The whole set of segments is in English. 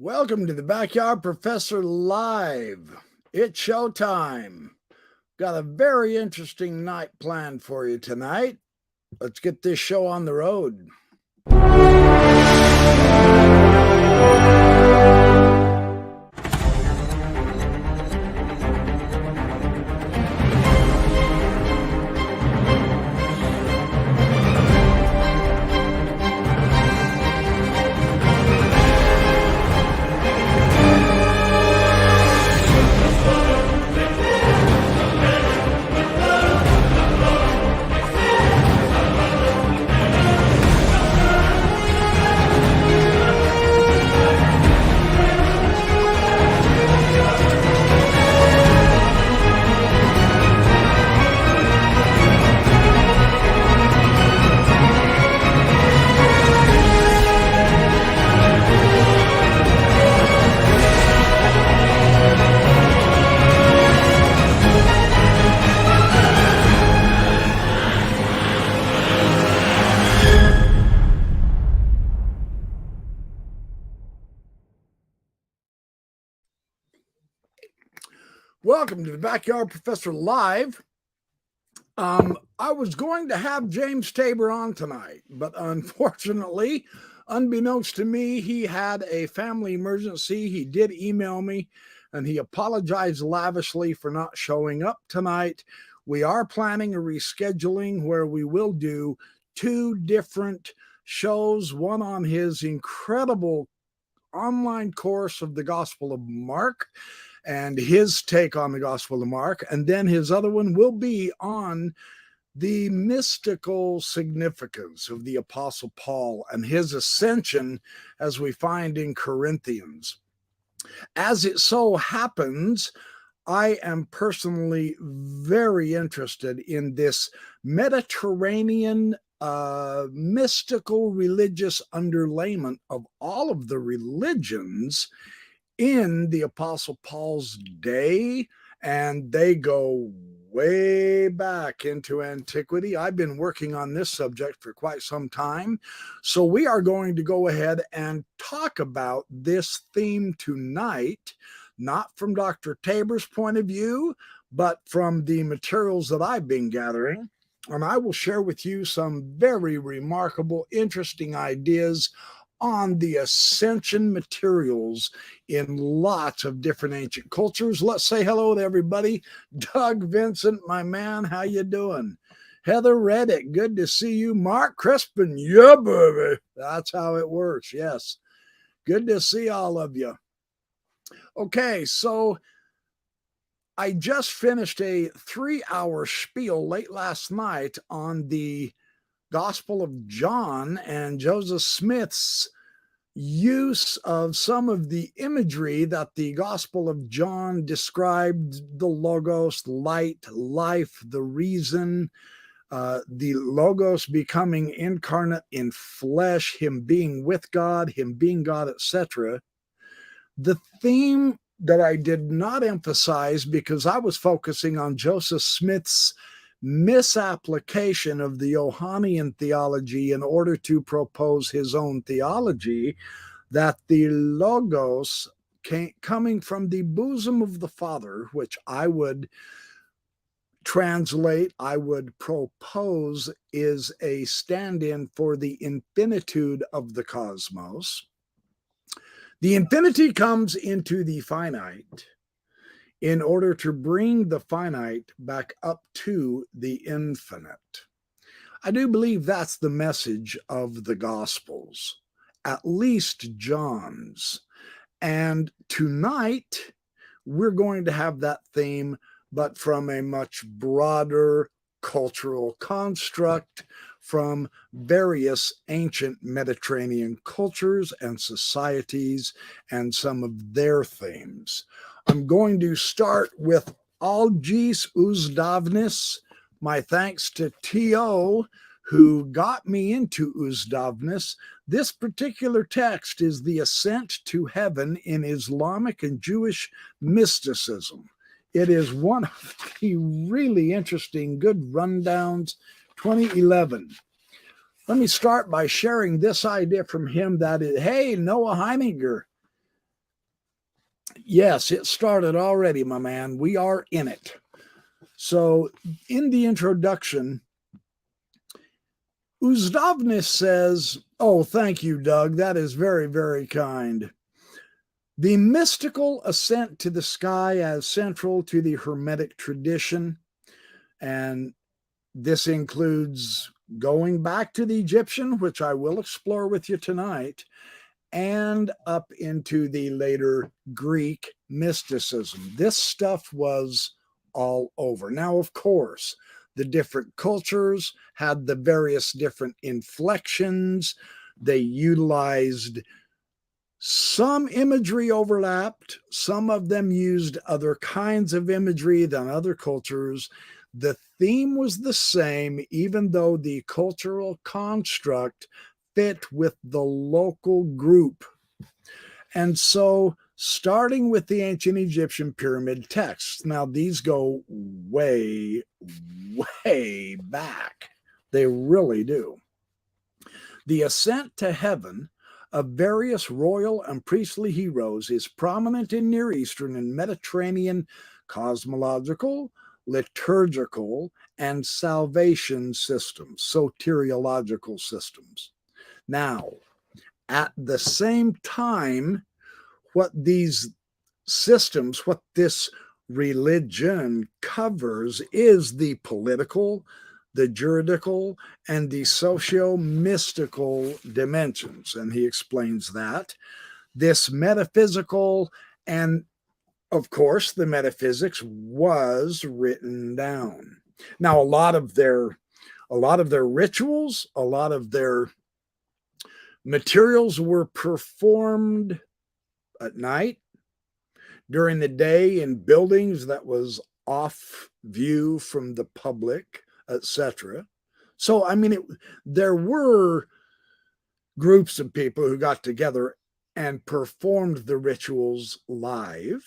Welcome to the Backyard Professor Live. It's showtime. Got a very interesting night planned for you tonight. Let's get this show on the road. Welcome to the Backyard Professor Live. I was going to have James Tabor on tonight, but unfortunately, unbeknownst to me, he had a family emergency. He did email me, and he apologized lavishly for not showing up tonight. We are planning a rescheduling where we will do two different shows, one on his incredible online course of the Gospel of Mark, and his take on the Gospel of Mark. And then his other one will be on the mystical significance of the Apostle Paul and his ascension, as we find in Corinthians. As it so happens, I am personally very interested in this Mediterranean mystical religious underlayment of all of the religions in the Apostle Paul's day, and they go way back into antiquity. I've been working on this subject for quite some time, so we are going to go ahead and talk about this theme tonight, not from Dr. Tabor's point of view, but from the materials that I've been gathering. And I will share with you some very remarkable, interesting ideas on the Ascension materials in lots of different ancient cultures. Let's say hello to everybody. Doug Vincent, my man, how you doing? Heather Reddick, good to see you. Mark Crispin, yeah, baby. That's how it works, yes. Good to see all of you. Okay, so I just finished a 3-hour spiel late last night on the Gospel of John and Joseph Smith's use of some of the imagery that the Gospel of John described: the Logos, light, life, the reason, the Logos becoming incarnate in flesh, him being with God, him being God, etc. The theme that I did not emphasize, because I was focusing on Joseph Smith's misapplication of the Johannine theology in order to propose his own theology, that the Logos coming from the bosom of the Father, which I would translate, I would propose, is a stand-in for the infinitude of the cosmos. The infinity comes into the finite in order to bring the finite back up to the infinite. I do believe that's the message of the Gospels, at least John's. And tonight, we're going to have that theme, but from a much broader cultural construct, from various ancient Mediterranean cultures and societies and some of their themes. I'm going to start with Algis Uzdavnis. My thanks to T.O., who got me into Uzdavnis. This particular text is the ascent to heaven in Islamic and Jewish mysticism. It is one of the really interesting, good rundowns, 2011. Let me start by sharing this idea from him that is, hey, Noah Heininger, Yes, it started already, my man. We are in it. So in the introduction, Uzdovnis says, oh, thank you, Doug. That is very, very kind. The mystical ascent to the sky as central to the Hermetic tradition, and this includes going back to the Egyptian, which I will explore with you tonight, and up into the later Greek mysticism. This stuff was all over. Now, of course, the different cultures had the various different inflections. They utilized some imagery overlapped. Some of them used other kinds of imagery than other cultures. The theme was the same, even though the cultural construct fit with the local group. And so, starting with the ancient Egyptian pyramid texts, now these go way, way back. They really do. The ascent to heaven of various royal and priestly heroes is prominent in Near Eastern and Mediterranean cosmological, liturgical, and salvation systems, soteriological systems. Now, at the same time, what these systems, what this religion covers is the political, the juridical, and the socio-mystical dimensions. And he explains that. This metaphysical, and of course, the metaphysics was written down. Now, a lot of their rituals, a lot of their materials were performed at night, during the day in buildings that was off view from the public, etc. So, I mean, there were groups of people who got together and performed the rituals live.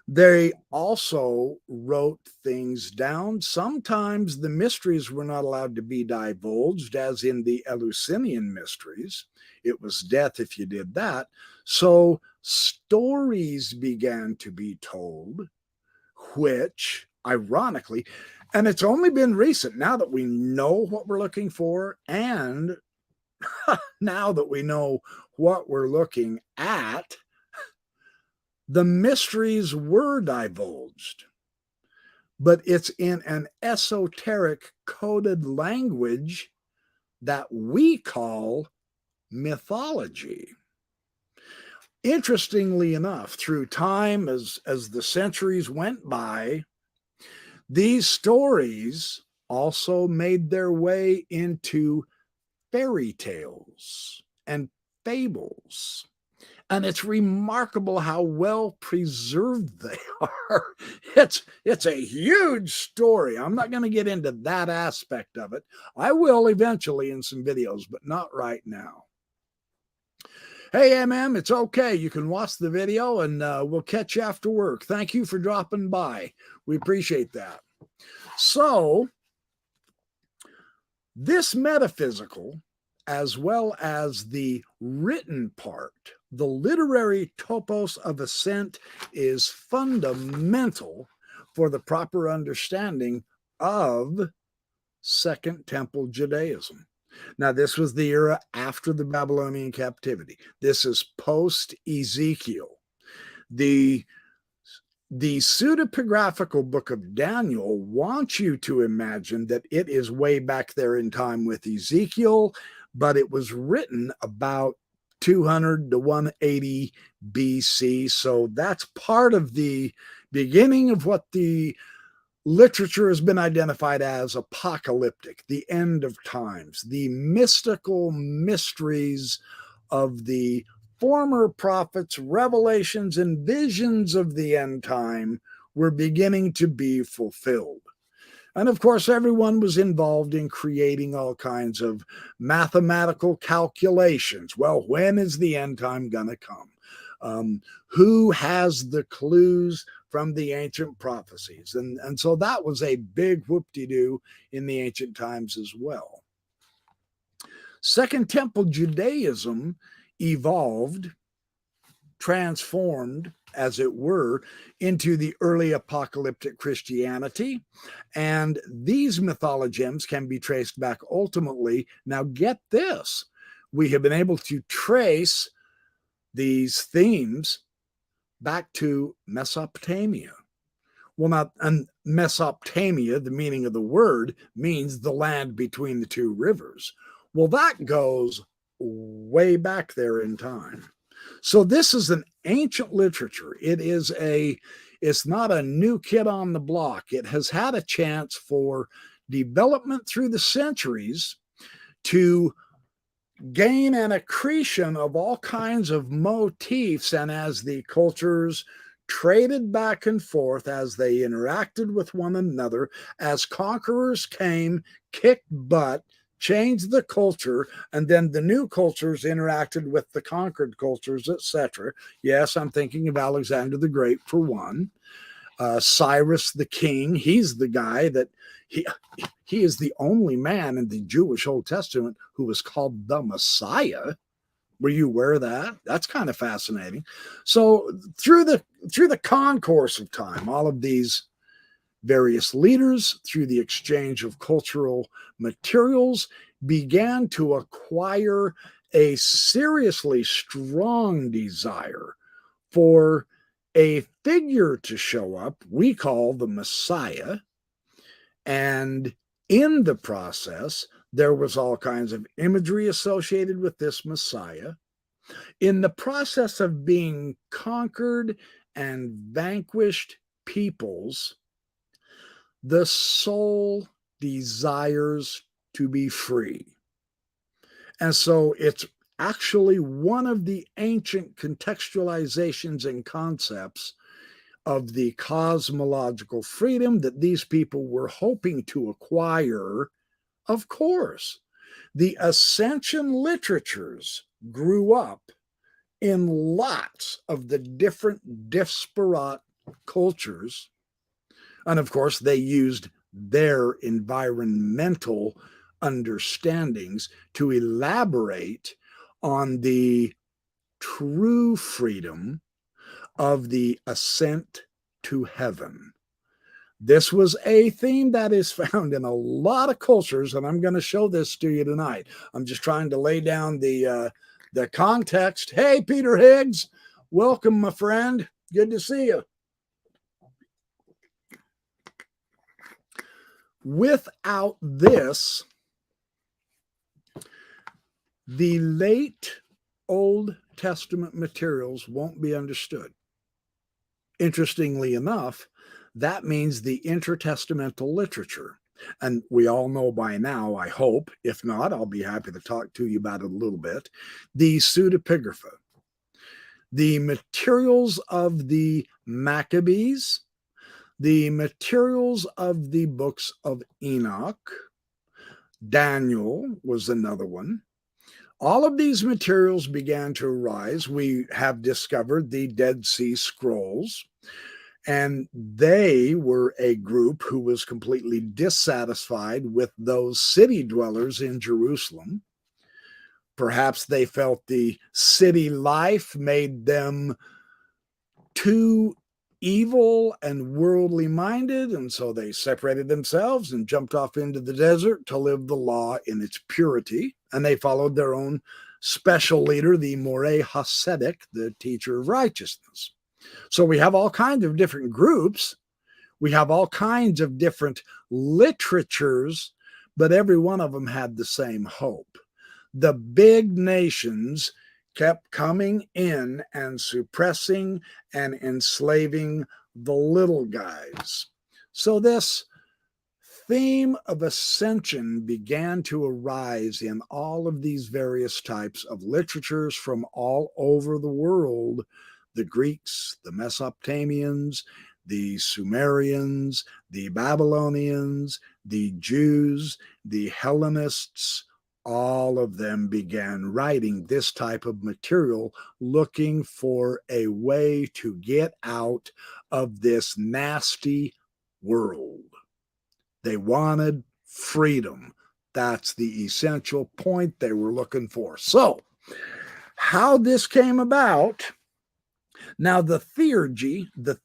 They also wrote things down. Sometimes the mysteries were not allowed to be divulged, as in the Eleusinian mysteries. It was death if you did that. So stories began to be told, which, ironically, and it's only been recent, now that we know what we're looking for, and now that we know what we're looking at, the mysteries were divulged, but it's in an esoteric coded language that we call mythology. Interestingly enough, through time, as the centuries went by, these stories also made their way into fairy tales and fables. And it's remarkable how well preserved they are. It's a huge story. I'm not going to get into that aspect of it. I will eventually in some videos, but not right now. Hey, MM, it's okay. You can watch the video and we'll catch you after work. Thank you for dropping by. We appreciate that. So, this metaphysical, as well as the written part, the literary topos of ascent, is fundamental for the proper understanding of Second Temple Judaism. Now, this was the era after the Babylonian captivity. This is post-Ezekiel. The pseudepigraphical book of Daniel wants you to imagine that it is way back there in time with Ezekiel, but it was written about 200 to 180 BC. So that's part of the beginning of what the literature has been identified as apocalyptic, the end of times, the mystical mysteries of the former prophets, revelations, and visions of the end time were beginning to be fulfilled. And of course, everyone was involved in creating all kinds of mathematical calculations. Well, when is the end time going to come? Who has the clues from the ancient prophecies? And so that was a big whoop-de-doo in the ancient times as well. Second Temple Judaism evolved transformed, as it were, into the early apocalyptic Christianity. And these mythologems can be traced back ultimately. Now, get this, we have been able to trace these themes back to Mesopotamia. Well, now, and Mesopotamia, the meaning of the word, means the land between the two rivers. Well, that goes way back there in time. So this is an ancient literature. It's not a new kid on the block. It has had a chance for development through the centuries to gain an accretion of all kinds of motifs. And as the cultures traded back and forth, as they interacted with one another, as conquerors came, kicked butt, changed the culture, and then the new cultures interacted with the conquered cultures, etc. Yes, I'm thinking of Alexander the Great for one. Cyrus the king, he's the guy that he is the only man in the Jewish Old Testament who was called the Messiah. Were you aware of that? That's kind of fascinating. So through the concourse of time, all of these various leaders, through the exchange of cultural materials, began to acquire a seriously strong desire for a figure to show up we call the Messiah. And in the process, there was all kinds of imagery associated with this Messiah. In the process of being conquered and vanquished peoples, the soul desires to be free. And so it's actually one of the ancient contextualizations and concepts of the cosmological freedom that these people were hoping to acquire. Of course, the Ascension literatures grew up in lots of the different disparate cultures. And of course, they used their environmental understandings to elaborate on the true freedom of the ascent to heaven. This was a theme that is found in a lot of cultures, and I'm going to show this to you tonight. I'm just trying to lay down the context. Hey, Peter Higgs, welcome, my friend. Good to see you. Without this, the late Old Testament materials won't be understood. Interestingly enough, that means the intertestamental literature. And we all know by now, I hope. If not, I'll be happy to talk to you about it a little bit. The pseudepigrapha, the materials of the Maccabees, the materials of the books of Enoch, Daniel was another one. All of these materials began to arise. We have discovered the Dead Sea Scrolls, and they were a group who was completely dissatisfied with those city dwellers in Jerusalem. Perhaps they felt the city life made them too evil and worldly minded, and so they separated themselves and jumped off into the desert to live the law in its purity. And they followed their own special leader, the Moreh Hasidic, the teacher of righteousness. So we have all kinds of different groups. We have all kinds of different literatures, but every one of them had the same hope. The big nations kept coming in and suppressing and enslaving the little guys. So this theme of ascension began to arise in all of these various types of literatures from all over the world. The Greeks, the Mesopotamians, the Sumerians, the Babylonians, the Jews, the Hellenists, all of them began writing this type of material, looking for a way to get out of this nasty world. They wanted freedom. That's the essential point they were looking for. So, how this came about Now, the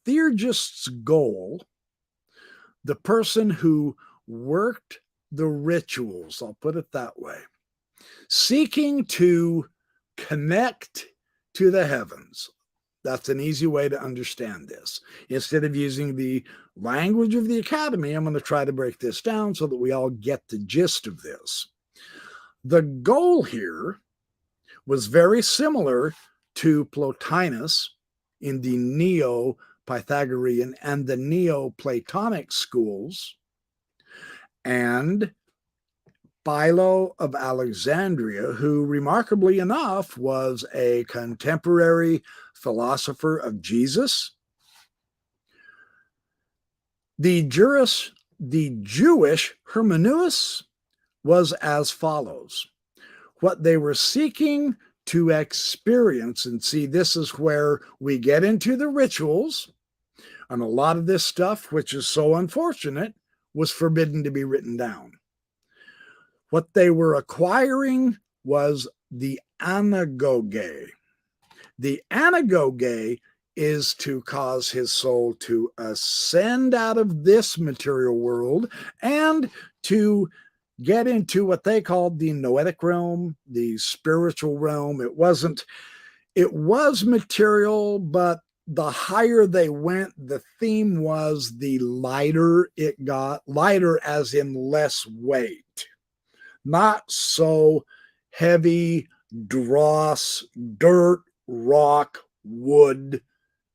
theurgist's goal, the person who worked the rituals, I'll put it that way, seeking to connect to the heavens. That's an easy way to understand this. Instead of using the language of the academy, I'm going to try to break this down so that we all get the gist of this. The goal here was very similar to Plotinus in the Neo-Pythagorean and the Neoplatonic schools, and Philo of Alexandria, who remarkably enough was a contemporary philosopher of Jesus. The Jewish hermeneusis was as follows. What they were seeking to experience, and see, this is where we get into the rituals, and a lot of this stuff, which is so unfortunate, was forbidden to be written down. What they were acquiring was the anagoge. The anagoge is to cause his soul to ascend out of this material world and to get into what they called the noetic realm, the spiritual realm. It was material, but the higher they went, the theme was the lighter it got, lighter as in less weight. Not so heavy, dross, dirt, rock, wood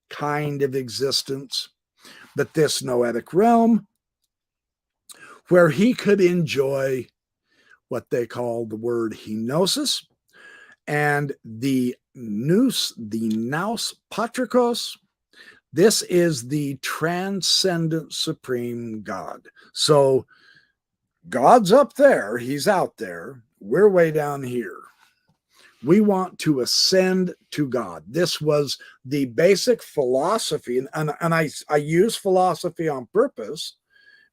kind of existence, but this noetic realm where he could enjoy what they call the word henosis and the nous patrikos. This is the transcendent supreme God. So God's up there, he's out there, we're way down here. We want to ascend to God. This was the basic philosophy, and I use philosophy on purpose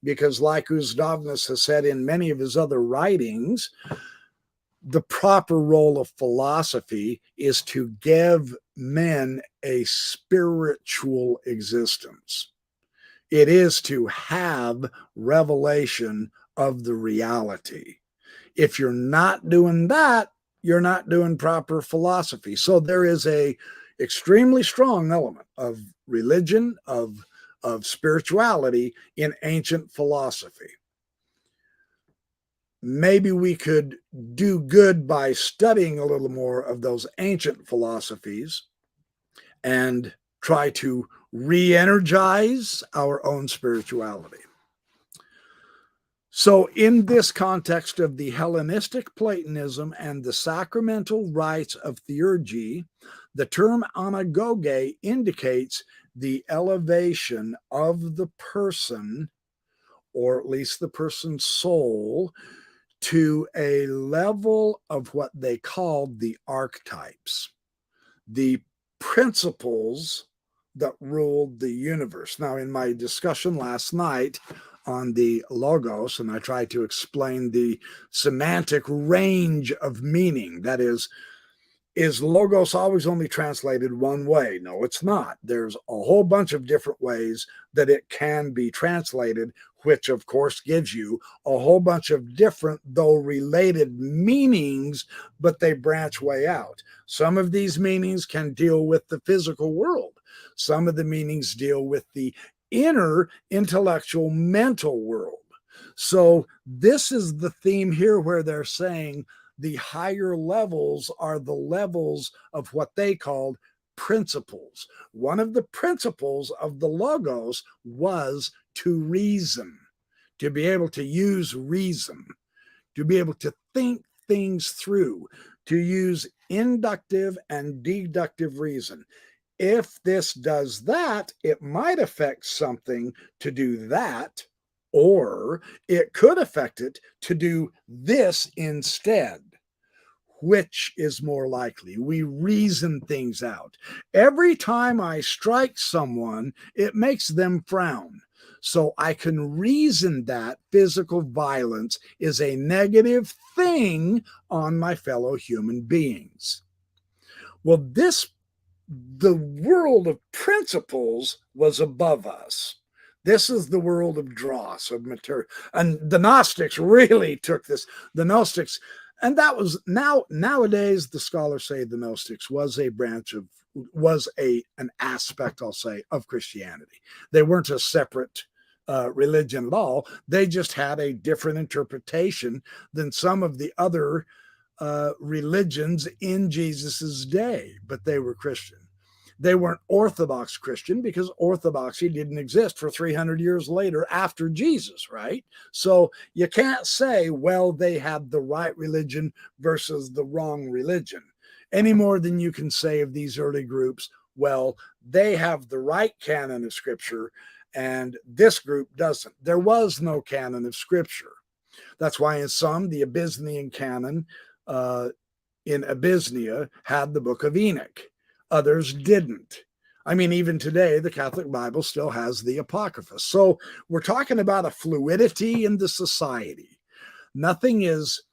because, like Uzdovnus has said in many of his other writings, the proper role of philosophy is to give men a spiritual existence. It is to have revelation of the reality. If you're not doing that, you're not doing proper philosophy. So there is a extremely strong element of religion, of spirituality in ancient philosophy. Maybe we could do good by studying a little more of those ancient philosophies and try to re-energize our own spirituality. So in this context of the Hellenistic Platonism and the sacramental rites of Theurgy, the term anagoge indicates the elevation of the person, or at least the person's soul, to a level of what they called the archetypes, the principles that ruled the universe. Now, in my discussion last night on the logos, and I tried to explain the semantic range of meaning, that is logos always only translated one way? No, it's not. There's a whole bunch of different ways that it can be translated, which of course gives you a whole bunch of different, though related meanings, but they branch way out. Some of these meanings can deal with the physical world. Some of the meanings deal with the inner intellectual mental world. So this is the theme here where they're saying the higher levels are the levels of what they called principles. One of the principles of the logos was to reason, to be able to use reason, to be able to think things through, to use inductive and deductive reason. If this does that, it might affect something to do that, or it could affect it to do this instead. Which is more likely? We reason things out. Every time I strike someone, it makes them frown. So I can reason that physical violence is a negative thing on my fellow human beings. Well, the world of principles was above us. This is the world of dross, of material. And the Gnostics really took this. The Gnostics, and that was nowadays the scholars say the Gnostics was a branch of, an aspect, I'll say, of Christianity. They weren't a separate religion at all. They just had a different interpretation than some of the other religions in Jesus's day, but they were Christian. They weren't Orthodox Christian because orthodoxy didn't exist for 300 years later after Jesus, right? So you can't say, well, they had the right religion versus the wrong religion, any more than you can say of these early groups, well, they have the right canon of Scripture and this group doesn't. There was no canon of Scripture. That's why in some, the Abyssinian canon in Abyssinia had the book of Enoch. Others didn't. I mean, even today, the Catholic Bible still has the Apocrypha. So we're talking about a fluidity in the society. Nothing is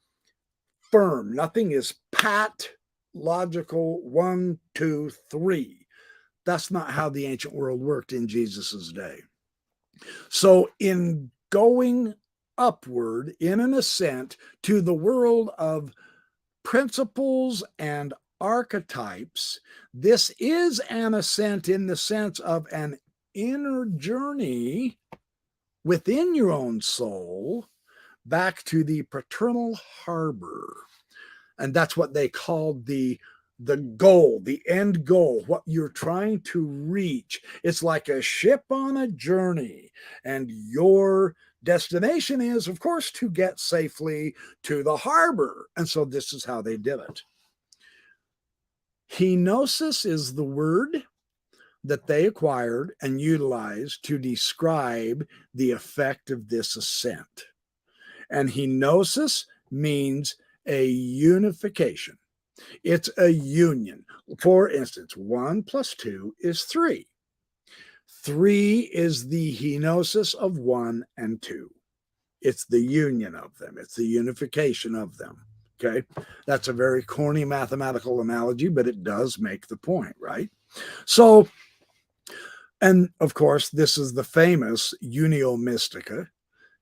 firm. Nothing is pat, logical, 1, 2, 3. That's not how the ancient world worked in Jesus's day. So in going upward in an ascent to the world of principles and archetypes, this is an ascent in the sense of an inner journey within your own soul back to the paternal harbor. And that's what they called the goal, the end goal, what you're trying to reach. It's like a ship on a journey, and your destination is, of course, to get safely to the harbor. And so this is how they did it. Henosis is the word that they acquired and utilized to describe the effect of this ascent. And henosis means a unification. It's a union. For instance, 1 + 2 is 3. 3 is the henosis of 1 and 2. It's the union of them. It's the unification of them. Okay. That's a very corny mathematical analogy, but it does make the point, right? So, and of course, this is the famous Unio Mystica.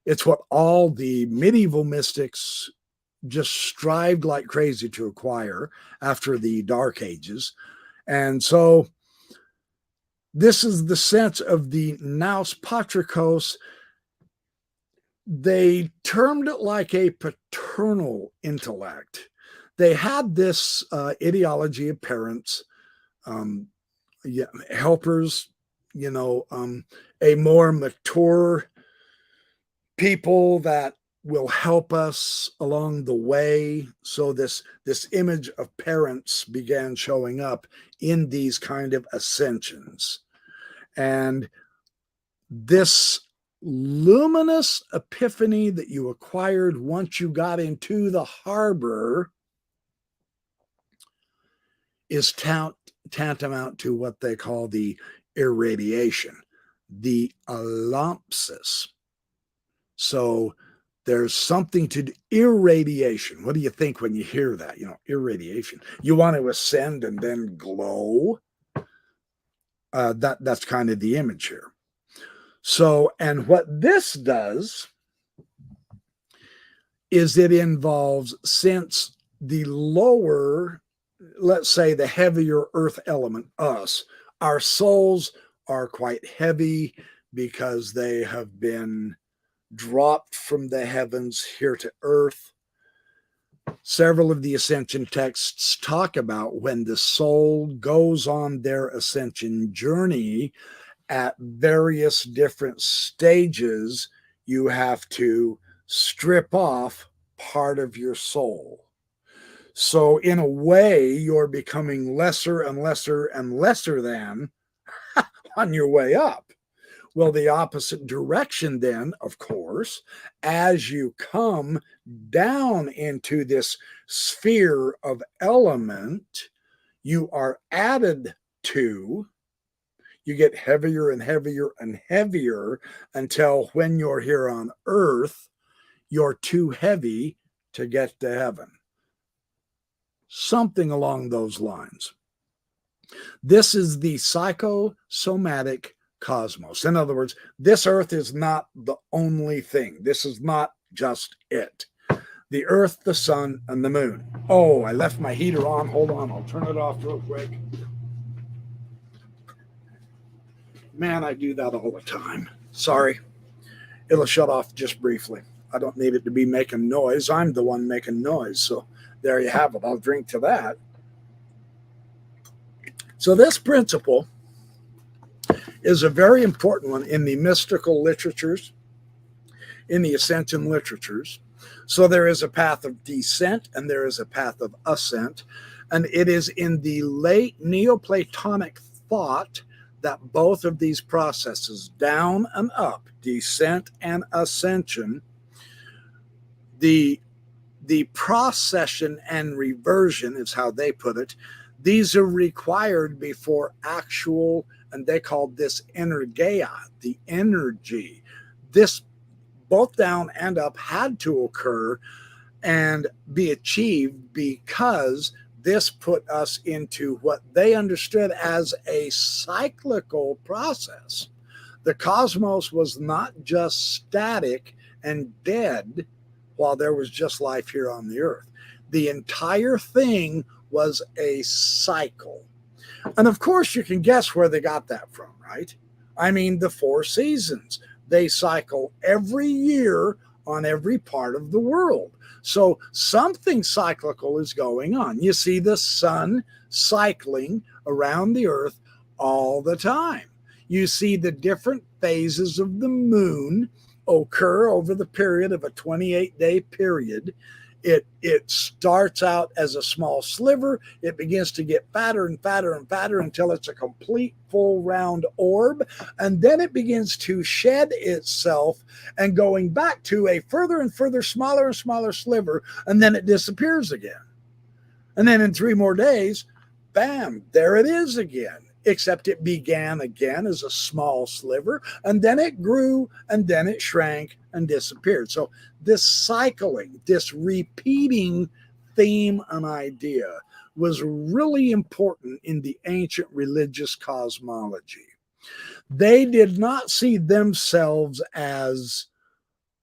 It's what all the medieval mystics just strived like crazy to acquire after the Dark Ages. And so this is the sense of the nous patrikos. They termed it like a paternal intellect. They had this ideology of parents, helpers, a more mature people that will help us along the way. So this image of parents began showing up in these kind of ascensions. And this luminous epiphany that you acquired once you got into the harbor is tantamount to what they call the irradiation, the alampsis. So there's something to irradiation. What do you think when you hear that? Irradiation. You want to ascend and then glow. That's kind of the image here. So, and what this does is it involves, since the lower, let's say the heavier earth element, us, our souls are quite heavy because they have been dropped from the heavens here to earth. Several of the ascension texts talk about when the soul goes on their ascension journey at various different stages, you have to strip off part of your soul. So in a way, you're becoming lesser and lesser and lesser than on your way up. Well, the opposite direction then, of course, as you come down into this sphere of element, you are added to, you get heavier and heavier and heavier until when you're here on earth, you're too heavy to get to heaven. Something along those lines. This is the psychosomatic cosmos. In other words, this earth is not the only thing. This is not just it. The earth, the sun, and the moon. Oh, I left my heater on. Hold on. I'll turn it off real quick. Man, I do that all the time. Sorry. It'll shut off just briefly. I don't need it to be making noise. I'm the one making noise. So there you have it. I'll drink to that. So this principle is a very important one in the mystical literatures, in the Ascension literatures. So there is a path of descent and there is a path of ascent. And it is in the late Neoplatonic thought that both of these processes, down and up, descent and ascension, the procession and reversion is how they put it. These are required before actual, and they called this energeia, the energy. This both down and up had to occur and be achieved because this put us into what they understood as a cyclical process. The cosmos was not just static and dead while there was just life here on the earth. The entire thing was a cycle. And of course, you can guess where they got that from, right? I mean, the 4 seasons. They cycle every year on every part of the world. So something cyclical is going on. You see the sun cycling around the earth all the time. You see the different phases of the moon occur over the period of a 28-day period. It starts out as a small sliver. It begins to get fatter and fatter and fatter until it's a complete full round orb. And then it begins to shed itself and going back to a further and further, smaller and smaller sliver. And then it disappears again. And then in 3 more days, bam, there it is again. Except it began again as a small sliver, and then it grew, and then it shrank and disappeared. So this cycling, this repeating theme and idea was really important in the ancient religious cosmology. They did not see themselves as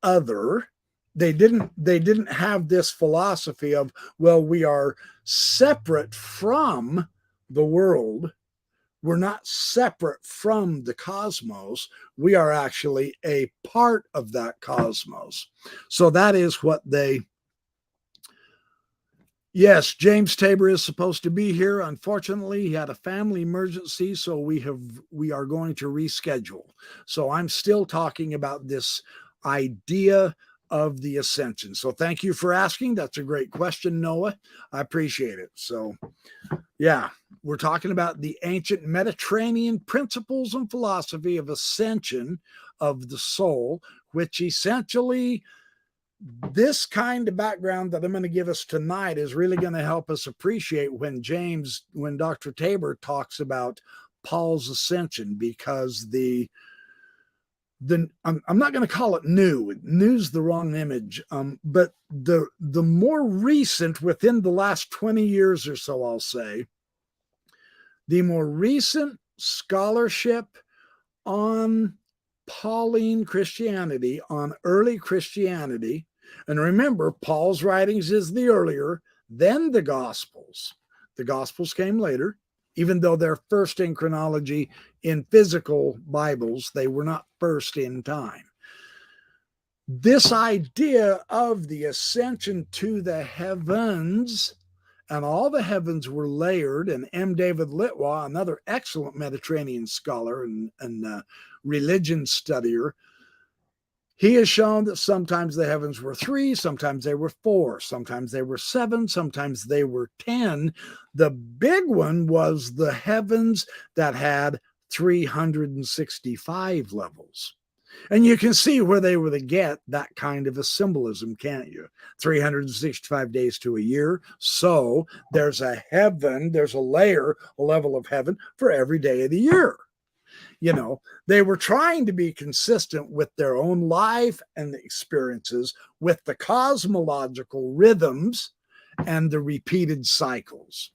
other. They didn't have this philosophy of, well, we are separate from the world. We're not separate from the cosmos. We are actually a part of that cosmos. So that is what they... Yes, James Tabor is supposed to be here. Unfortunately, he had a family emergency, so we are going to reschedule. So I'm still talking about this idea of the ascension. So thank you for asking. That's a great question, Noah. I appreciate it. So yeah, we're talking about the ancient Mediterranean principles and philosophy of ascension of the soul, which essentially this kind of background that I'm going to give us tonight is really going to help us appreciate when Dr. Tabor talks about Paul's ascension, because I'm not going to call it new. New's the wrong image. But the more recent, within the last 20 years or so, I'll say, the more recent scholarship on Pauline Christianity, on early Christianity, and remember, Paul's writings is the earlier, then the Gospels. The Gospels came later. Even though they're first in chronology in physical Bibles, they were not first in time. This idea of the ascension to the heavens, and all the heavens were layered, and M. David Litwa, another excellent Mediterranean scholar and religion studier, he has shown that sometimes the heavens were 3, sometimes they were 4, sometimes they were 7, sometimes they were 10. The big one was the heavens that had 365 levels. And you can see where they were to get that kind of a symbolism, can't you? 365 days to a year. So there's a heaven, there's a layer, a level of heaven for every day of the year. You know, they were trying to be consistent with their own life and experiences, with the cosmological rhythms and the repeated cycles.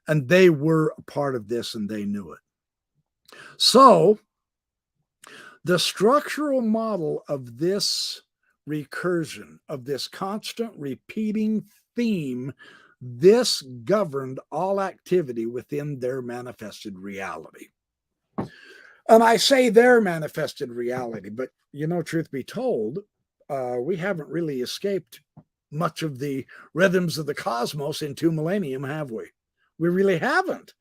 And they were a part of this and they knew it. So the structural model of this recursion, of this constant repeating theme, this governed all activity within their manifested reality. And I say their manifested reality, but truth be told, we haven't really escaped much of the rhythms of the cosmos in 2 millennium, have we? We really haven't.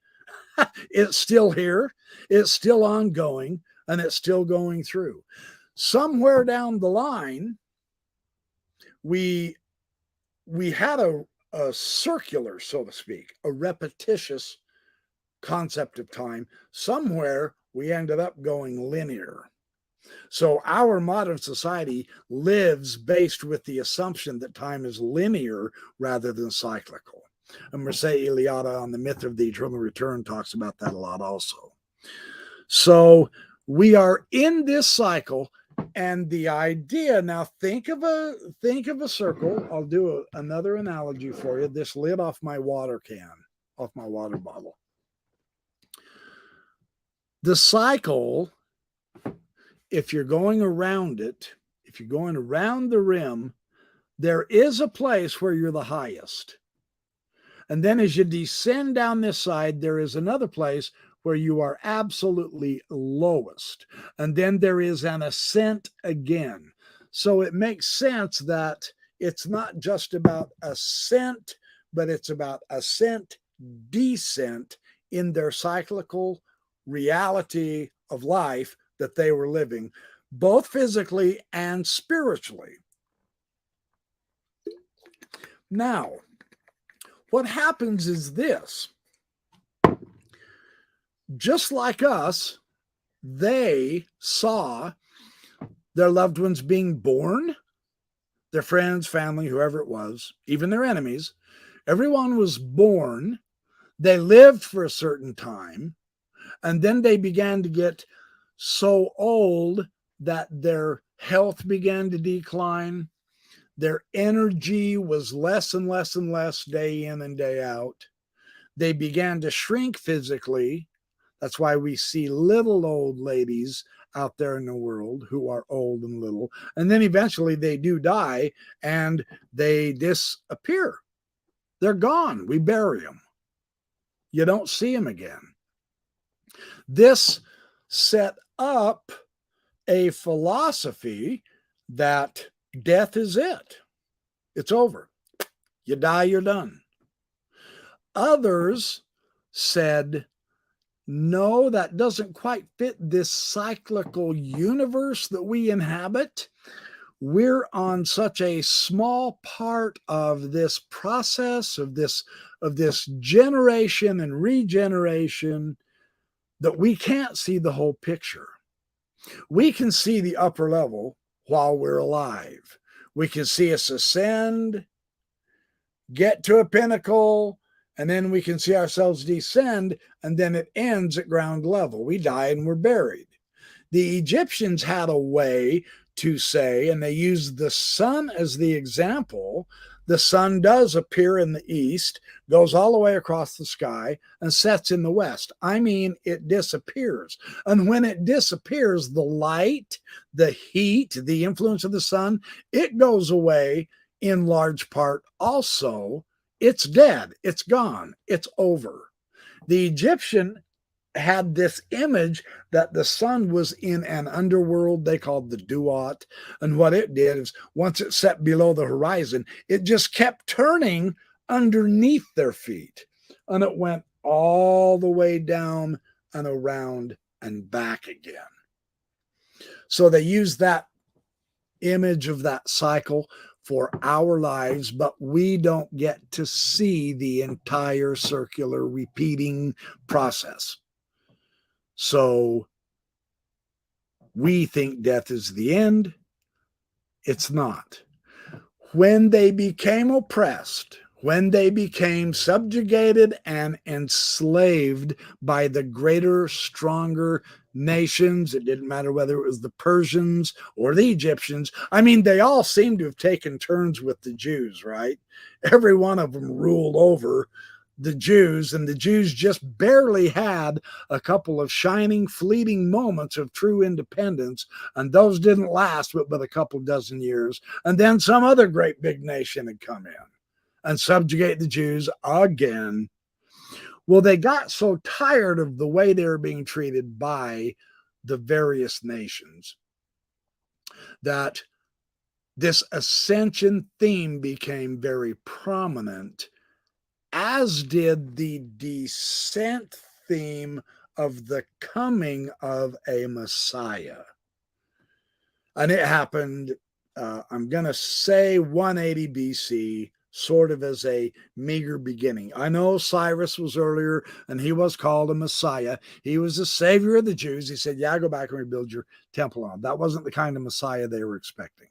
It's still here, it's still ongoing, and it's still going through. Somewhere down the line, we had a circular, so to speak, a repetitious concept of time. Somewhere we ended up going linear. So our modern society lives based with the assumption that time is linear rather than cyclical. And Mircea Eliade on the Myth of the Eternal Return talks about that a lot also. So we are in this cycle, and the idea, now think of a circle. I'll do another analogy for you. This lid off my water can, off my water bottle. The cycle, if you're going around it, if you're going around the rim, there is a place where you're the highest. And then as you descend down this side, there is another place where you are absolutely lowest. And then there is an ascent again. So it makes sense that it's not just about ascent, but it's about ascent, descent in their cyclical reality of life that they were living, both physically and spiritually. Now, what happens is this. Just like us, they saw their loved ones being born, their friends, family, whoever it was, even their enemies. Everyone was born. They lived for a certain time, and then they began to get so old that their health began to decline. Their energy was less and less and less day in and day out. They began to shrink physically. That's why we see little old ladies out there in the world who are old and little. And then eventually they do die and they disappear. They're gone. We bury them. You don't see them again. This set up a philosophy that death is it. It's over. You die, you're done. Others said, no, that doesn't quite fit this cyclical universe that we inhabit. We're on such a small part of this process, of this generation and regeneration, that we can't see the whole picture. We can see the upper level while we're alive. We can see us ascend, get to a pinnacle, and then we can see ourselves descend, and then it ends at ground level. We die and we're buried. The Egyptians had a way to say, and they used the sun as the example. The sun does appear in the east, goes all the way across the sky, and sets in the west. I mean, it disappears. And when it disappears, the light, the heat, the influence of the sun, it goes away in large part also. It's dead. It's gone. It's over. The Egyptian had this image that the sun was in an underworld they called the Duat. And what it did is once it set below the horizon, it just kept turning underneath their feet. And it went all the way down and around and back again. So they used that image of that cycle for our lives, but we don't get to see the entire circular repeating process. So we think death is the end. It's not. When they became oppressed, when they became subjugated and enslaved by the greater, stronger nations, it didn't matter whether it was the Persians or the Egyptians. I mean, they all seem to have taken turns with the Jews, right? Every one of them ruled over the Jews, and the Jews just barely had a couple of shining, fleeting moments of true independence, and those didn't last but a couple dozen years. And then some other great big nation had come in and subjugate the Jews again. Well, they got so tired of the way they were being treated by the various nations that this ascension theme became very prominent, as did the descent theme of the coming of a Messiah. And it happened, I'm going to say 180 BC, sort of as a meager beginning. I know Cyrus was earlier, and he was called a Messiah. He was the savior of the Jews. He said, yeah, go back and rebuild your temple on. That wasn't the kind of Messiah they were expecting.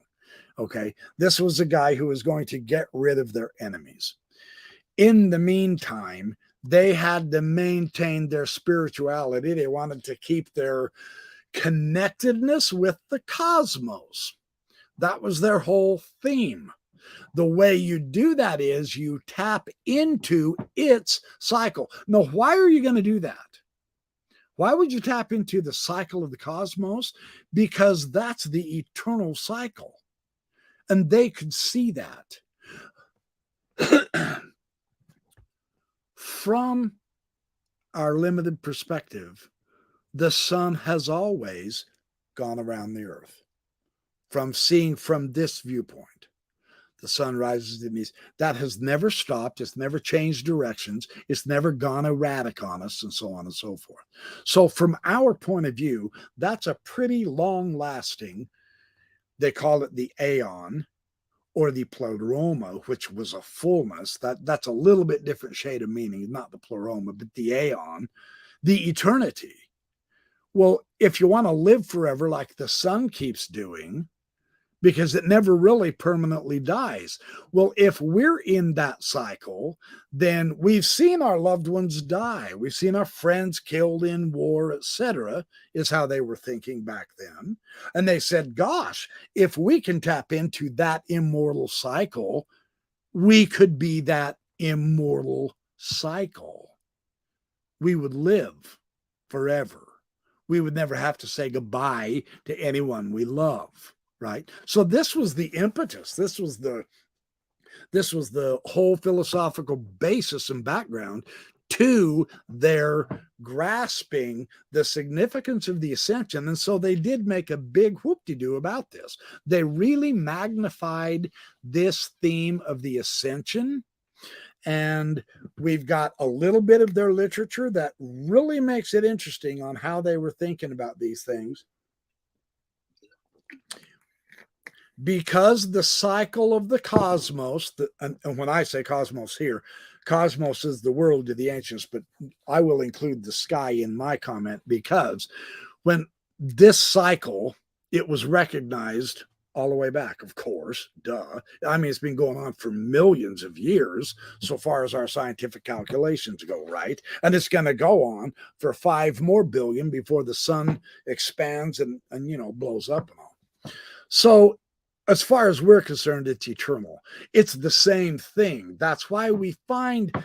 Okay, this was a guy who was going to get rid of their enemies. In the meantime, they had to maintain their spirituality. They wanted to keep their connectedness with the cosmos. That was their whole theme. The way you do that is you tap into its cycle. Now, why are you going to do that? Why would you tap into the cycle of the cosmos? Because that's the eternal cycle. And they could see that. From our limited perspective, the sun has always gone around the earth. From seeing from this viewpoint, the sun rises in the east. That has never stopped. It's never changed directions. It's never gone erratic on us, and so on and so forth. So from our point of view, that's a pretty long-lasting, they call it the aeon, or the pleroma, which was a fullness. That's a little bit different shade of meaning, not the pleroma, but the aeon, the eternity. Well, if you want to live forever like the sun keeps doing, because it never really permanently dies. Well, if we're in that cycle, then we've seen our loved ones die. We've seen our friends killed in war, etc., is how they were thinking back then. And they said, gosh, if we can tap into that immortal cycle, we could be that immortal cycle. We would live forever. We would never have to say goodbye to anyone we love. Right. So this was the impetus. This was the whole philosophical basis and background to their grasping the significance of the ascension. And so they did make a big whoop-de-doo about this. They really magnified this theme of the ascension. And we've got a little bit of their literature that really makes it interesting on how they were thinking about these things. Because the cycle of the cosmos, and when I say cosmos here, cosmos is the world of the ancients, but I will include the sky in my comment, because when this cycle, it was recognized all the way back, of course, duh. I mean, it's been going on for millions of years, so far as our scientific calculations go, right? And it's going to go on for 5 more billion before the sun expands and blows up and all. So as far as we're concerned, it's eternal. It's the same thing. That's why we find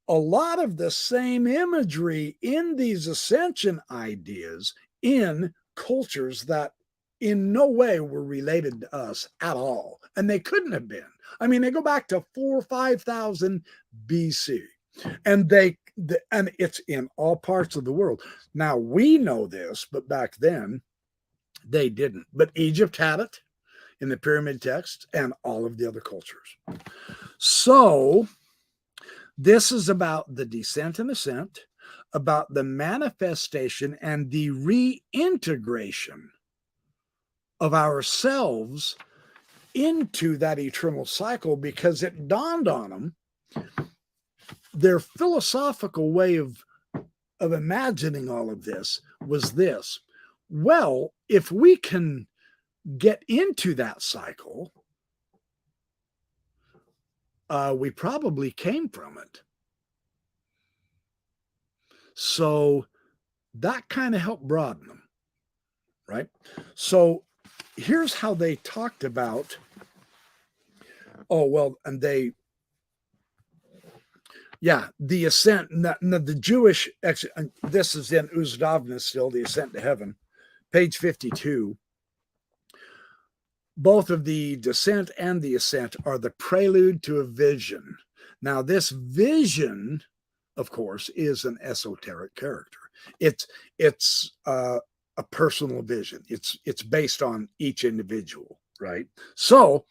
a lot of the same imagery in these ascension ideas in cultures that in no way were related to us at all. And they couldn't have been. I mean, they go back to 4,000 or 5,000 BC. And and it's in all parts of the world. Now, we know this, but back then, they didn't. But Egypt had it in the pyramid texts and all of the other cultures. So this is about the descent and ascent, about the manifestation and the reintegration of ourselves into that eternal cycle, because it dawned on them, their philosophical way of imagining all of this was this. Well, if we can get into that cycle, we probably came from it. So that kind of helped broaden them, right? So here's how they talked about, and Yeah, the ascent, the Jewish, this is in Uzdovna still, the ascent to heaven, page 52. Both of the descent and the ascent are the prelude to a vision. Now, this vision, of course, is an esoteric character. It's a personal vision. It's based on each individual, right? So,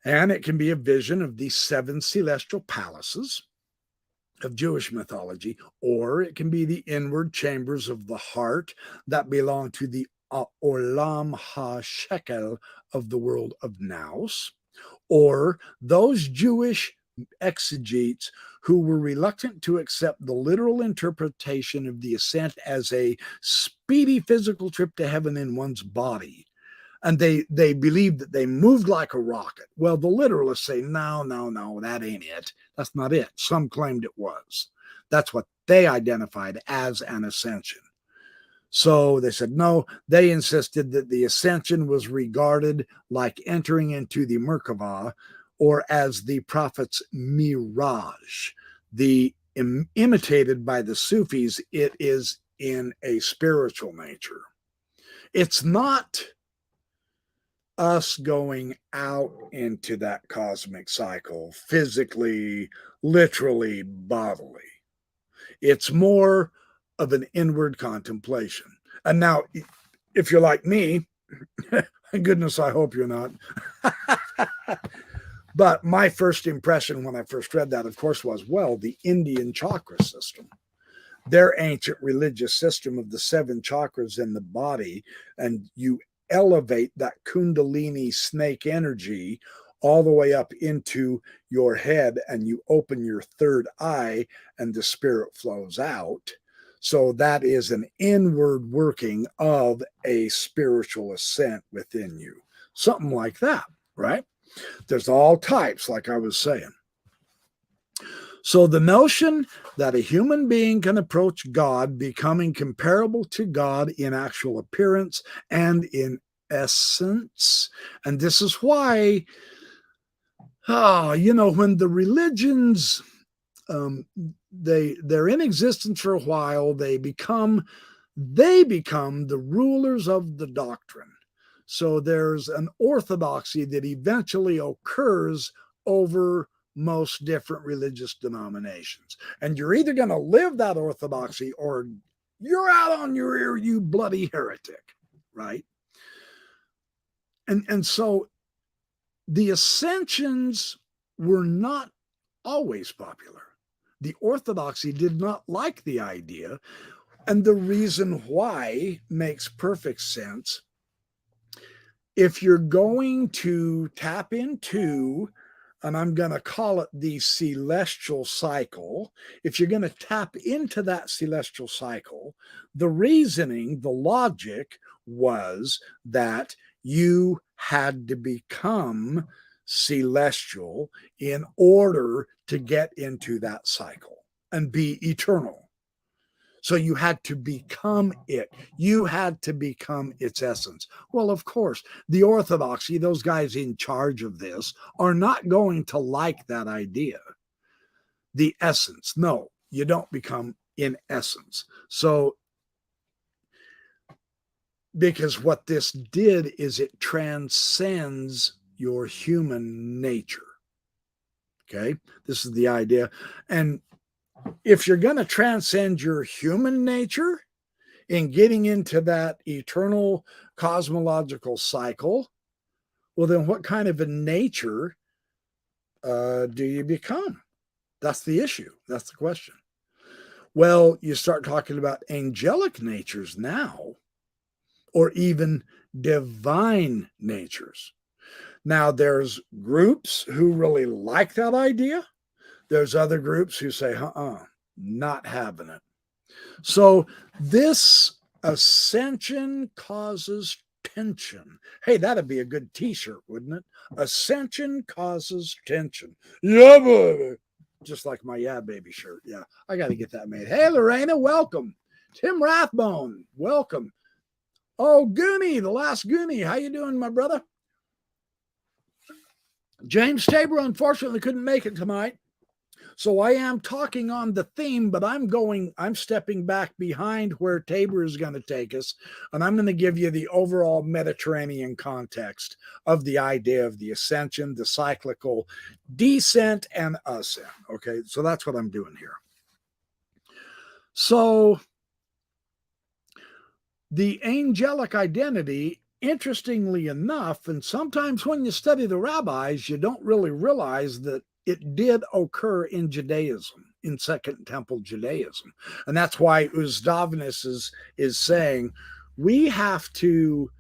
and it can be a vision of these 7 celestial palaces of Jewish mythology, or it can be the inward chambers of the heart that belong to the Olam HaShekel of the world of Nous, or those Jewish exegetes who were reluctant to accept the literal interpretation of the ascent as a speedy physical trip to heaven in one's body. And they believed that they moved like a rocket. Well, the literalists say, no, that ain't it. That's not it. Some claimed it was. That's what they identified as an ascension. So they said, no, they insisted that the ascension was regarded like entering into the Merkava, or as the prophet's mirage. Imitated by the Sufis, it is in a spiritual nature. It's not us going out into that cosmic cycle physically, literally, bodily. It's more of an inward contemplation. And now, if you're like me, goodness, I hope you're not. But my first impression when I first read that, of course, was, well, the Indian chakra system, their ancient religious system of the 7 chakras in the body, and you elevate that kundalini snake energy all the way up into your head, and you open your third eye and the spirit flows out. So that is an inward working of a spiritual ascent within you. Something like that, right? There's all types, like I was saying. So the notion that a human being can approach God, becoming comparable to God in actual appearance and in essence, and this is why, when the religions, they're in existence for a while, they become the rulers of the doctrine. So there's an orthodoxy that eventually occurs over most different religious denominations. And you're either going to live that orthodoxy or you're out on your ear, you bloody heretic, right? And so the ascensions were not always popular. The orthodoxy did not like the idea. And the reason why makes perfect sense. If you're going to tap into, and I'm going to call it the celestial cycle, if you're going to tap into that celestial cycle, the reasoning, the logic was that you had to become celestial in order to get into that cycle and be eternal. So you had to become it. You had to become its essence. Well, of course, the orthodoxy, those guys in charge of this, are not going to like that idea. The essence. No, you don't become in essence. So, because what this did is it transcends your human nature. Okay? This is the idea. And if you're going to transcend your human nature in getting into that eternal cosmological cycle, well, then what kind of a nature do you become? That's the issue. That's the question. Well, you start talking about angelic natures now, or even divine natures. Now, there's groups who really like that idea. There's other groups who say, not having it. So this ascension causes tension. Hey, that'd be a good t-shirt, wouldn't it? Ascension causes tension. Yeah, baby. Just like my Yeah Baby shirt. Yeah, I got to get that made. Hey, Lorena, welcome. Tim Rathbone, welcome. Oh, Goonie, the last Goonie. How you doing, my brother? James Tabor, unfortunately, couldn't make it tonight. So I am talking on the theme, but I'm stepping back behind where Tabor is going to take us, and I'm going to give you the overall Mediterranean context of the idea of the ascension, the cyclical descent and ascent. Okay, so that's what I'm doing here. So the angelic identity, interestingly enough, and sometimes when you study the rabbis, you don't really realize that it did occur in Judaism, in Second Temple Judaism. And that's why Uzdovnus is saying we have to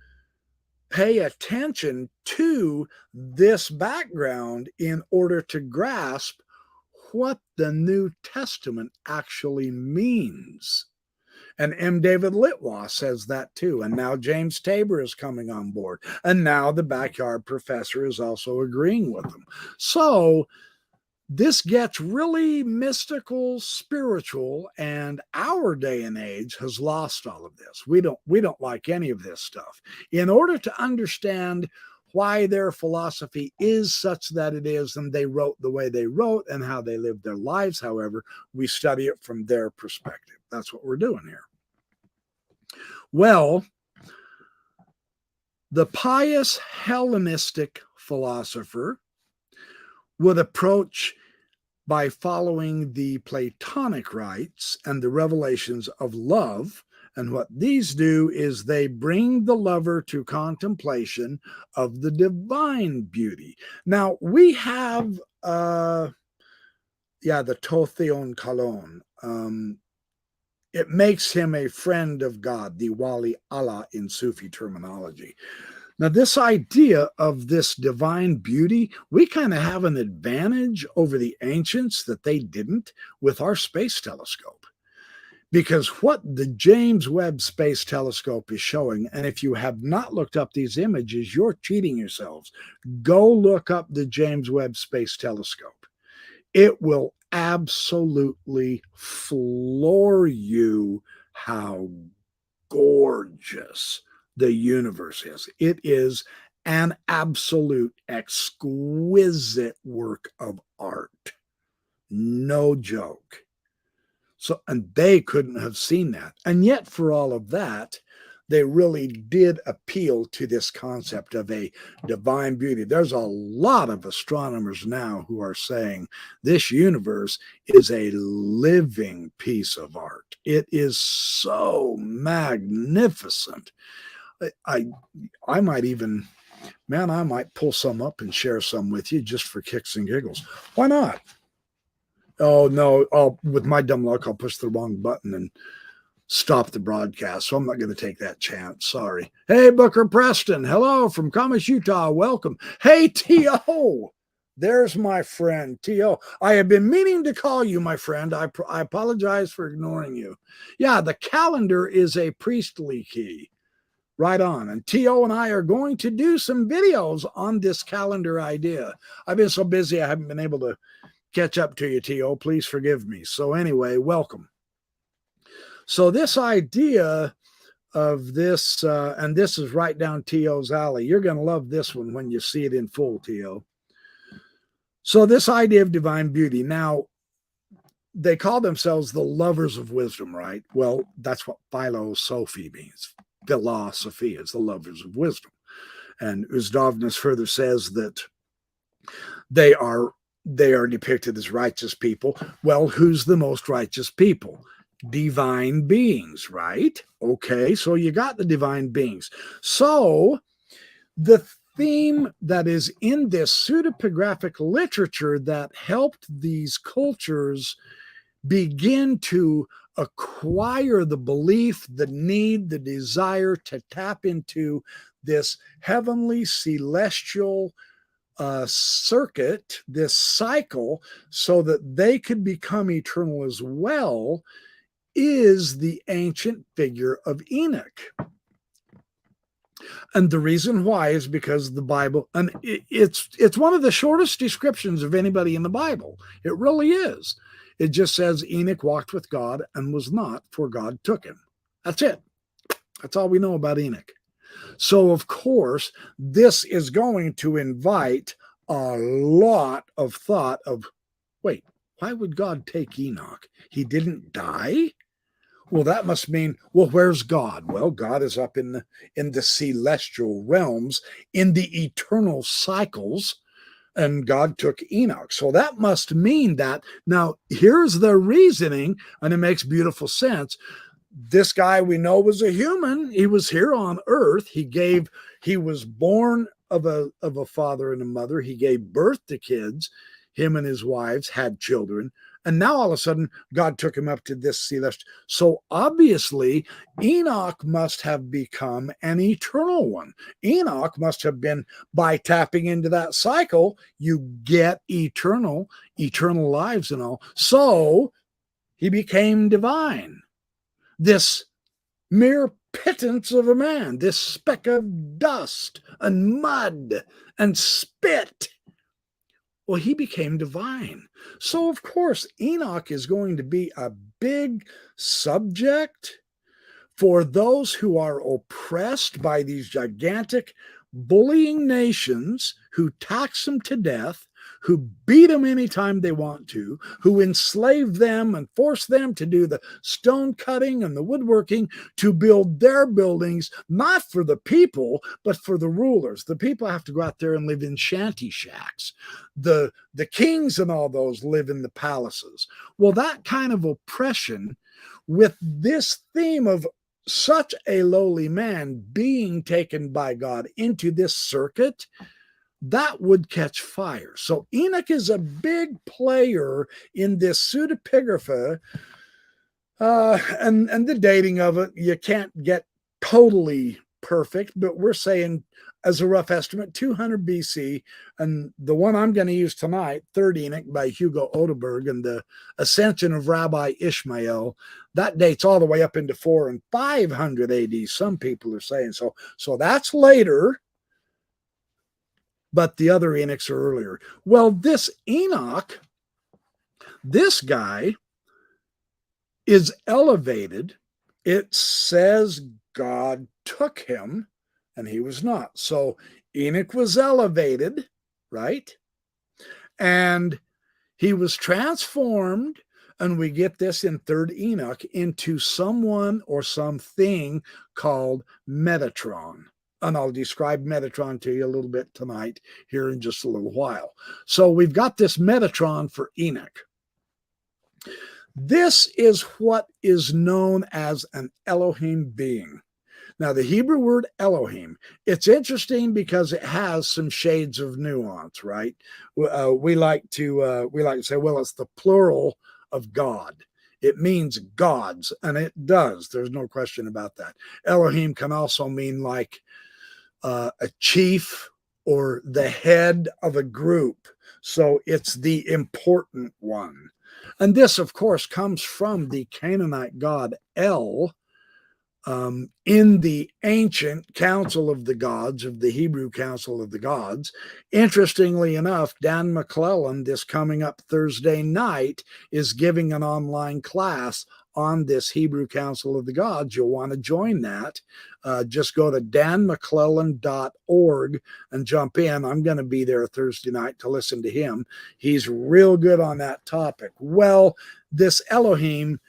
pay attention to this background in order to grasp what the New Testament actually means. And M. David Litwa says that too. And now James Tabor is coming on board. And now the backyard professor is also agreeing with them. So this gets really mystical, spiritual, and our day and age has lost all of this. We don't like any of this stuff. In order to understand why their philosophy is such that it is, and they wrote the way they wrote and how they lived their lives, however, we study it from their perspective. That's what we're doing here. Well, the pious Hellenistic philosopher would approach by following the Platonic rites and the revelations of love. And what these do is they bring the lover to contemplation of the divine beauty. Now, we have, the Totheon Kalon. It makes him a friend of God, the Wali Allah in Sufi terminology. Now, this idea of this divine beauty, we kind of have an advantage over the ancients that they didn't with our space telescope. Because what the James Webb Space Telescope is showing, and if you have not looked up these images, you're cheating yourselves. Go look up the James Webb Space Telescope. It will absolutely floor you how gorgeous the universe is. It is an absolute exquisite work of art. No joke. So, and they couldn't have seen that. And yet, for all of that, they really did appeal to this concept of a divine beauty. There's a lot of astronomers now who are saying this universe is a living piece of art. It is so magnificent. I might even, I might pull some up and share some with you just for kicks and giggles. Why not? Oh, no. With my dumb luck, I'll push the wrong button and stop the broadcast. So I'm not going to take that chance. Sorry. Hey, Booker Preston. Hello from Commerce, Utah. Welcome. Hey, T.O. There's my friend, T.O. I have been meaning to call you, my friend. I apologize for ignoring you. Yeah, the calendar is a priestly key. Right on. And T.O. and I are going to do some videos on this calendar idea. I've been so busy, I haven't been able to catch up to you, T.O. Please forgive me. So anyway, welcome. So this idea of this, and this is right down T.O.'s alley. You're going to love this one when you see it in full, T.O. So this idea of divine beauty. Now, they call themselves the lovers of wisdom, right? Well, that's what philosophy means. Philosophy is the lovers of wisdom. And Uzdovnus further says that they are depicted as righteous people. Well, who's the most righteous people? Divine beings, right? Okay, so you got the divine beings. So the theme that is in this pseudepigraphic literature that helped these cultures begin to acquire the belief, the need, the desire to tap into this heavenly celestial circuit, this cycle, so that they could become eternal as well, is the ancient figure of Enoch. And the reason why is because the Bible, and it's one of the shortest descriptions of anybody in the Bible. It really is. It just says Enoch walked with God and was not, for God took him. That's it. That's all we know about Enoch. So, of course, this is going to invite a lot of thought of, wait, Why would God take Enoch? He didn't die? Well, that must mean, well, where's God? Well, God is up in the celestial realms, in the eternal cycles, and God took Enoch. So that must mean that. Now, here's the reasoning, and it makes beautiful sense. This guy we know was a human. He was here on earth. He was born of a father and a mother. He gave birth to kids. Him and his wives had children. And now all of a sudden, God took him up to this celestial. So obviously, Enoch must have become an eternal one. Enoch must have been, by tapping into that cycle, you get eternal lives and all. So he became divine. This mere pittance of a man, this speck of dust and mud and spit. Well, he became divine. So, of course, Enoch is going to be a big subject for those who are oppressed by these gigantic bullying nations who tax them to death, who beat them anytime they want to, who enslave them and force them to do the stone cutting and the woodworking to build their buildings, not for the people, but for the rulers. The people have to go out there and live in shanty shacks. The kings and all those live in the palaces. Well, that kind of oppression, with this theme of such a lowly man being taken by God into this circuit, that would catch fire. So Enoch is a big player in this pseudepigrapha, and the dating of it, you can't get totally perfect, but we're saying, as a rough estimate, 200 BC. And the one I'm going to use tonight, Third Enoch by Hugo Odeberg, and the Ascension of Rabbi Ishmael, that dates all the way up into 400 and 500 AD. Some people are saying so. So that's later, but the other Enochs are earlier. Well, this Enoch, this guy is elevated. It says God took him, and he was not. So Enoch was elevated, right? And he was transformed, and we get this in Third Enoch, into someone or something called Metatron. And I'll describe Metatron to you a little bit tonight here in just a little while. So we've got this Metatron for Enoch. This is what is known as an Elohim being. Now, the Hebrew word Elohim, it's interesting because it has some shades of nuance, right? We like to say, well, it's the plural of God. It means gods, and it does. There's no question about that. Elohim can also mean like a chief or the head of a group. So it's the important one. And this, of course, comes from the Canaanite god El, in the ancient Council of the Gods, of the Hebrew Council of the Gods. Interestingly enough, Dan McClellan, this coming up Thursday night, is giving an online class on this Hebrew Council of the Gods. You'll want to join that. Just go to danmcclellan.org and jump in. I'm going to be there Thursday night to listen to him. He's real good on that topic. Well, these Elohim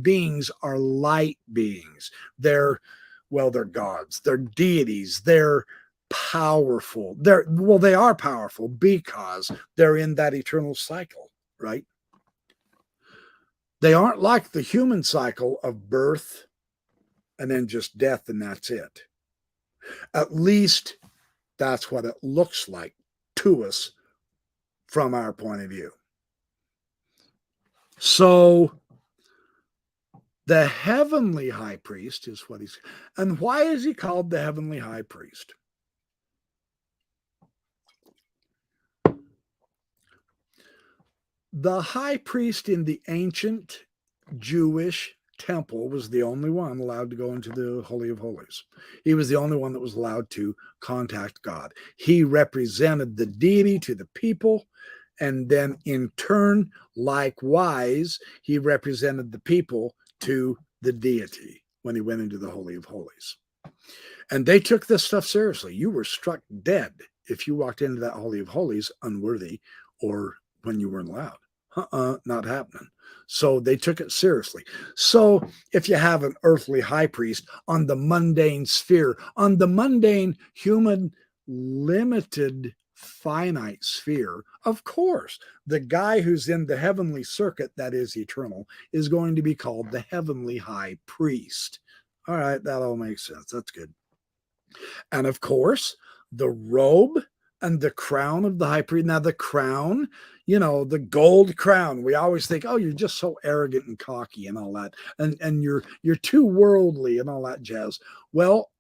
beings are light beings. They're gods. They're deities. They're powerful. They are powerful because they're in that eternal cycle, right? They aren't like the human cycle of birth and then just death, and that's it. At least that's what it looks like to us from our point of view. So the heavenly high priest is what he's, and why is he called the heavenly high priest? The high priest in the ancient Jewish temple was the only one allowed to go into the Holy of Holies. He was the only one that was allowed to contact God. He represented the deity to the people, and then in turn, likewise, he represented the people to the deity when he went into the Holy of Holies. And they took this stuff seriously. You were struck dead if you walked into that Holy of Holies unworthy or when you weren't allowed. Not happening. So they took it seriously. So if you have an earthly high priest on the mundane sphere, on the mundane human limited finite sphere, of course, the guy who's in the heavenly circuit that is eternal is going to be called the heavenly high priest. All right, that all makes sense. That's good. And of course, the robe and the crown of the high priest. Now, the crown, the gold crown. We always think, oh, you're just so arrogant and cocky and all that, and you're too worldly and all that jazz. Well,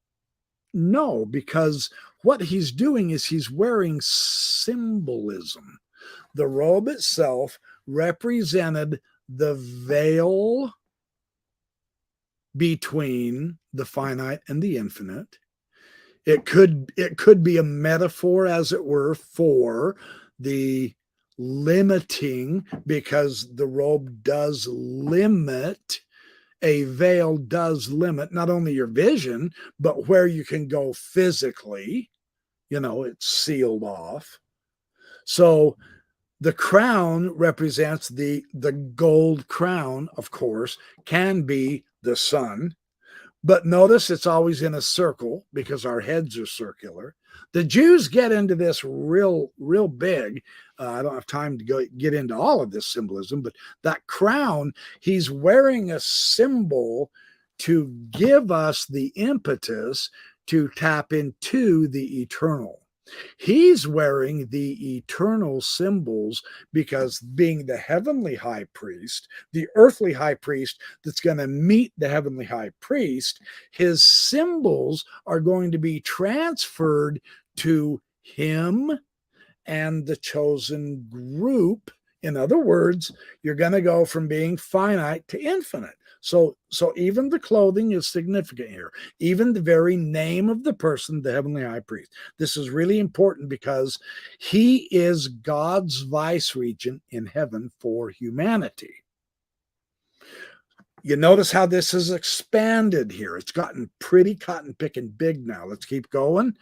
no, because what he's doing is he's wearing symbolism. The robe itself represented the veil between the finite and the infinite. It could be a metaphor, as it were, for the limiting, because the robe does limit, a veil does limit not only your vision, but where you can go physically. It's sealed off. So the crown represents the gold crown, of course, can be the sun. But notice it's always in a circle because our heads are circular. The Jews get into this real big. I don't have time to get into all of this symbolism, but that crown, he's wearing a symbol to give us the impetus to tap into the eternal. He's wearing the eternal symbols because, being the heavenly high priest, the earthly high priest that's going to meet the heavenly high priest, his symbols are going to be transferred to him and the chosen group. In other words, you're going to go from being finite to infinite. So even the clothing is significant here. Even the very name of the person, the heavenly high priest. This is really important because he is God's vice regent in heaven for humanity. You notice how this is expanded here. It's gotten pretty cotton picking big now. Let's keep going.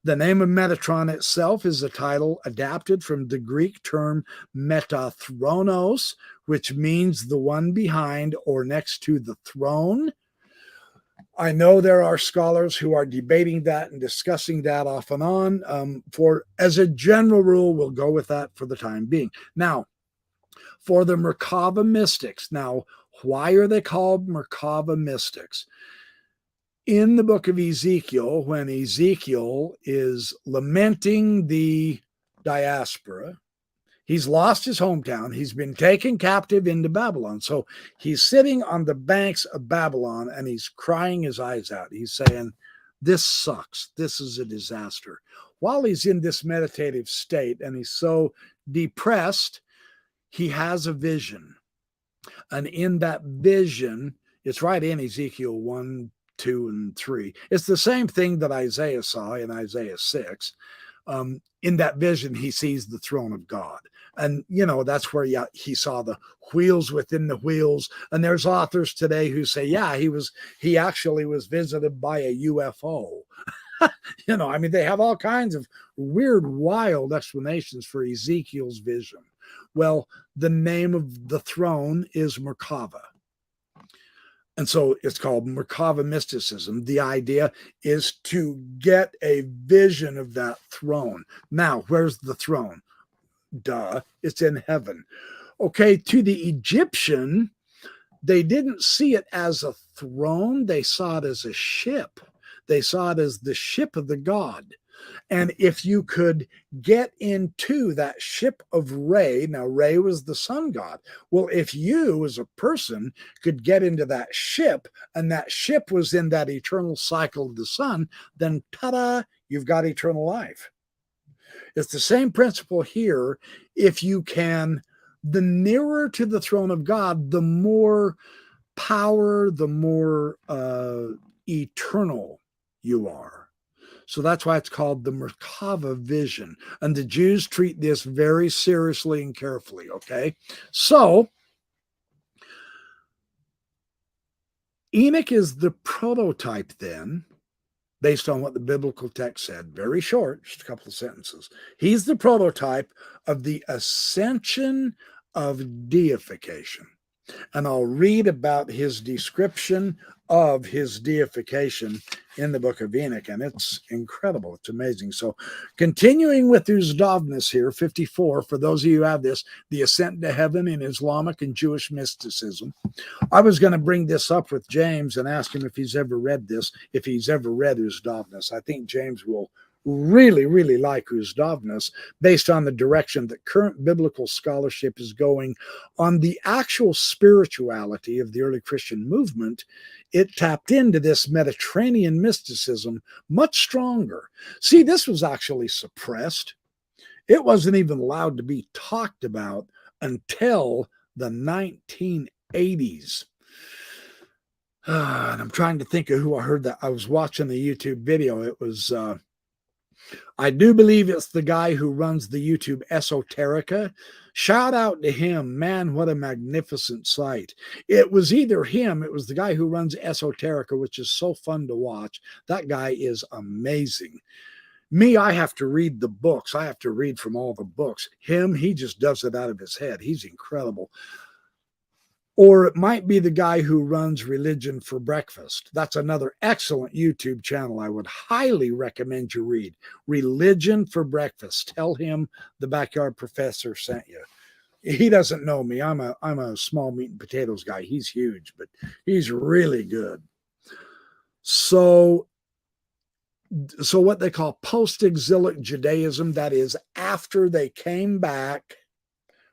The name of Metatron itself is a title adapted from the Greek term Metathronos, which means the one behind or next to the throne. I know there are scholars who are debating that and discussing that off and on. As a general rule, we'll go with that for the time being. Now, for the Merkava mystics. Now, why are they called Merkava mystics? In the book of Ezekiel, when Ezekiel is lamenting the diaspora, he's lost his hometown. He's been taken captive into Babylon. So he's sitting on the banks of Babylon and he's crying his eyes out. He's saying, this sucks. This is a disaster. While he's in this meditative state and he's so depressed, he has a vision. And in that vision, it's right in Ezekiel 1, 2, and 3. It's the same thing that Isaiah saw in Isaiah 6. In that vision, he sees the throne of God. And, that's where he saw the wheels within the wheels. And there's authors today who say, yeah, he actually was visited by a UFO. They have all kinds of weird, wild explanations for Ezekiel's vision. Well, the name of the throne is Merkava. And so it's called Merkava mysticism. The idea is to get a vision of that throne. Now, where's the throne? Duh, it's in heaven. Okay, to the Egyptian, they didn't see it as a throne. They saw it as a ship. They saw it as the ship of the god. And if you could get into that ship of Re, now Re was the sun god. Well, if you as a person could get into that ship and that ship was in that eternal cycle of the sun, then ta-da, you've got eternal life. It's the same principle here. If you can, the nearer to the throne of God, the more power, the more eternal you are. So that's why it's called the Merkava vision. And the Jews treat this very seriously and carefully, okay? So Enoch is the prototype then, based on what the biblical text said. Very short, just a couple of sentences. He's the prototype of the ascension of deification. And I'll read about his description of his deification in the book of Enoch, and it's incredible. It's amazing. So continuing with Uzdovness here, 54, for those of you who have this, the ascent to heaven in Islamic and Jewish mysticism. I was going to bring this up with James and ask him if he's ever read this, if he's ever read Uzdovness. I think James will really, really like Uzdovness based on the direction that current biblical scholarship is going on the actual spirituality of the early Christian movement. It tapped into this Mediterranean mysticism much stronger. See, this was actually suppressed. It wasn't even allowed to be talked about until the 1980s. And I'm trying to think of who I heard that. I was watching the YouTube video. It was I do believe it's the guy who runs the YouTube Esoterica. Shout out to him. Man, what a magnificent site. It was either him, it was the guy who runs Esoterica, which is so fun to watch. That guy is amazing. Me, I have to read the books. I have to read from all the books. Him, he just does it out of his head. He's incredible. Or it might be the guy who runs Religion for Breakfast. That's another excellent YouTube channel I would highly recommend you read. Religion for Breakfast. Tell him the Backyard Professor sent you. He doesn't know me. I'm a small meat and potatoes guy. He's huge, but he's really good. So what they call post-exilic Judaism, that is after they came back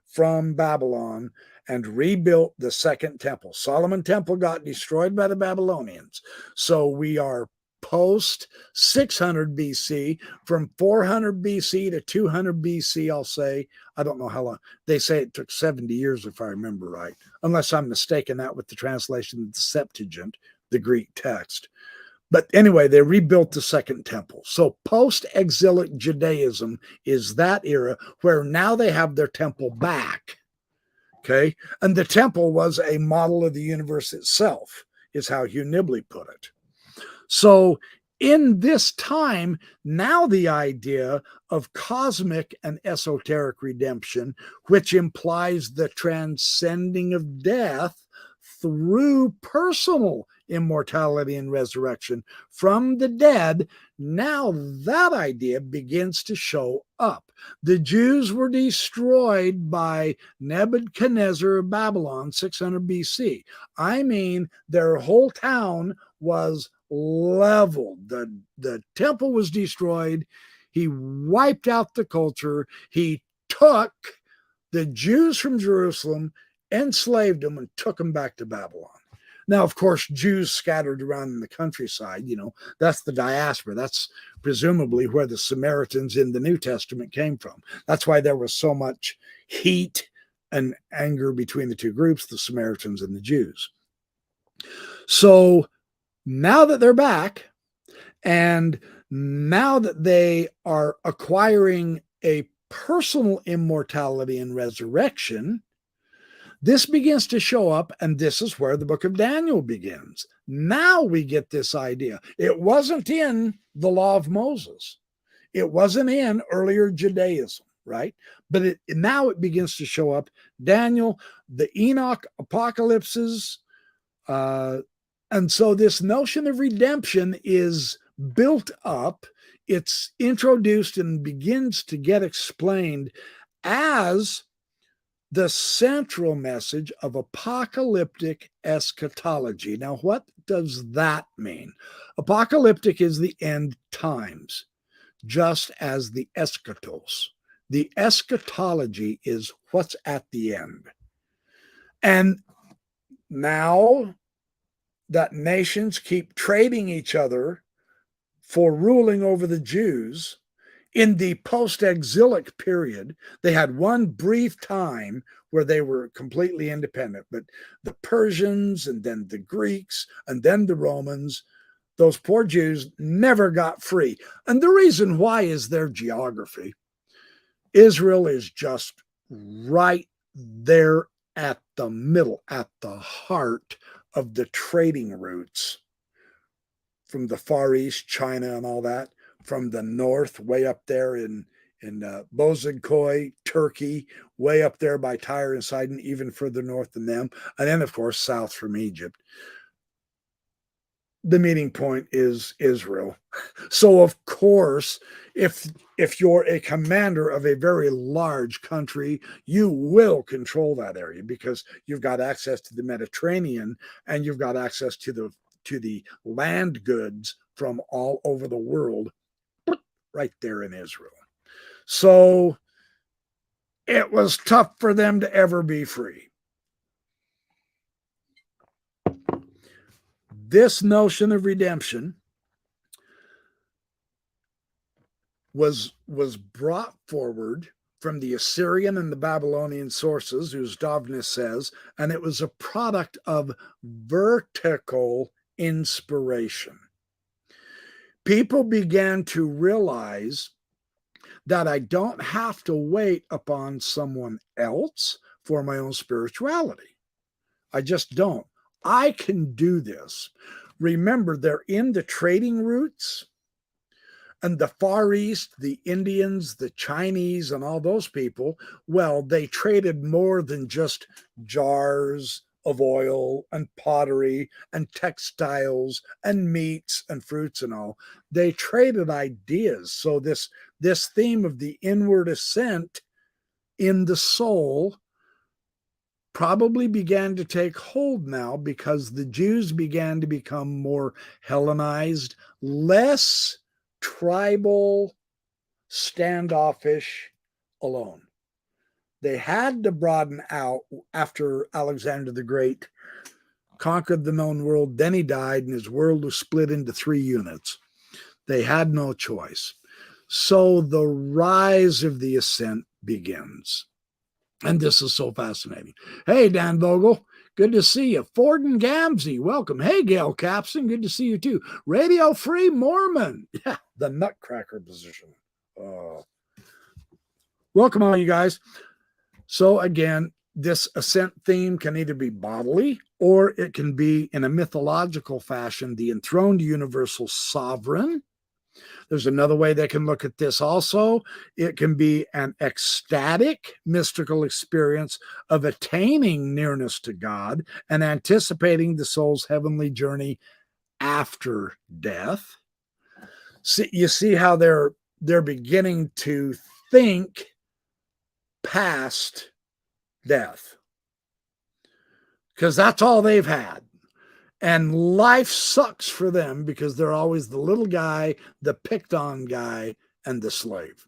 from Babylon and rebuilt the second temple. Solomon Temple got destroyed by the Babylonians. So we are post 600 BC, from 400 BC to 200 BC, I'll say. I don't know how long. They say it took 70 years, if I remember right, unless I'm mistaken that with the translation of the Septuagint, the Greek text. But anyway, they rebuilt the second temple. So post-exilic Judaism is that era where now they have their temple back. Okay. And the temple was a model of the universe itself, is how Hugh Nibley put it. So in this time, now the idea of cosmic and esoteric redemption, which implies the transcending of death through personal immortality and resurrection from the dead, now that idea begins to show up. The Jews were destroyed by Nebuchadnezzar of Babylon, 600 BC. I mean, their whole town was leveled. The temple was destroyed. He wiped out the culture. He took the Jews from Jerusalem, enslaved them, and took them back to Babylon. Now, of course, Jews scattered around in the countryside, that's the diaspora. That's presumably where the Samaritans in the New Testament came from. That's why there was so much heat and anger between the two groups, the Samaritans and the Jews. So now that they're back, and now that they are acquiring a personal immortality and resurrection, this begins to show up, and this is where the book of Daniel begins. Now we get this idea. It wasn't in the law of Moses. It wasn't in earlier Judaism, right? But now it begins to show up. Daniel, the Enoch apocalypses, and so this notion of redemption is built up. It's introduced and begins to get explained as the central message of apocalyptic eschatology. Now, what does that mean? Apocalyptic is the end times, just as the eschatos. The eschatology is what's at the end. And now that nations keep trading each other for ruling over the Jews, in the post-exilic period, they had one brief time where they were completely independent, but the Persians and then the Greeks and then the Romans, those poor Jews never got free. And the reason why is their geography. Israel is just right there at the middle, at the heart of the trading routes from the Far East, China and all that, from the north, way up there in Bozekoi, Turkey, way up there by Tyre and Sidon, even further north than them, and then of course south from Egypt. The meeting point is Israel. So of course, if you're a commander of a very large country, you will control that area because you've got access to the Mediterranean and you've got access to the land goods from all over the world right there in Israel. So it was tough for them to ever be free. This notion of redemption was brought forward from the Assyrian and the Babylonian sources, whose Dovness says, and it was a product of vertical inspiration. People began to realize that I don't have to wait upon someone else for my own spirituality. I just don't. I can do this. Remember, they're in the trading routes. And the Far East, the Indians, the Chinese, and all those people, well, they traded more than just jars of oil and pottery and textiles and meats and fruits and all. They traded ideas. So this theme of the inward ascent in the soul probably began to take hold now because the Jews began to become more Hellenized, less tribal, standoffish, alone. They had to broaden out after Alexander the Great conquered the known world. Then he died and his world was split into 3 units. They had no choice. So the rise of the ascent begins. And this is so fascinating. Hey, Dan Vogel, good to see you. Ford and Gamsey, welcome. Hey, Gail Capson, good to see you too. Radio Free Mormon. Yeah, the nutcracker position. Welcome all you guys. So again, this ascent theme can either be bodily or it can be in a mythological fashion, the enthroned universal sovereign. There's another way they can look at this also. It can be an ecstatic mystical experience of attaining nearness to God and anticipating the soul's heavenly journey after death. See, you see how they're beginning to think past death, because that's all they've had. And life sucks for them because they're always the little guy, the picked on guy, and the slave.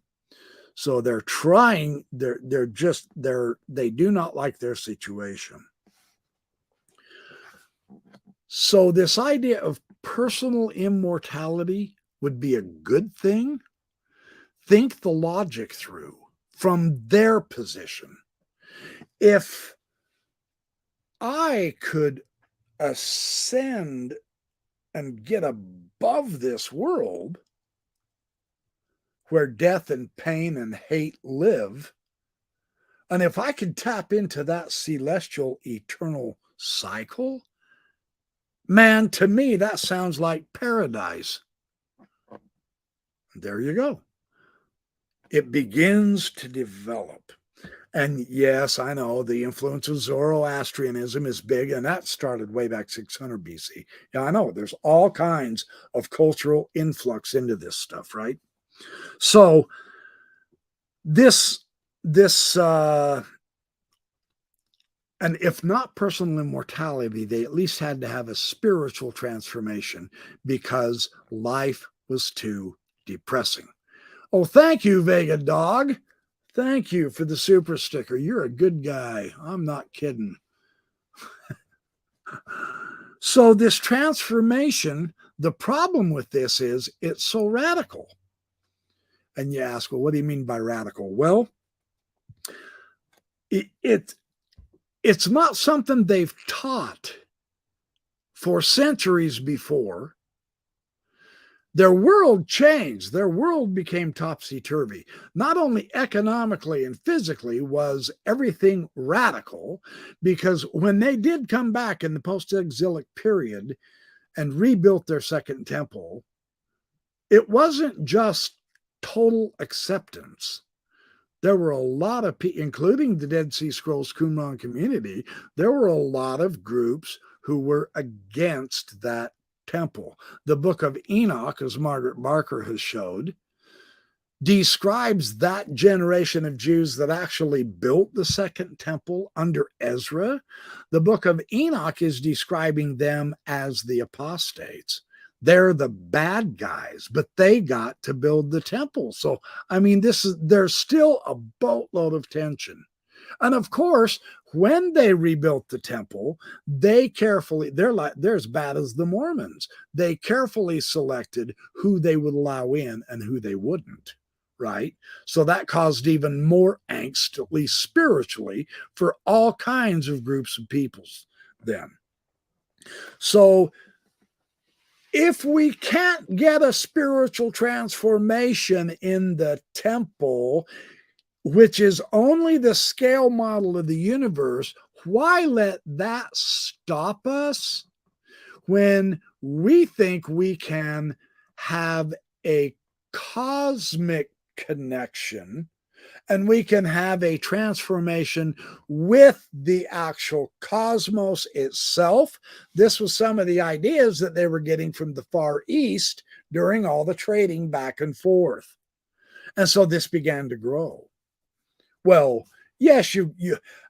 So they're trying, they do not like their situation. So this idea of personal immortality would be a good thing. Think the logic through from their position. If I could ascend and get above this world where death and pain and hate live, and if I could tap into that celestial eternal cycle, man, to me, that sounds like paradise. There you go. It begins to develop. And yes, I know the influence of Zoroastrianism is big, and that started way back 600 BC. Yeah, I know there's all kinds of cultural influx into this stuff, right? So this and if not personal immortality, they at least had to have a spiritual transformation because life was too depressing. Oh, thank you, Vega Dog. Thank you for the super sticker. You're a good guy. I'm not kidding. So this transformation, the problem with this is it's so radical. And you ask, well, what do you mean by radical? Well, it's not something they've taught for centuries before. Their world changed. Their world became topsy-turvy. Not only economically and physically was everything radical, because when they did come back in the post-exilic period and rebuilt their second temple, it wasn't just total acceptance. There were a lot of people, including the Dead Sea Scrolls Qumran community, there were a lot of groups who were against that temple. The book of Enoch, as Margaret Barker has showed, describes that generation of Jews that actually built the second temple under Ezra. The book of Enoch is describing them as the apostates. They're the bad guys, but they got to build the temple. So, I mean, there's still a boatload of tension. And of course, when they rebuilt the temple, they're as bad as the Mormons. They carefully selected who they would allow in and who they wouldn't. Right? So that caused even more angst, at least spiritually, for all kinds of groups of peoples then. So if we can't get a spiritual transformation in the temple, which is only the scale model of the universe, why let that stop us when we think we can have a cosmic connection and we can have a transformation with the actual cosmos itself? This was some of the ideas that they were getting from the Far East during all the trading back and forth. And so this began to grow. Well, yes,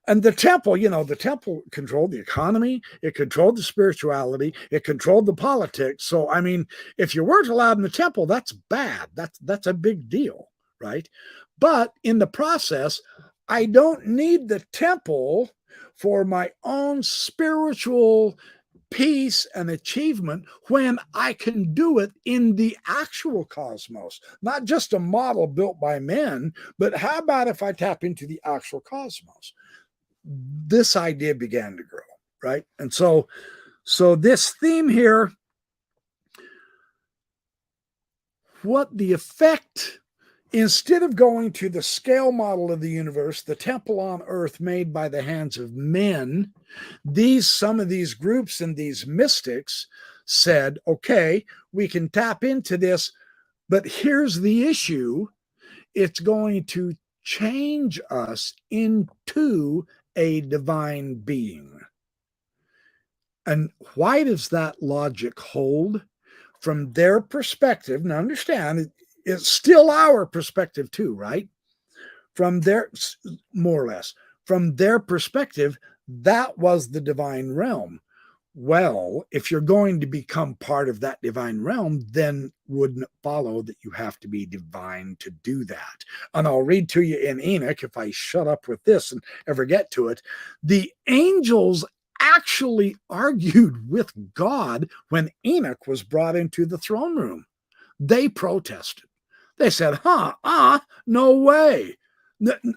and the temple, the temple controlled the economy, it controlled the spirituality, it controlled the politics. So, I mean, if you weren't allowed in the temple, that's bad. That's a big deal, right? But in the process, I don't need the temple for my own spiritual peace and achievement when I can do it in the actual cosmos, not just a model built by men, but how about if I tap into the actual cosmos? This idea began to grow, right? And so this theme here, what the effect, instead of going to the scale model of the universe, the temple on earth made by the hands of men, some of these groups and these mystics said, okay, we can tap into this, but here's the issue. It's going to change us into a divine being. And why does that logic hold? From their perspective, now understand, it's still our perspective too, right? More or less, from their perspective, that was the divine realm. Well, if you're going to become part of that divine realm, then wouldn't it follow that you have to be divine to do that? And I'll read to you in Enoch, if I shut up with this and ever get to it. The angels actually argued with God when Enoch was brought into the throne room. They protested. They said, no way.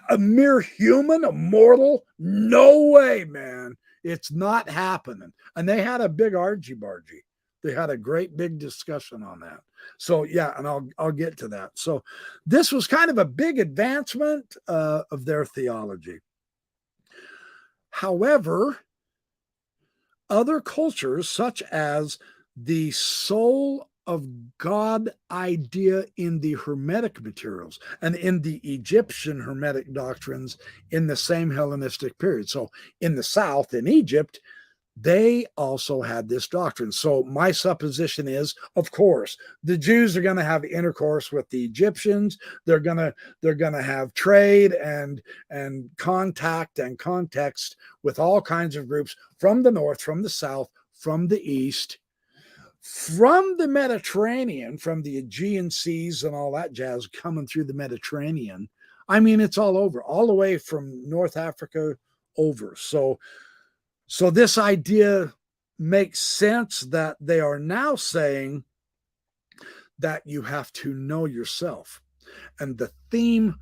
A mere human, a mortal? No way, man. It's not happening. And they had a big argy-bargy. They had a great big discussion on that. So, yeah, and I'll get to that. So this was kind of a big advancement of their theology. However, other cultures, such as the soul of God idea in the Hermetic materials and in the Egyptian Hermetic doctrines in the same Hellenistic period. So in the South, in Egypt, they also had this doctrine. So my supposition is, of course, the Jews are going to have intercourse with the Egyptians. They're going to have trade and contact and context with all kinds of groups from the north, from the south, from the east, from the Mediterranean, from the Aegean seas and all that jazz coming through the Mediterranean. I mean, it's all over, all the way from North Africa over. So this idea makes sense that they are now saying that you have to know yourself. And the theme,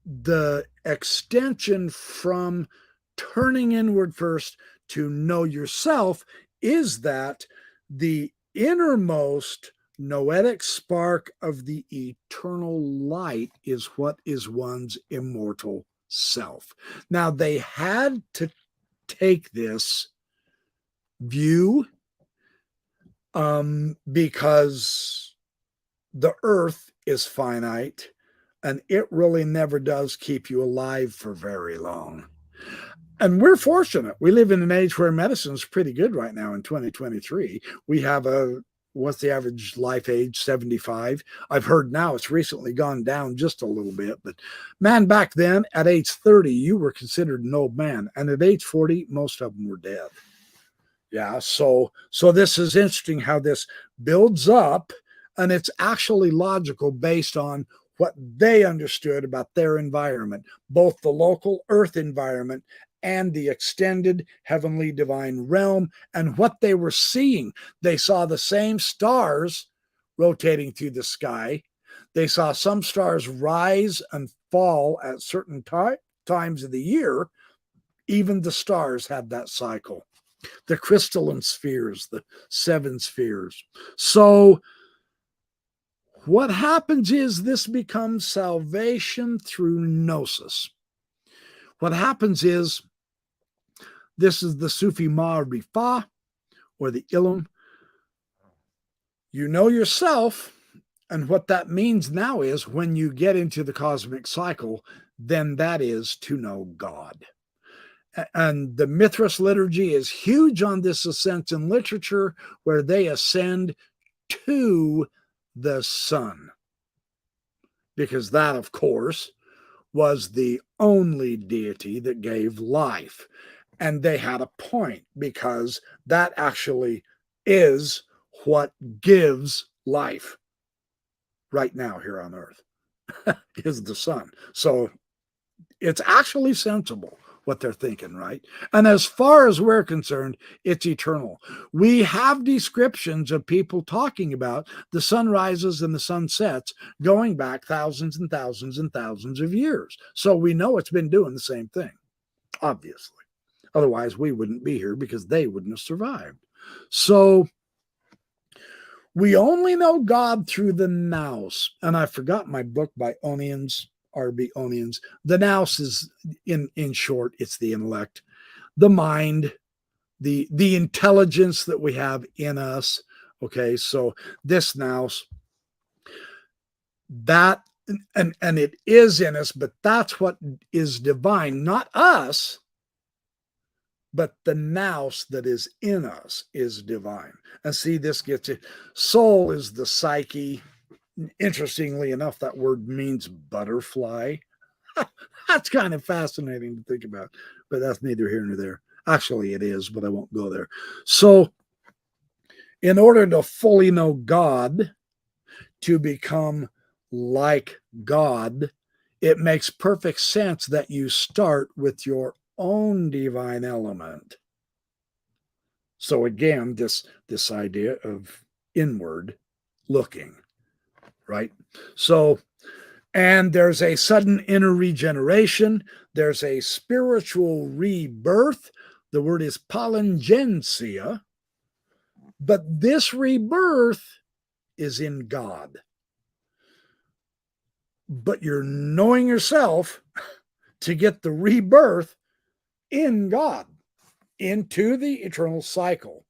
the extension from turning inward first to know yourself is that the innermost noetic spark of the eternal light is what is one's immortal self. Now, they had to take this view because the earth is finite And it really never does keep you alive for very long. And we're fortunate. We live in an age where medicine is pretty good right now in 2023. We have what's the average life age? 75. I've heard now it's recently gone down just a little bit. But man, back then at age 30, you were considered an old man. And at age 40, most of them were dead. Yeah, so this is interesting how this builds up, and it's actually logical based on what they understood about their environment, both the local earth environment and the extended heavenly divine realm, and what they were seeing. They saw the same stars rotating through the sky. They saw some stars rise and fall at certain times of the year. Even the stars had that cycle. The crystalline spheres, the 7 spheres. So what happens is this becomes salvation through gnosis. What happens is this is the Sufi Ma'rifah, or the ilm. You know yourself, and what that means now is when you get into the cosmic cycle, then that is to know God. And the Mithras liturgy is huge on this ascension literature, where they ascend to the sun. Because that, of course, was the only deity that gave life. And they had a point, because that actually is what gives life right now here on earth, is the sun. So it's actually sensible what they're thinking, right? And as far as we're concerned, it's eternal. We have descriptions of people talking about the sunrises and the sunsets going back thousands and thousands and thousands of years. So we know it's been doing the same thing, obviously. Otherwise, we wouldn't be here, because they wouldn't have survived. So we only know God through the nous. And I forgot my book by Onions. R.B. Onions. The nous is, in short, it's the intellect, the mind, the intelligence that we have in us. Okay, so this nous, that, and it is in us, but that's what is divine, not us, but the nous that is in us is divine. And see, this gets it. Soul is the psyche. Interestingly enough, that word means butterfly. That's kind of fascinating to think about, but that's neither here nor there. Actually, it is, but I won't go there. So, in order to fully know God, to become like God, it makes perfect sense that you start with your own divine element. So again, this idea of inward looking. Right? So, and there's a sudden inner regeneration. There's a spiritual rebirth. The word is palingencia. But this rebirth is in God. But you're knowing yourself to get the rebirth in God, into the eternal cycle.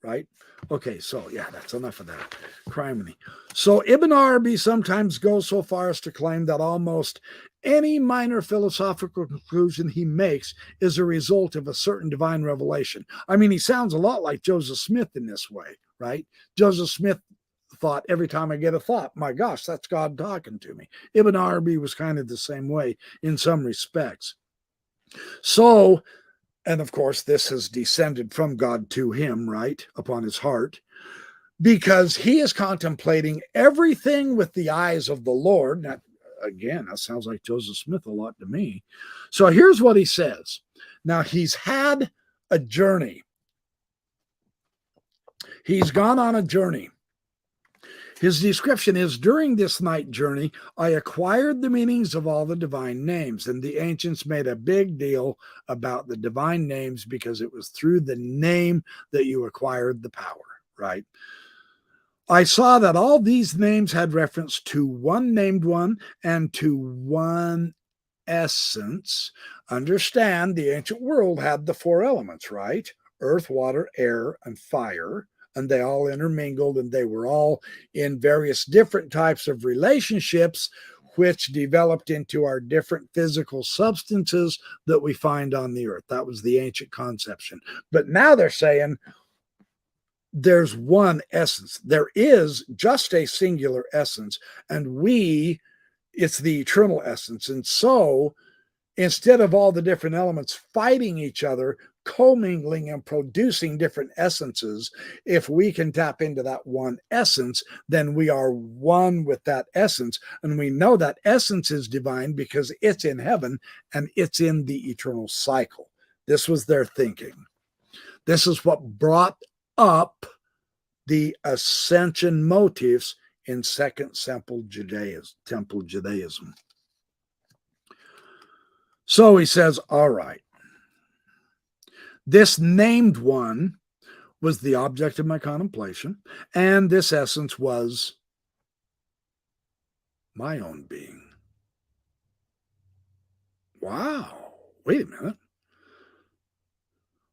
Right? Okay, so yeah, that's enough of that. Criminy. So Ibn Arabi sometimes goes so far as to claim that almost any minor philosophical conclusion he makes is a result of a certain divine revelation. I mean, he sounds a lot like Joseph Smith in this way, right? Joseph Smith thought, every time I get a thought, my gosh, that's God talking to me. Ibn Arabi was kind of the same way in some respects. So, and of course, this has descended from God to him, right, upon his heart, because he is contemplating everything with the eyes of the Lord. Now, again, that sounds like Joseph Smith a lot to me. So here's what he says. Now, he's had a journey. He's gone on a journey. His description is, during this night journey, I acquired the meanings of all the divine names. And the ancients made a big deal about the divine names, because it was through the name that you acquired the power, right? I saw that all these names had reference to one named one and to one essence. Understand, the ancient world had the 4 elements, right? Earth, water, air, and fire. And they all intermingled, and they were all in various different types of relationships, which developed into our different physical substances that we find on the earth. That was the ancient conception. But now they're saying there's one essence. There is just a singular essence, and it's the eternal essence. And so instead of all the different elements fighting each other, commingling and producing different essences, if we can tap into that one essence, then we are one with that essence. And we know that essence is divine because it's in heaven and it's in the eternal cycle. This was their thinking. This is what brought up the ascension motifs in Second Temple Judaism. So he says, all right, this named one was the object of my contemplation, and this essence was my own being. Wow, wait a minute.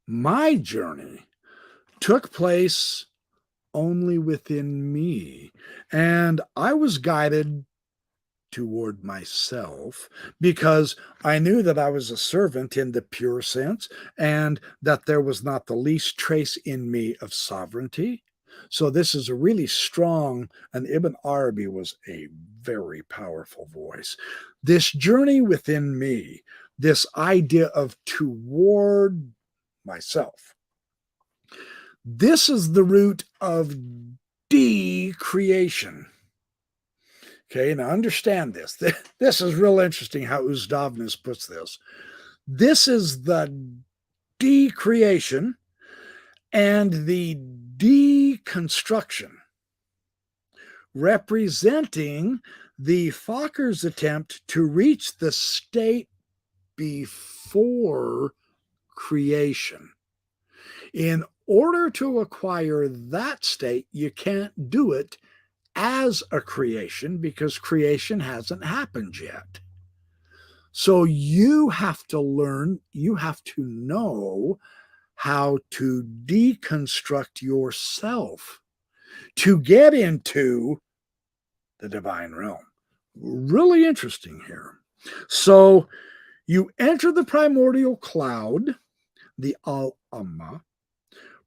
My journey took place only within me, and I was guided toward myself because I knew that I was a servant in the pure sense and that there was not the least trace in me of sovereignty. So this is a really strong, and Ibn Arabi was a very powerful voice. This journey within me, this idea of toward myself, this is the root of de-creation. Okay, now understand this. This is real interesting how Uzdovnus puts this. This is the de-creation and the deconstruction, representing the Fakir's attempt to reach the state before creation. In order to acquire that state, you can't do it as a creation because creation hasn't happened yet. So you have to learn, you have to know how to deconstruct yourself to get into the divine realm. Really interesting here. So you enter the primordial cloud, the Al-Amma,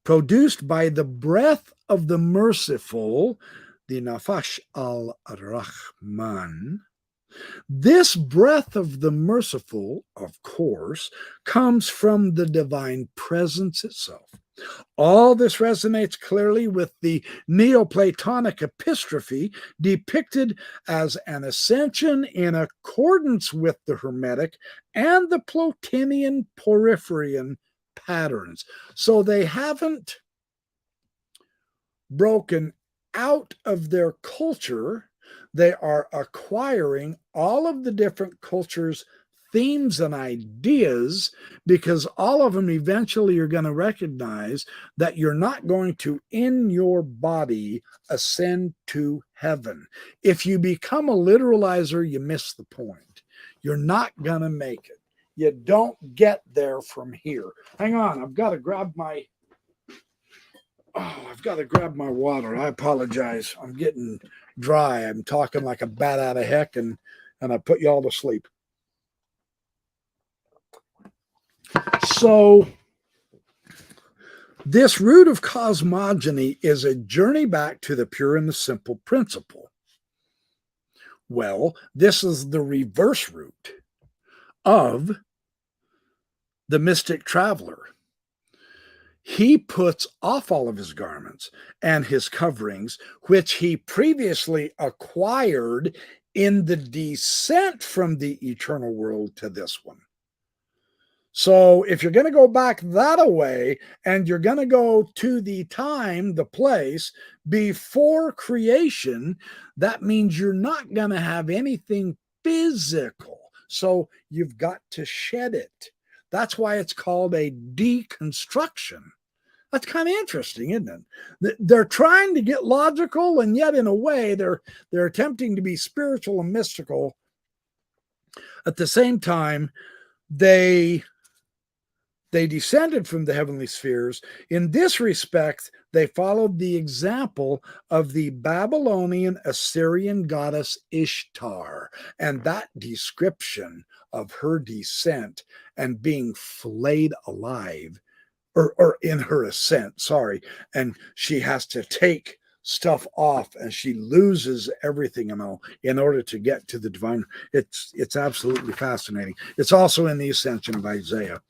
produced by the breath of the merciful, the Nafash al-Rahman. This breath of the merciful, of course, comes from the divine presence itself. All this resonates clearly with the Neoplatonic epistrophe depicted as an ascension in accordance with the Hermetic and the Plotinian Porphyrian patterns. So they haven't broken out of their culture. They are acquiring all of the different cultures' themes and ideas, because all of them eventually are going to recognize that you're not going to, in your body, ascend to heaven. If you become a literalizer, you miss the point. You're not going to make it. You don't get there from here. Hang on, I've got to grab my water. I apologize. I'm getting dry. I'm talking like a bat out of heck, and I put you all to sleep. So this root of cosmogony is a journey back to the pure and the simple principle. Well, this is the reverse route of the mystic traveler. He puts off all of his garments and his coverings, which he previously acquired in the descent from the eternal world to this one. So if you're going to go back that way and you're going to go to the time, the place before creation, that means you're not going to have anything physical. So you've got to shed it. That's why it's called a deconstruction. That's kind of interesting, isn't it? They're trying to get logical, and yet in a way they're attempting to be spiritual and mystical. At the same time, they They descended from the heavenly spheres. In this respect, they followed the example of the Babylonian Assyrian goddess Ishtar, and that description of her descent and being flayed alive, or in her ascent, sorry, and she has to take stuff off and she loses everything in order to get to the divine. It's absolutely fascinating. It's also in the Ascension of Isaiah.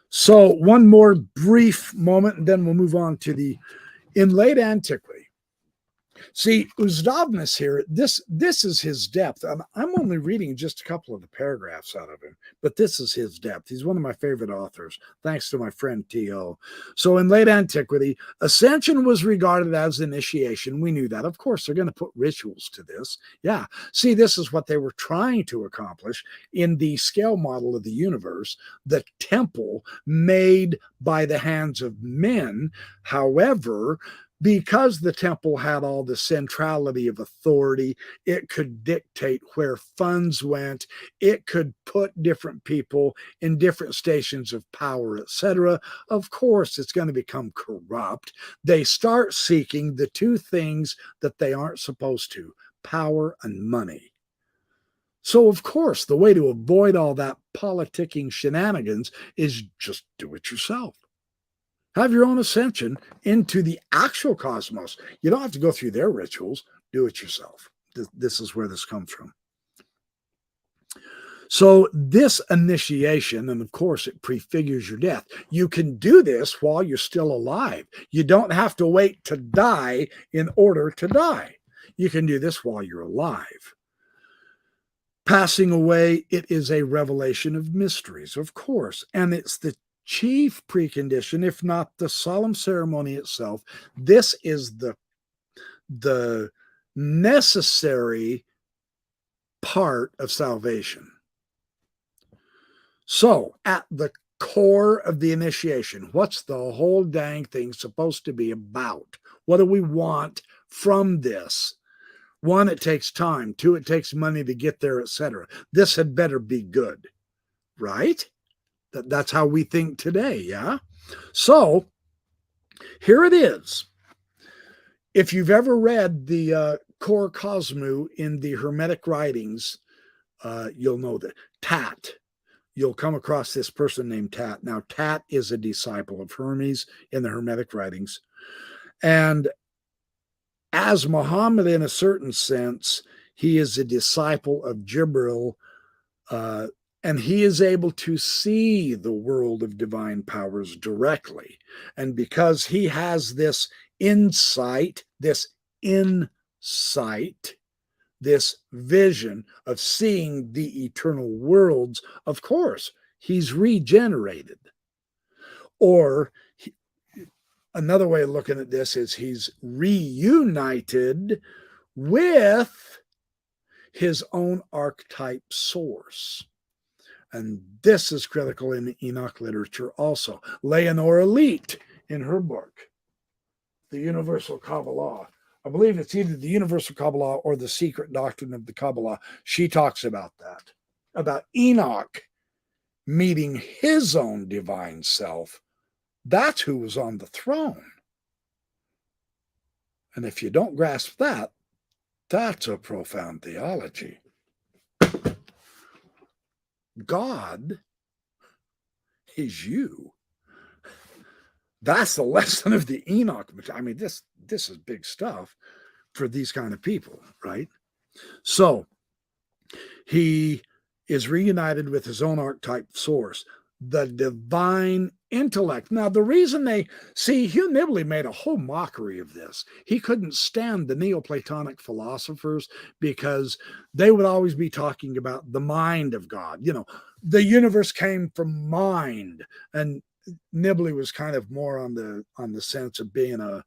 So one more brief moment, and then we'll move on to in late antiquity. See, Uzdovnus here, this is his depth. I'm only reading just a couple of the paragraphs out of him, but this is his depth. He's one of my favorite authors, thanks to my friend T.O. So in late antiquity, ascension was regarded as initiation. We knew that. Of course, they're going to put rituals to this. Yeah. See, this is what they were trying to accomplish in the scale model of the universe, the temple made by the hands of men. However, because the temple had all the centrality of authority, it could dictate where funds went. It could put different people in different stations of power, etc. Of course, it's going to become corrupt. They start seeking the two things that they aren't supposed to: power and money. So, of course, the way to avoid all that politicking shenanigans is just do it yourself. Have your own ascension into the actual cosmos. You don't have to go through their rituals. Do it yourself. This is where this comes from. So this initiation, and of course it prefigures your death. You can do this while you're still alive. You don't have to wait to die in order to die. You can do this while you're alive. Passing away, it is a revelation of mysteries, of course, and it's the chief precondition, if not the solemn ceremony itself. This is the necessary part of salvation. So, at the core of the initiation, what's the whole dang thing supposed to be about? What do we want from this? One, it takes time. Two, it takes money to get there, etc. This had better be good, right? That's how we think today, yeah? So, here it is. If you've ever read the Cor Cosmu in the Hermetic writings, you'll know that. Tat. You'll come across this person named Tat. Now, Tat is a disciple of Hermes in the Hermetic writings. And as Muhammad, in a certain sense, he is a disciple of Jibril, and he is able to see the world of divine powers directly. And because he has this insight, this vision of seeing the eternal worlds, of course, he's regenerated. Or another way of looking at this is he's reunited with his own archetype source. And this is critical in the Enoch literature also. Leonora Leet, in her book, The Universal Kabbalah, I believe it's either the Universal Kabbalah or the Secret Doctrine of the Kabbalah, she talks about that, about Enoch meeting his own divine self. That's who was on the throne. And if you don't grasp that, that's a profound theology. God is you. That's the lesson of the Enoch. I mean, this is big stuff for these kind of people, right? So he is reunited with his own archetype source, the divine intellect. Now, the reason Hugh Nibley made a whole mockery of this. He couldn't stand the Neoplatonic philosophers because they would always be talking about the mind of God. You know, the universe came from mind, and Nibley was kind of more on the sense of being a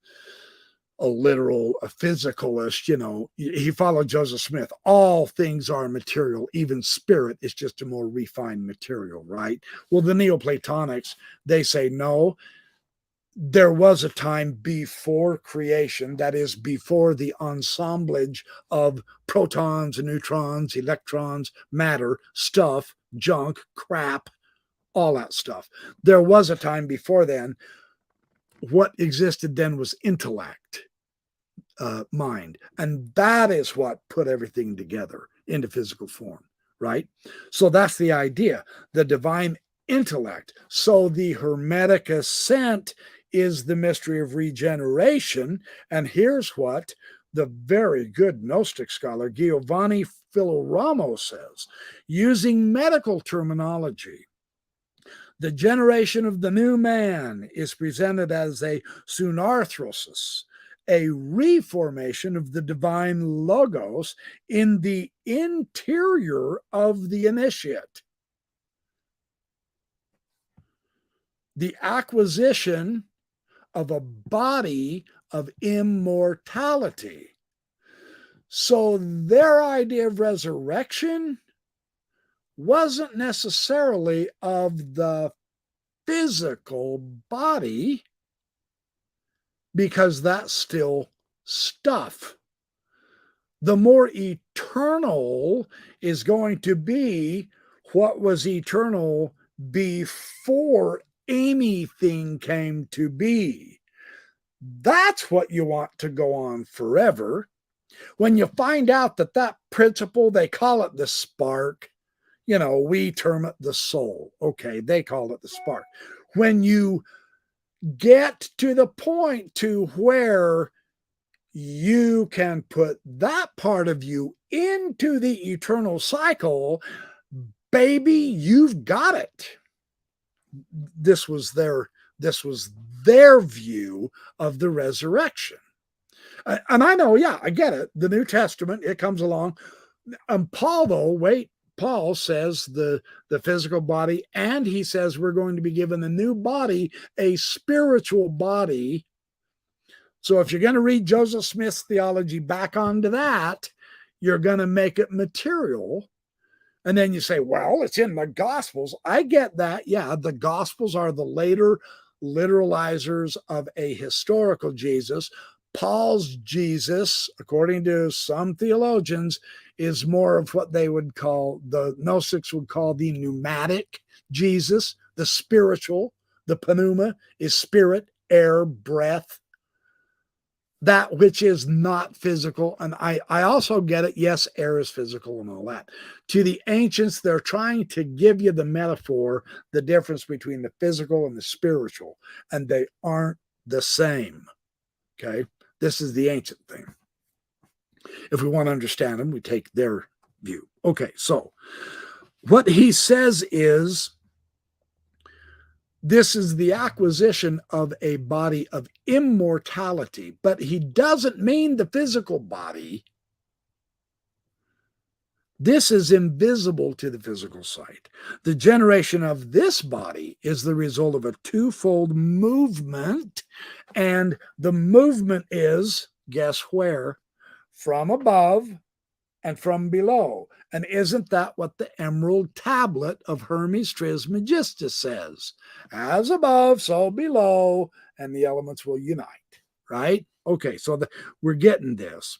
literal, a physicalist. You know, he followed Joseph Smith. All things are material, even spirit is just a more refined material, right? Well, the Neoplatonics, they say no, there was a time before creation, that is, before the assemblage of protons, neutrons, electrons, matter, stuff, junk, crap, all that stuff. There was a time before then. What existed then was intellect, mind. And that is what put everything together into physical form, right? So that's the idea, the divine intellect. So the Hermetic ascent is the mystery of regeneration. And here's what the very good Gnostic scholar Giovanni Filoramo says, using medical terminology. The generation of the new man is presented as a sunarthrosis, a reformation of the divine logos in the interior of the initiate. The acquisition of a body of immortality. So their idea of resurrection wasn't necessarily of the physical body, because that's still stuff. The more eternal is going to be what was eternal before anything came to be. That's what you want to go on forever. When you find out that that principle, they call it the spark, we term it the soul. Okay, they call it the spark. When you get to the point to where you can put that part of you into the eternal cycle, baby, you've got it. This was their view of the resurrection. And I know, yeah, I get it. The New Testament, it comes along. Paul, though, Paul says the physical body, and he says we're going to be given a new body, a spiritual body. So if you're going to read Joseph Smith's theology back onto that, you're going to make it material. And then you say, well, it's in the Gospels. I get that. Yeah, the Gospels are the later literalizers of a historical Jesus. Paul's Jesus, according to some theologians, is more of what they would call, the Gnostics would call, the pneumatic Jesus, the spiritual. The pneuma is spirit, air, breath, that which is not physical. And I also get it. Yes, air is physical and all that. To the ancients, they're trying to give you the metaphor, the difference between the physical and the spiritual, and they aren't the same. Okay, this is the ancient thing. If we want to understand them, we take their view. Okay, so what he says is, this is the acquisition of a body of immortality, but he doesn't mean the physical body. This is invisible to the physical sight. The generation of this body is the result of a twofold movement, and the movement is, guess where? From above and from below. And isn't that what the emerald tablet of Hermes Trismegistus says? As above, so below, and the elements will unite, right? Okay, so we're getting this.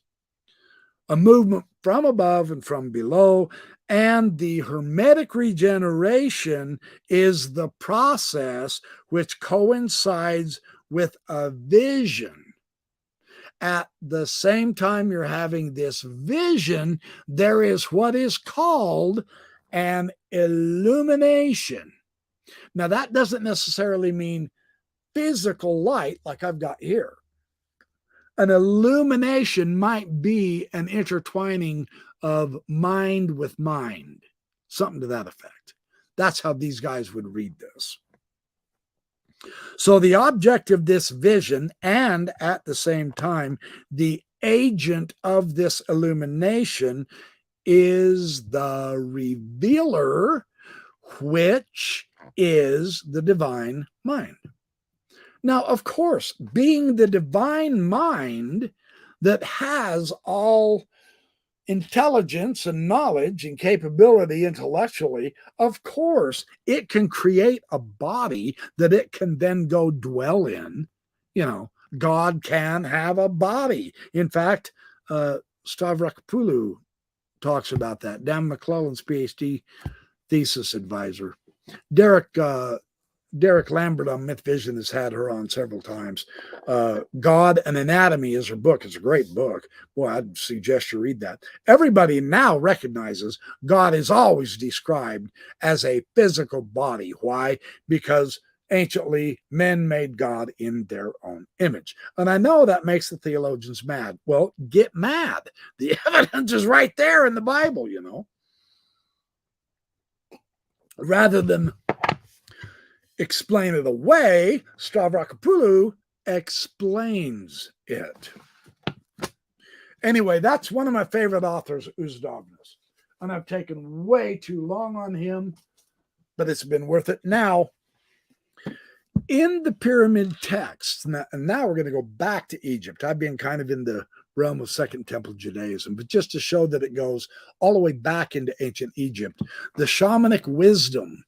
A movement from above and from below, and the Hermetic regeneration is the process which coincides with a vision. At the same time you're having this vision, there is what is called an illumination. Now, that doesn't necessarily mean physical light like I've got here. An illumination might be an intertwining of mind with mind, something to that effect. That's how these guys would read this. So the object of this vision, and at the same time, the agent of this illumination, is the revealer, which is the divine mind. Now, of course, being the divine mind that has all intelligence and knowledge and capability intellectually, of course, it can create a body that it can then go dwell in. God can have a body. In fact, Stavrokopoulou talks about that. Dan McClellan's PhD thesis advisor Derek Lambert on Myth Vision has had her on several times. God and Anatomy is her book. It's a great book. Boy, I'd suggest you read that. Everybody now recognizes God is always described as a physical body. Why? Because anciently men made God in their own image. And I know that makes the theologians mad. Well, get mad. The evidence is right there in the Bible, you know. Rather than explain it away, Stavrokopoulou explains it. Anyway, that's one of my favorite authors, Uzdognas. And I've taken way too long on him, but it's been worth it. Now, in the pyramid texts, and now we're going to go back to Egypt. I've been kind of in the realm of Second Temple Judaism, but just to show that it goes all the way back into ancient Egypt, the shamanic wisdom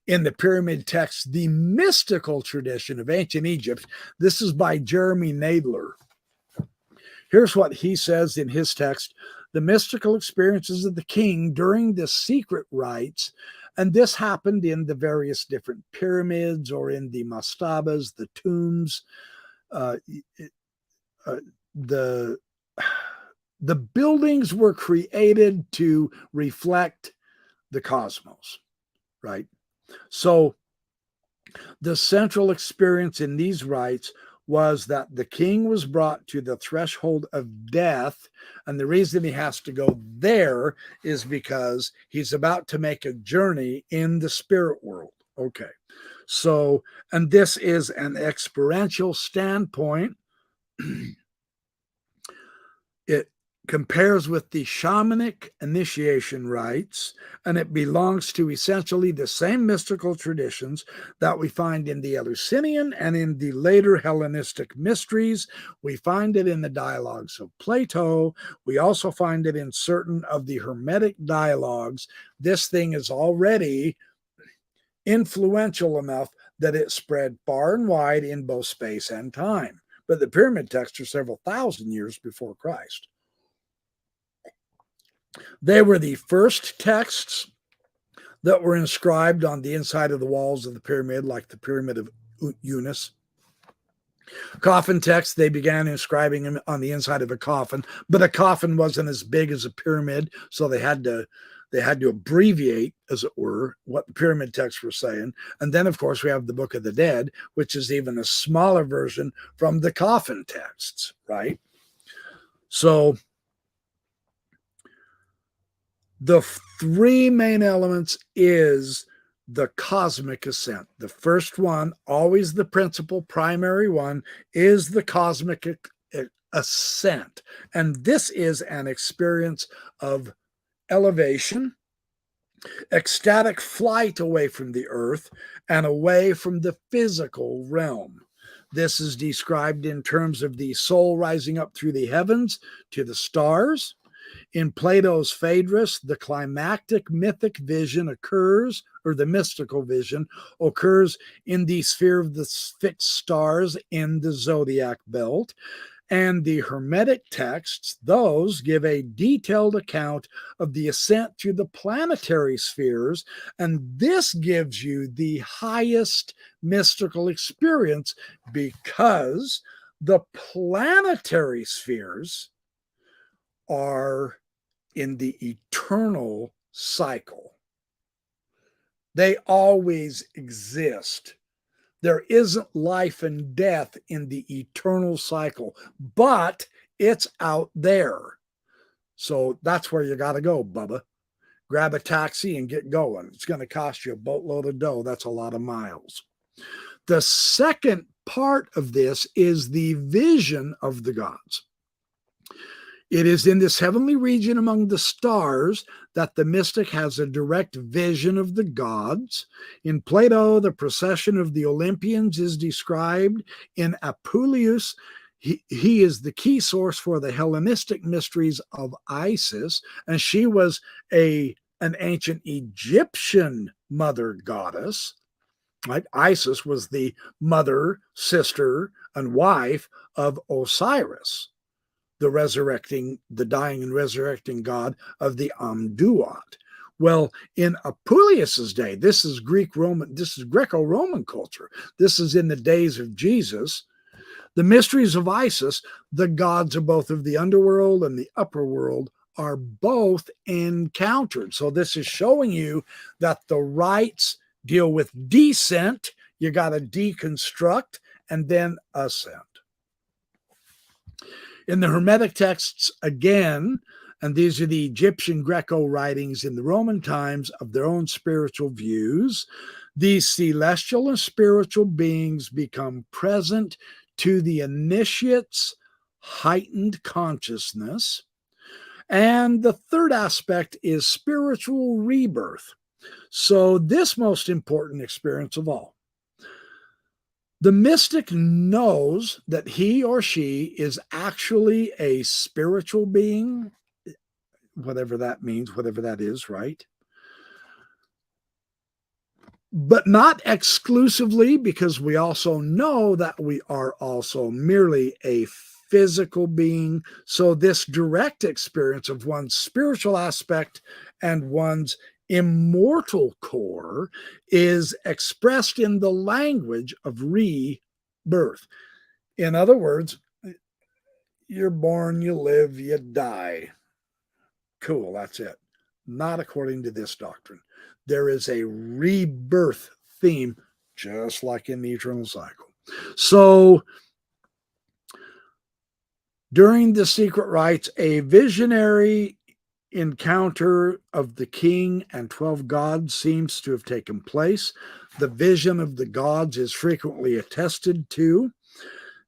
in the pyramid text, the mystical tradition of ancient Egypt. This is by Jeremy Nadler. Here's what he says in his text: the mystical experiences of the king during the secret rites, and this happened in the various different pyramids or in the mastabas, the tombs. The buildings were created to reflect the cosmos, right? So the central experience in these rites was that the king was brought to the threshold of death. And the reason he has to go there is because he's about to make a journey in the spirit world. Okay. So, and this is an experiential standpoint. It compares with the shamanic initiation rites, and it belongs to essentially the same mystical traditions that we find in the Eleusinian and in the later Hellenistic mysteries. We find it in the dialogues of Plato. We also find it in certain of the Hermetic dialogues. This thing is already influential enough that it spread far and wide in both space and time. But the pyramid texts are several thousand years before Christ. They were the first texts that were inscribed on the inside of the walls of the pyramid, like the Pyramid of Unas. Coffin texts, they began inscribing them on the inside of a coffin, but a coffin wasn't as big as a pyramid, so they had to abbreviate, as it were, what the pyramid texts were saying. And then, of course, we have the Book of the Dead, which is even a smaller version from the coffin texts, right? So the three main elements is the cosmic ascent. The first one, always the principal primary one, is the cosmic ascent. And this is an experience of elevation, ecstatic flight away from the earth and away from the physical realm. This is described in terms of the soul rising up through the heavens to the stars. In Plato's Phaedrus, the climactic mythic vision occurs, or the mystical vision occurs in the sphere of the fixed stars in the zodiac belt. And the Hermetic texts, those give a detailed account of the ascent to the planetary spheres. And this gives you the highest mystical experience because the planetary spheres are in the eternal cycle. They always exist. There isn't life and death in the eternal cycle, but it's out there. So that's where you got to go, Bubba. Grab a taxi and get going. It's going to cost you a boatload of dough. That's a lot of miles. The second part of this is the vision of the gods. It is in this heavenly region among the stars that the mystic has a direct vision of the gods. In Plato, the procession of the Olympians is described. In Apuleius, he is the key source for the Hellenistic mysteries of Isis, and she was an ancient Egyptian mother goddess. Right? Isis was the mother, sister, and wife of Osiris, the dying and resurrecting god of the Amduat. Well, in Apuleius's day, this is Greco-Roman culture. This is in the days of Jesus. The mysteries of Isis, the gods of both of the underworld and the upper world, are both encountered. So this is showing you that the rites deal with descent. You got to deconstruct and then ascend. In the Hermetic texts, again, and these are the Egyptian Greco writings in the Roman times of their own spiritual views, these celestial and spiritual beings become present to the initiate's heightened consciousness. And the third aspect is spiritual rebirth. So this most important experience of all. The mystic knows that he or she is actually a spiritual being, whatever that means, whatever that is, right? But not exclusively, because we also know that we are also merely a physical being. So this direct experience of one's spiritual aspect and one's immortal core is expressed in the language of rebirth. In other words, you're born, you live, you die. Cool, that's it. Not according to this doctrine. There is a rebirth theme, just like in the eternal cycle. So during the secret rites, a visionary encounter of the king and 12 gods seems to have taken place. The vision of the gods is frequently attested to.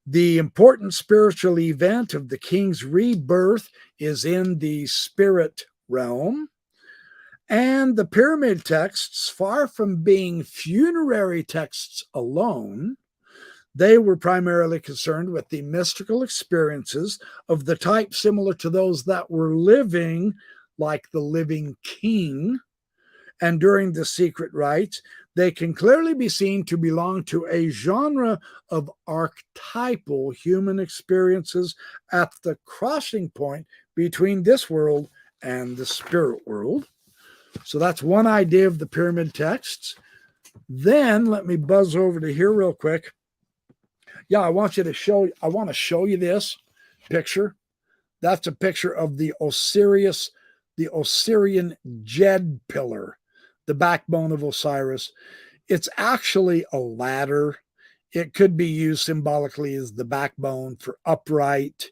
The important spiritual event of the king's rebirth is in the spirit realm. And the pyramid texts, far from being funerary texts alone, they were primarily concerned with the mystical experiences of the type similar to those that were living, like the living king. And during the secret rites, they can clearly be seen to belong to a genre of archetypal human experiences at the crossing point between this world and the spirit world. So that's one idea of the pyramid texts. Then let me buzz over to here real quick. Yeah, I want to show you this picture. That's a picture of the Osirian Jed pillar, the backbone of Osiris. It's actually a ladder. It could be used symbolically as the backbone for upright,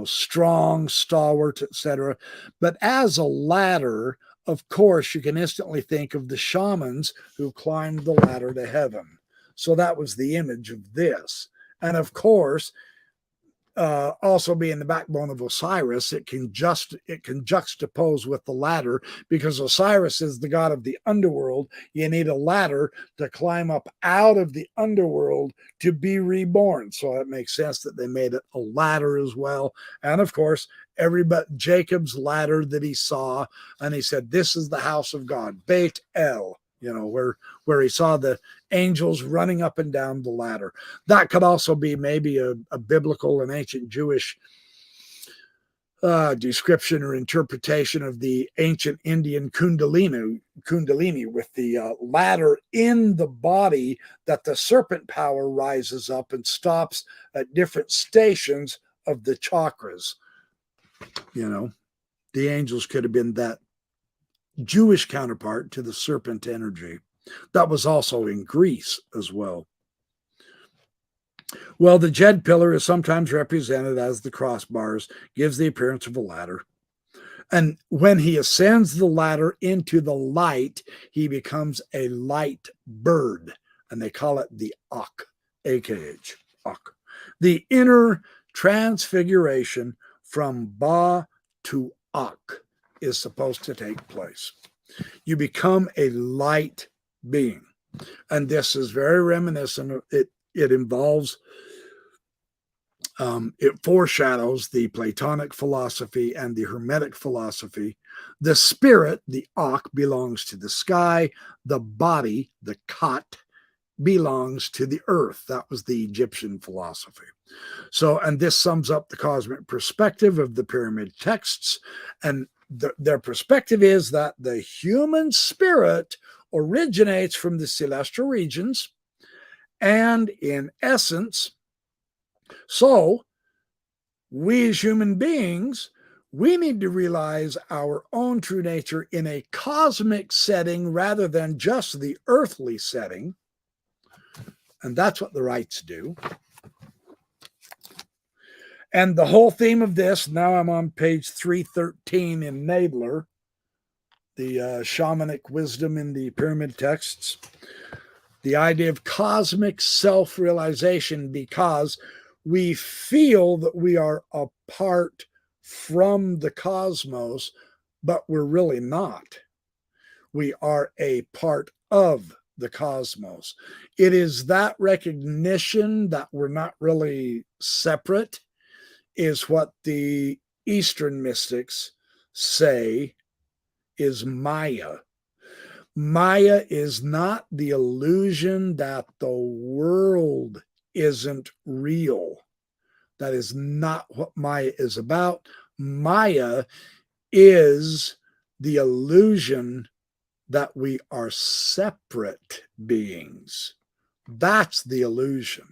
strong, stalwart, etc. But as a ladder, of course, you can instantly think of the shamans who climbed the ladder to heaven. So that was the image of this. And of course, also being the backbone of Osiris, it can juxtapose with the ladder, because Osiris is the god of the underworld. You need a ladder to climb up out of the underworld to be reborn. So it makes sense that they made it a ladder as well. And of course, Jacob's ladder that he saw, and he said, "This is the house of God, Beit El." Where he saw the angels running up and down the ladder. That could also be maybe a biblical and ancient Jewish description or interpretation of the ancient Indian kundalini with the ladder in the body, that the serpent power rises up and stops at different stations of the chakras. The angels could have been that Jewish counterpart to the serpent energy. That was also in Greece as well. Well, the Jed pillar is sometimes represented as the crossbars, gives the appearance of a ladder. And when he ascends the ladder into the light, he becomes a light bird, and they call it the Ak, AKH, Ak. The inner transfiguration from Ba to Ak is supposed to take place. You become a light being. And this is very reminiscent of it. It involves, it foreshadows the Platonic philosophy and the Hermetic philosophy. The spirit, the Ak, belongs to the sky. The body, the Kat, belongs to the earth. That was the Egyptian philosophy. So, and this sums up the cosmic perspective of the pyramid texts. And their perspective is that the human spirit originates from the celestial regions, and in essence, so we as human beings, we need to realize our own true nature in a cosmic setting rather than just the earthly setting. And that's what the rites do. And the whole theme of this, now I'm on page 313 in Nadler, the shamanic wisdom in the pyramid texts, the idea of cosmic self-realization, because we feel that we are apart from the cosmos, but we're really not. We are a part of the cosmos. It is that recognition that we're not really separate is what the Eastern mystics say is Maya. Maya is not the illusion that the world isn't real. That is not what Maya is about. Maya is the illusion that we are separate beings. That's the illusion.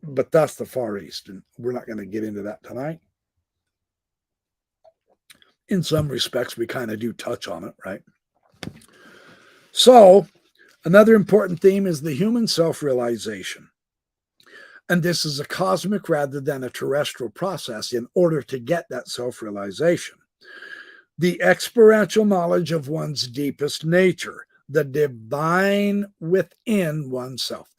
But that's the Far East, and we're not going to get into that tonight. In some respects, we kind of do touch on it, right? So, another important theme is the human self-realization. And this is a cosmic rather than a terrestrial process in order to get that self-realization. The experiential knowledge of one's deepest nature, the divine within oneself.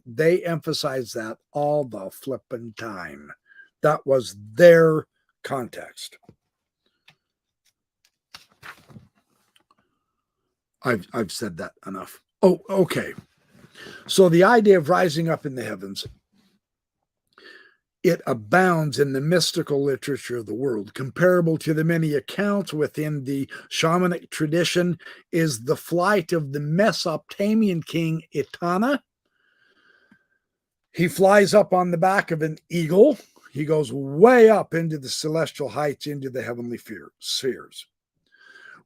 They emphasize that all the flippin' time. That was their context. I've said that enough. Oh, okay. So the idea of rising up in the heavens, it abounds in the mystical literature of the world. Comparable to the many accounts within the shamanic tradition is the flight of the Mesopotamian king Etana. He flies up on the back of an eagle. He goes way up into the celestial heights, into the heavenly spheres.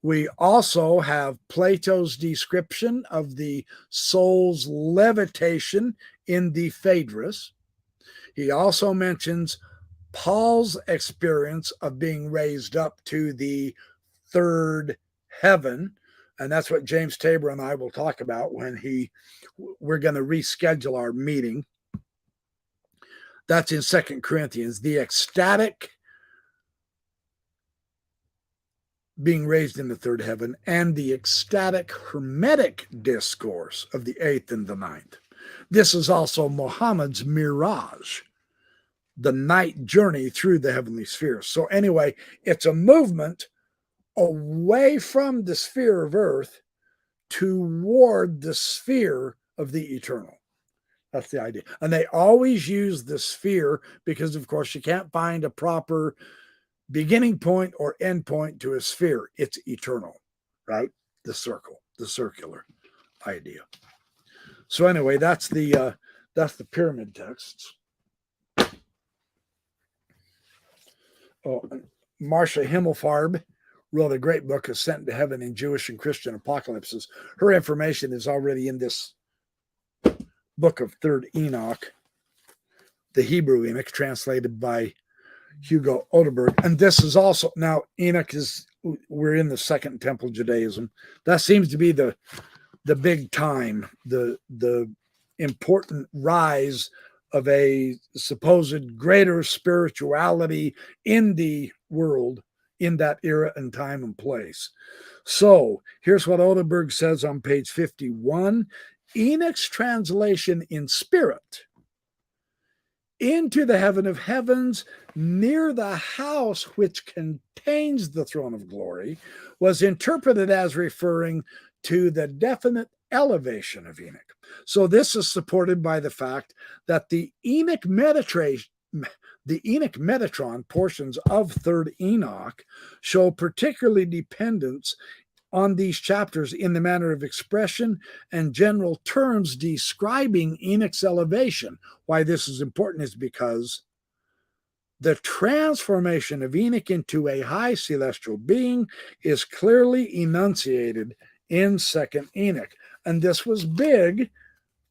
We also have Plato's description of the soul's levitation in the Phaedrus. He also mentions Paul's experience of being raised up to the third heaven. And that's what James Tabor and I will talk about when we're going to reschedule our meeting. That's in 2 Corinthians, the ecstatic being raised in the third heaven, and the ecstatic hermetic discourse of the 8th and the 9th. This is also Muhammad's mirage, the night journey through the heavenly spheres. So anyway, it's a movement away from the sphere of earth toward the sphere of the eternal. That's the idea. And they always use the sphere because, of course, you can't find a proper beginning point or end point to a sphere. It's eternal, right? The circle, the circular idea. So anyway, that's the pyramid texts. Oh, Marcia Himmelfarb wrote a great book, Ascent to Heaven in Jewish and Christian Apocalypses. Her information is already in this book of Third Enoch, the Hebrew Enoch, translated by Hugo Odeberg. And this is also, now Enoch we're in the Second Temple Judaism. That seems to be the big time, the important rise of a supposed greater spirituality in the world in that era and time and place. So here's what Odeberg says on page 51. Enoch's translation in spirit into the heaven of heavens near the house which contains the throne of glory was interpreted as referring to the definite elevation of Enoch. So this is supported by the fact that the Enoch Metatron portions of Third Enoch show particularly dependence on these chapters in the manner of expression and general terms describing Enoch's elevation. Why this is important is because The transformation of Enoch into a high celestial being is clearly enunciated in 2nd Enoch. And this was big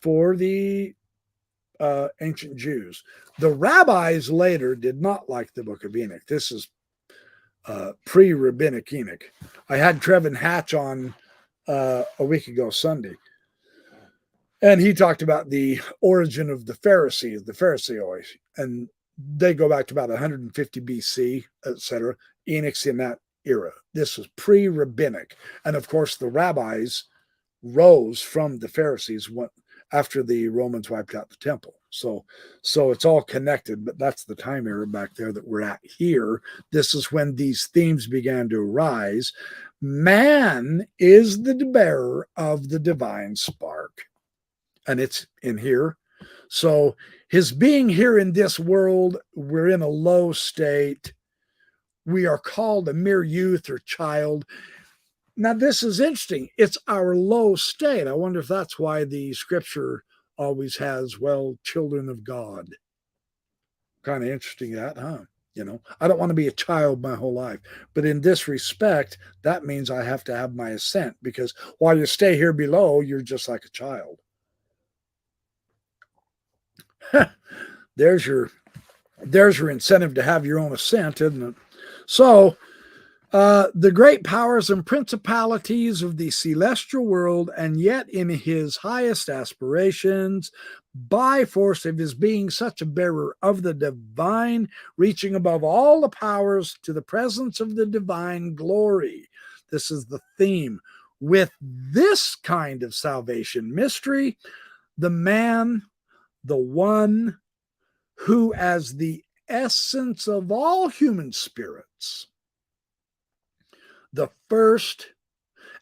for the ancient Jews. The rabbis later did not like the book of Enoch. This is pre-rabbinic Enoch. I had Trevin Hatch on a week ago Sunday, and he talked about the origin of the Pharisees, the Phariseoi, and they go back to about 150 BC, etc. Enoch's in that era. This was pre-rabbinic, and of course the rabbis rose from the Pharisees after the Romans wiped out the temple. So it's all connected, but that's the time era back there that we're at here. This is when these themes began to arise. Man is the bearer of the divine spark, and it's in here. So his being here in this world, we're in a low state. We are called a mere youth or child. Now, this is interesting. It's our low state. I wonder if that's why the scripture always has, well, children of God. Kind of interesting that, huh? You know, I don't want to be a child my whole life. But in this respect, that means I have to have my ascent, because while you stay here below, you're just like a child. There's your incentive to have your own ascent, isn't it? So, the great powers and principalities of the celestial world, and yet in his highest aspirations, by force of his being such a bearer of the divine, reaching above all the powers to the presence of the divine glory. This is the theme. With this kind of salvation mystery, the man, the one who as the essence of all human spirits, the first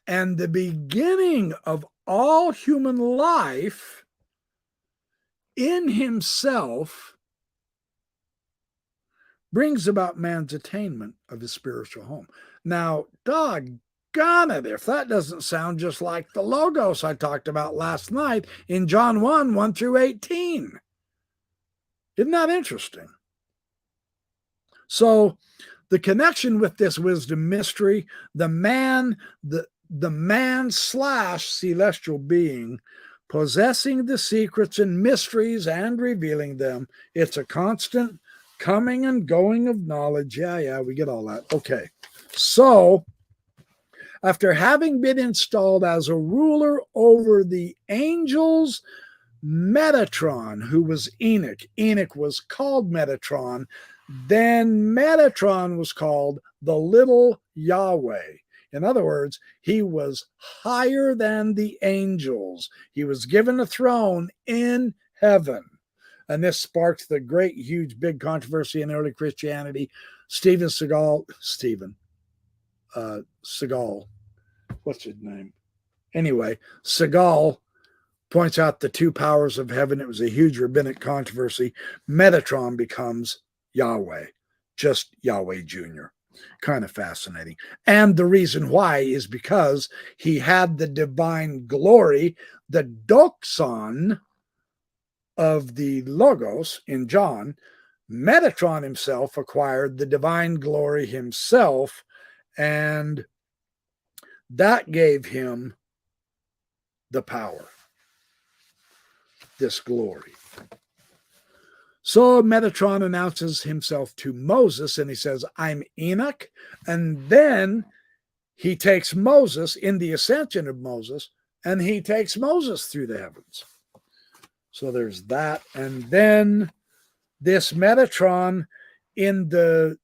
and the beginning of all human life, in himself brings about man's attainment of his spiritual home. Now, doggone it, if that doesn't sound just like the Logos I talked about last night in John 1 through 18. Isn't that interesting? So, the connection with this wisdom mystery, the man / celestial being, possessing the secrets and mysteries and revealing them. It's a constant coming and going of knowledge. Yeah, we get all that. Okay. So, after having been installed as a ruler over the angels, Metatron, who was Enoch was called Metatron. Then Metatron was called the little Yahweh. In other words, he was higher than the angels. He was given a throne in heaven. And this sparked the great, huge, big controversy in early Christianity. Segal, what's his name? Anyway, Segal points out the two powers of heaven. It was a huge rabbinic controversy. Metatron becomes Yahweh, just Yahweh Jr. Kind of fascinating. And the reason why is because he had the divine glory, the doxon of the Logos in John. Metatron himself acquired the divine glory himself, and that gave him the power, this glory. So Metatron announces himself to Moses, and he says, I'm Enoch. And then he takes Moses in the ascension of Moses, and he takes Moses through the heavens. So there's that. And then this Metatron in the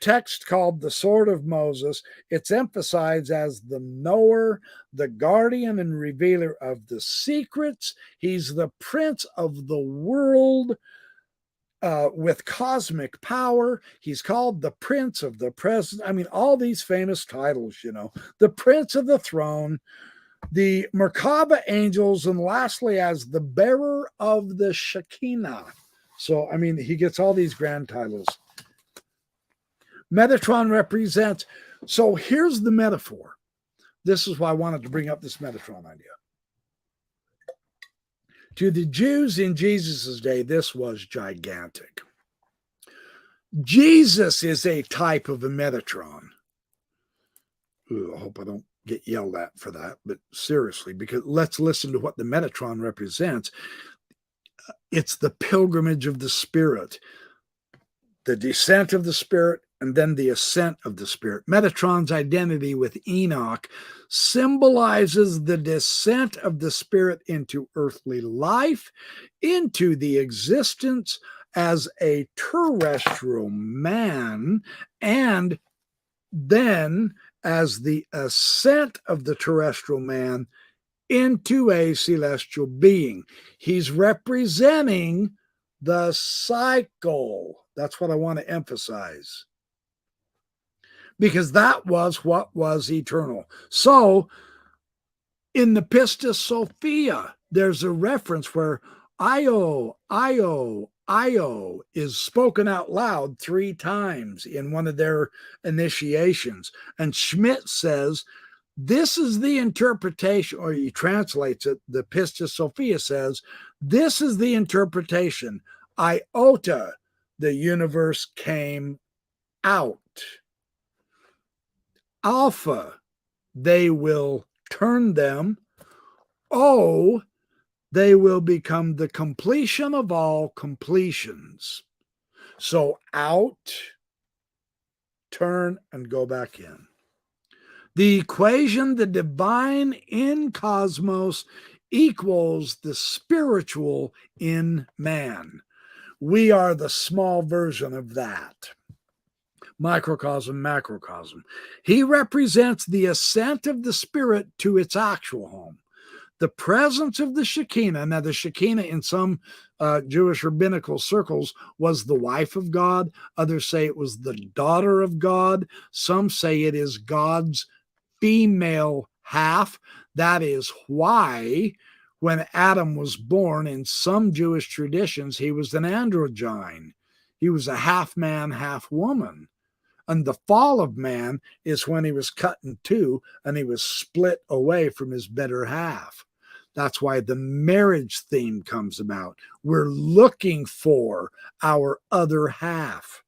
text called the Sword of Moses, it's emphasized as the knower, the guardian and revealer of the secrets. He's the prince of the world, with cosmic power. He's called the Prince of the Present. I mean, all these famous titles, the Prince of the Throne, the Merkava angels, and lastly, as the bearer of the Shekinah. So, I mean, he gets all these grand titles. Metatron represents, so here's the metaphor. This is why I wanted to bring up this Metatron idea. To the Jews in Jesus' day, this was gigantic. Jesus is a type of a Metatron. Ooh, I hope I don't get yelled at for that, but seriously, because let's listen to what the Metatron represents. It's the pilgrimage of the Spirit, the descent of the Spirit, and then the ascent of the Spirit. Metatron's identity with Enoch symbolizes the descent of the Spirit into earthly life, into the existence as a terrestrial man, and then as the ascent of the terrestrial man into a celestial being. He's representing the cycle. That's what I want to emphasize, because that was what was eternal. So in the Pistis Sophia, there's a reference where Io, Io, Io is spoken out loud 3 times in one of their initiations. And Schmidt says, this is the interpretation, or he translates it, the Pistis Sophia says, this is the interpretation. Iota, the universe came out. Alpha, they will turn them. O, they will become the completion of all completions. So out, turn, and go back in. The equation, the divine in cosmos equals the spiritual in man. We are the small version of that. Microcosm, macrocosm. He represents the ascent of the Spirit to its actual home. The presence of the Shekinah. Now, the Shekinah in some Jewish rabbinical circles was the wife of God. Others say it was the daughter of God. Some say it is God's female half. That is why when Adam was born, in some Jewish traditions, he was an androgyne. He was a half man, half woman. And the fall of man is when he was cut in two and he was split away from his better half. That's why the marriage theme comes about. We're looking for our other half,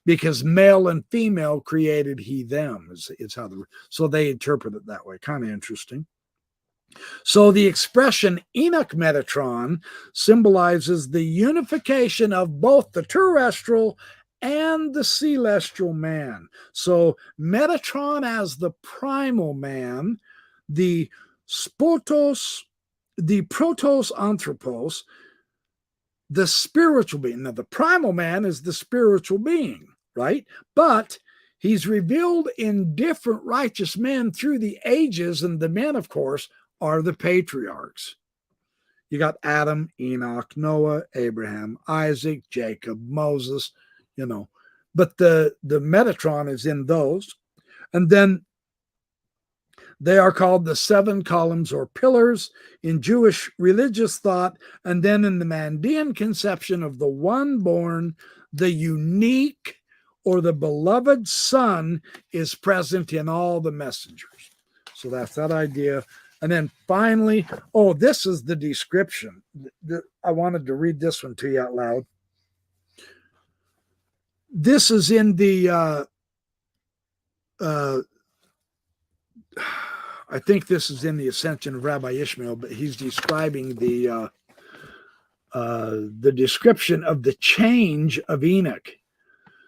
because male and female created he them. Is how so they interpret it that way. Kind of interesting. So the expression Enoch Metatron symbolizes the unification of both the terrestrial and the celestial man. So Metatron as the primal man, the spotos, the protos anthropos, the spiritual being. Now the primal man is the spiritual being, right? But he's revealed in different righteous men through the ages, and the men, of course, are the patriarchs. You got Adam, Enoch, Noah, Abraham, Isaac, Jacob, Moses, but the Metatron is in those. And then they are called the 7 columns or pillars in Jewish religious thought. And then in the Mandean conception of the one born, the unique or the beloved Son is present in all the messengers. So that's that idea. And then finally, this is the description. I wanted to read this one to you out loud. This is in the, I think this is in the Ascension of Rabbi Ishmael, but he's describing the description of the change of Enoch.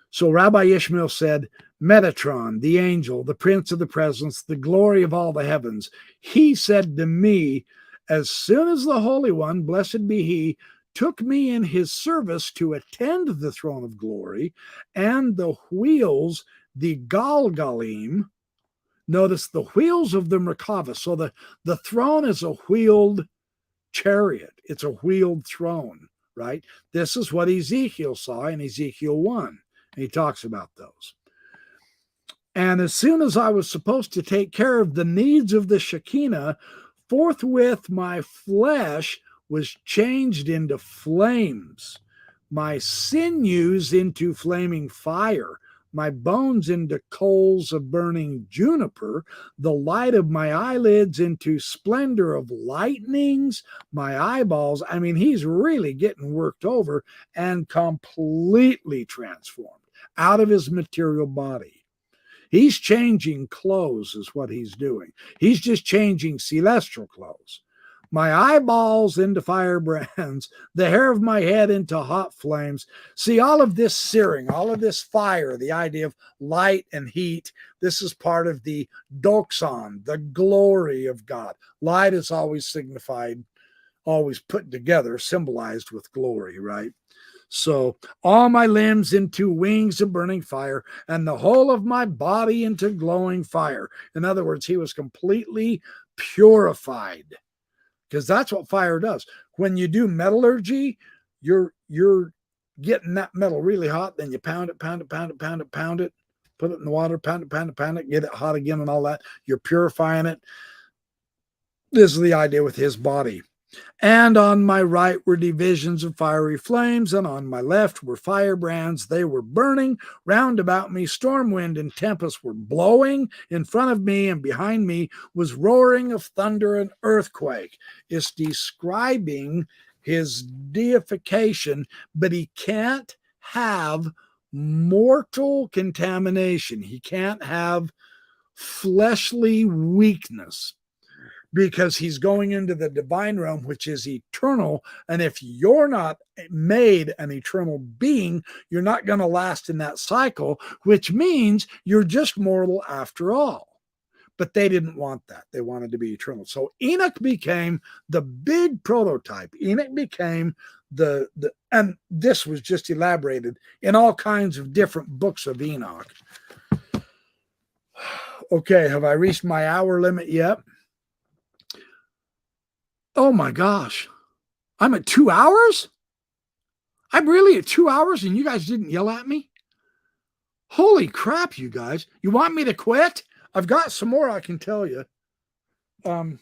So Rabbi Ishmael said, Metatron, the angel, the prince of the presence, the glory of all the heavens, he said to me, as soon as the Holy One, blessed be he, took me in his service to attend the throne of glory, and the wheels, the Galgalim, notice the wheels of the Merkava. So the throne is a wheeled chariot. It's a wheeled throne, right? This is what Ezekiel saw in Ezekiel 1. And he talks about those. And as soon as I was supposed to take care of the needs of the Shekinah, forthwith my flesh was changed into flames, my sinews into flaming fire, my bones into coals of burning juniper, the light of my eyelids into splendor of lightnings, my eyeballs. I mean, he's really getting worked over and completely transformed. out of his material body. He's changing clothes is what he's doing. He's just changing celestial clothes. My eyeballs into firebrands, the hair of my head into hot flames. See, all of this searing, all of this fire, the idea of light and heat, this is part of the doxon, the glory of God. Light is always signified, always put together, symbolized with glory, right? So all my limbs into wings of burning fire, and the whole of my body into glowing fire. In other words, he was completely purified, because that's what fire does. When you do metallurgy, you're getting that metal really hot, then you pound it, put it in the water, pound it, get it hot again and all that. You're purifying it. This is the idea with his body. And on my right were divisions of fiery flames, and on my left were firebrands. They were burning round about me. Storm wind and tempest were blowing in front of me, and behind me was roaring of thunder and earthquake. It's describing his deification, but he can't have mortal contamination. He can't have fleshly weakness, because he's going into the divine realm, which is eternal. And if you're not made an eternal being, you're not going to last in that cycle, which means you're just mortal after all. But they didn't want that. They wanted to be eternal. So Enoch became the big prototype. Enoch became and this was just elaborated in all kinds of different books of Enoch. Okay, have I reached my hour limit yet? Oh my gosh, I'm at 2 hours? I'm really at 2 hours and you guys didn't yell at me? Holy crap, you guys. You want me to quit? I've got some more I can tell you. Let me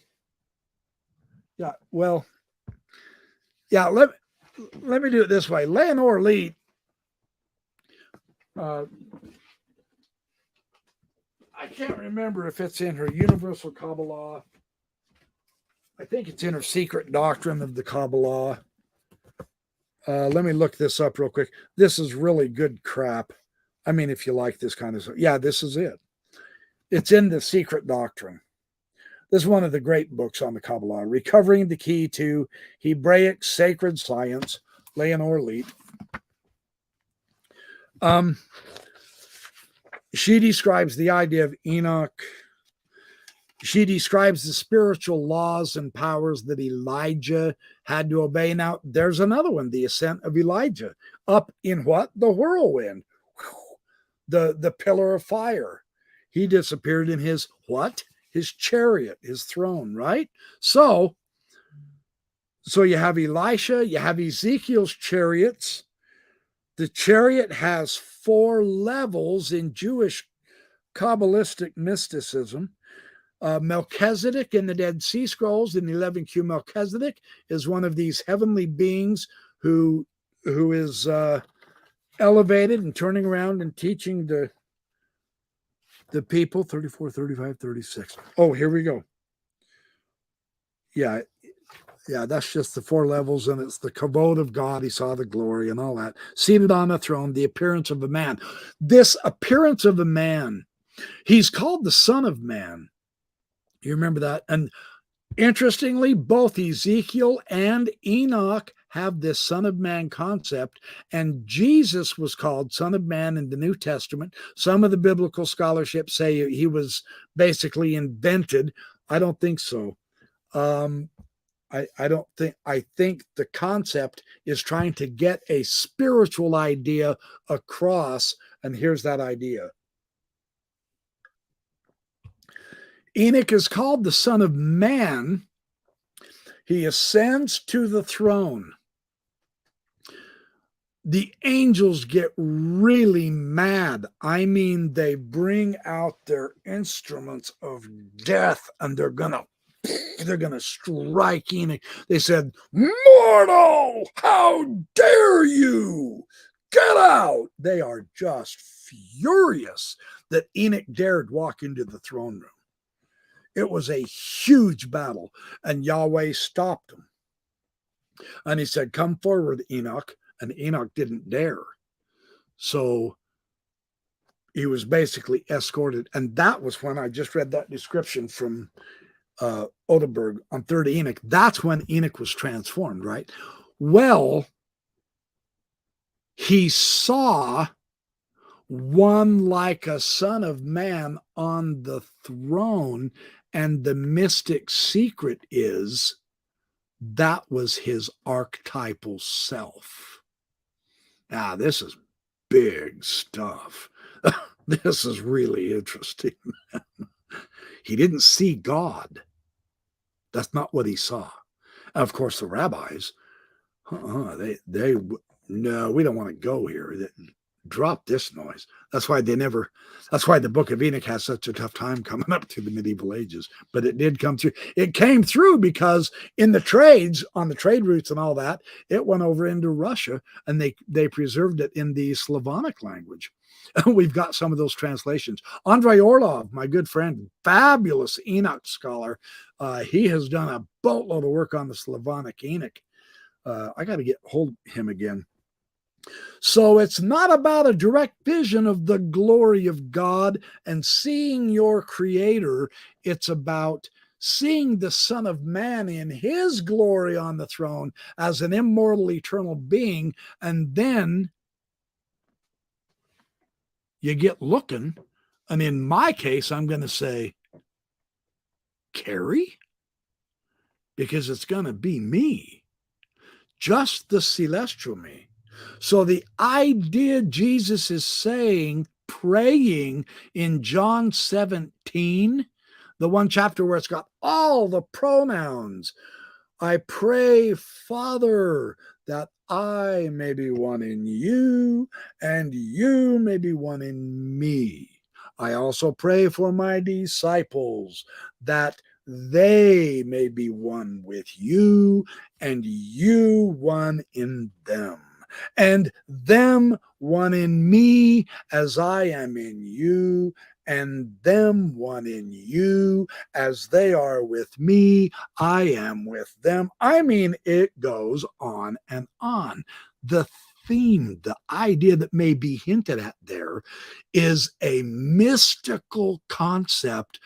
do it this way. Leonore Lee, I can't remember if it's in her Universal Kabbalah. I think it's in her Secret Doctrine of the Kabbalah. Let me look this up real quick. This is really good crap. I mean, if you like this kind of stuff. Yeah, this is it. It's in the Secret Doctrine. This is one of the great books on the Kabbalah. Recovering the Key to Hebraic Sacred Science, Leonore Lee. She describes the idea of Enoch. She describes the spiritual laws and powers that Elijah had to obey. Now, there's another one, the ascent of Elijah. Up in what? The whirlwind. The pillar of fire. He disappeared in his what? His chariot, his throne, right? So you have Elisha, you have Ezekiel's chariots. The chariot has 4 levels in Jewish Kabbalistic mysticism. Melchizedek in the Dead Sea Scrolls in 11Q, Melchizedek is one of these heavenly beings who is elevated and turning around and teaching the people. 34, 35, 36. Oh, here we go. Yeah, that's just the 4 levels, and it's the kavod of God. He saw the glory and all that. Seated on a throne, the appearance of a man. This appearance of a man, he's called the Son of Man. You remember that? And interestingly, both Ezekiel and Enoch have this Son of Man concept, and Jesus was called Son of Man in the New Testament. Some of the biblical scholarship say he was basically invented. I don't think so. I think the concept is trying to get a spiritual idea across, and here's that idea. Enoch is called the Son of Man. He ascends to the throne. The angels get really mad. I mean, they bring out their instruments of death, and they're gonna strike Enoch. They said, "Mortal, how dare you? Get out!" They are just furious that Enoch dared walk into the throne room. It was a huge battle, and Yahweh stopped him. And he said, "Come forward, Enoch." And Enoch didn't dare. So he was basically escorted. And that was when I just read that description from Odeberg on Third Enoch. That's when Enoch was transformed, right? Well, he saw one like a son of man on the throne, and the mystic secret is that was his archetypal self. Now, this is big stuff. This is really interesting. He didn't see God. That's not what he saw. And of course, the rabbis, they no, we don't want to go here. Drop this noise. That's why the book of Enoch has such a tough time coming up to the medieval ages. But it did come through. It came through because in the trades, on the trade routes and all that, it went over into Russia, and they preserved it in the Slavonic language. We've got some of those translations. Andrei Orlov, my good friend, fabulous Enoch scholar, he has done a boatload of work on the Slavonic Enoch. I got to get hold of him again. So it's not about a direct vision of the glory of God and seeing your creator. It's about seeing the Son of Man in his glory on the throne as an immortal, eternal being. And then you get looking. And in my case, I'm going to say, Carrie? Because it's going to be me, just the celestial me. So the idea Jesus is saying, praying in John 17, the one chapter where it's got all the pronouns. I pray, Father, that I may be one in you and you may be one in me. I also pray for my disciples that they may be one with you and you one in them, and them one in me as I am in you, and them one in you as they are with me, I am with them. I mean, it goes on and on. The theme, the idea that may be hinted at there is a mystical concept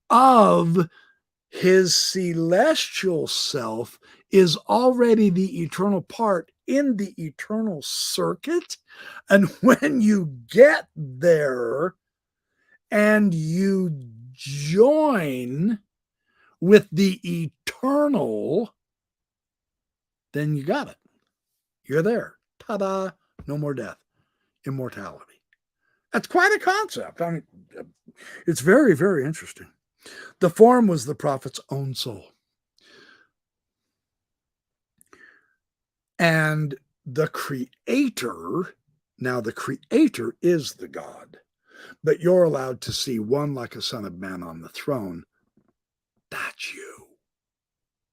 of his celestial self is already the eternal part in the eternal circuit. And when you get there and you join with the eternal, then you got it. You're there. Ta-da, no more death, immortality. That's quite a concept. I mean, it's very, very interesting. The form was the prophet's own soul. And the creator, now the creator is the God, but you're allowed to see one like a son of man on the throne. That's you.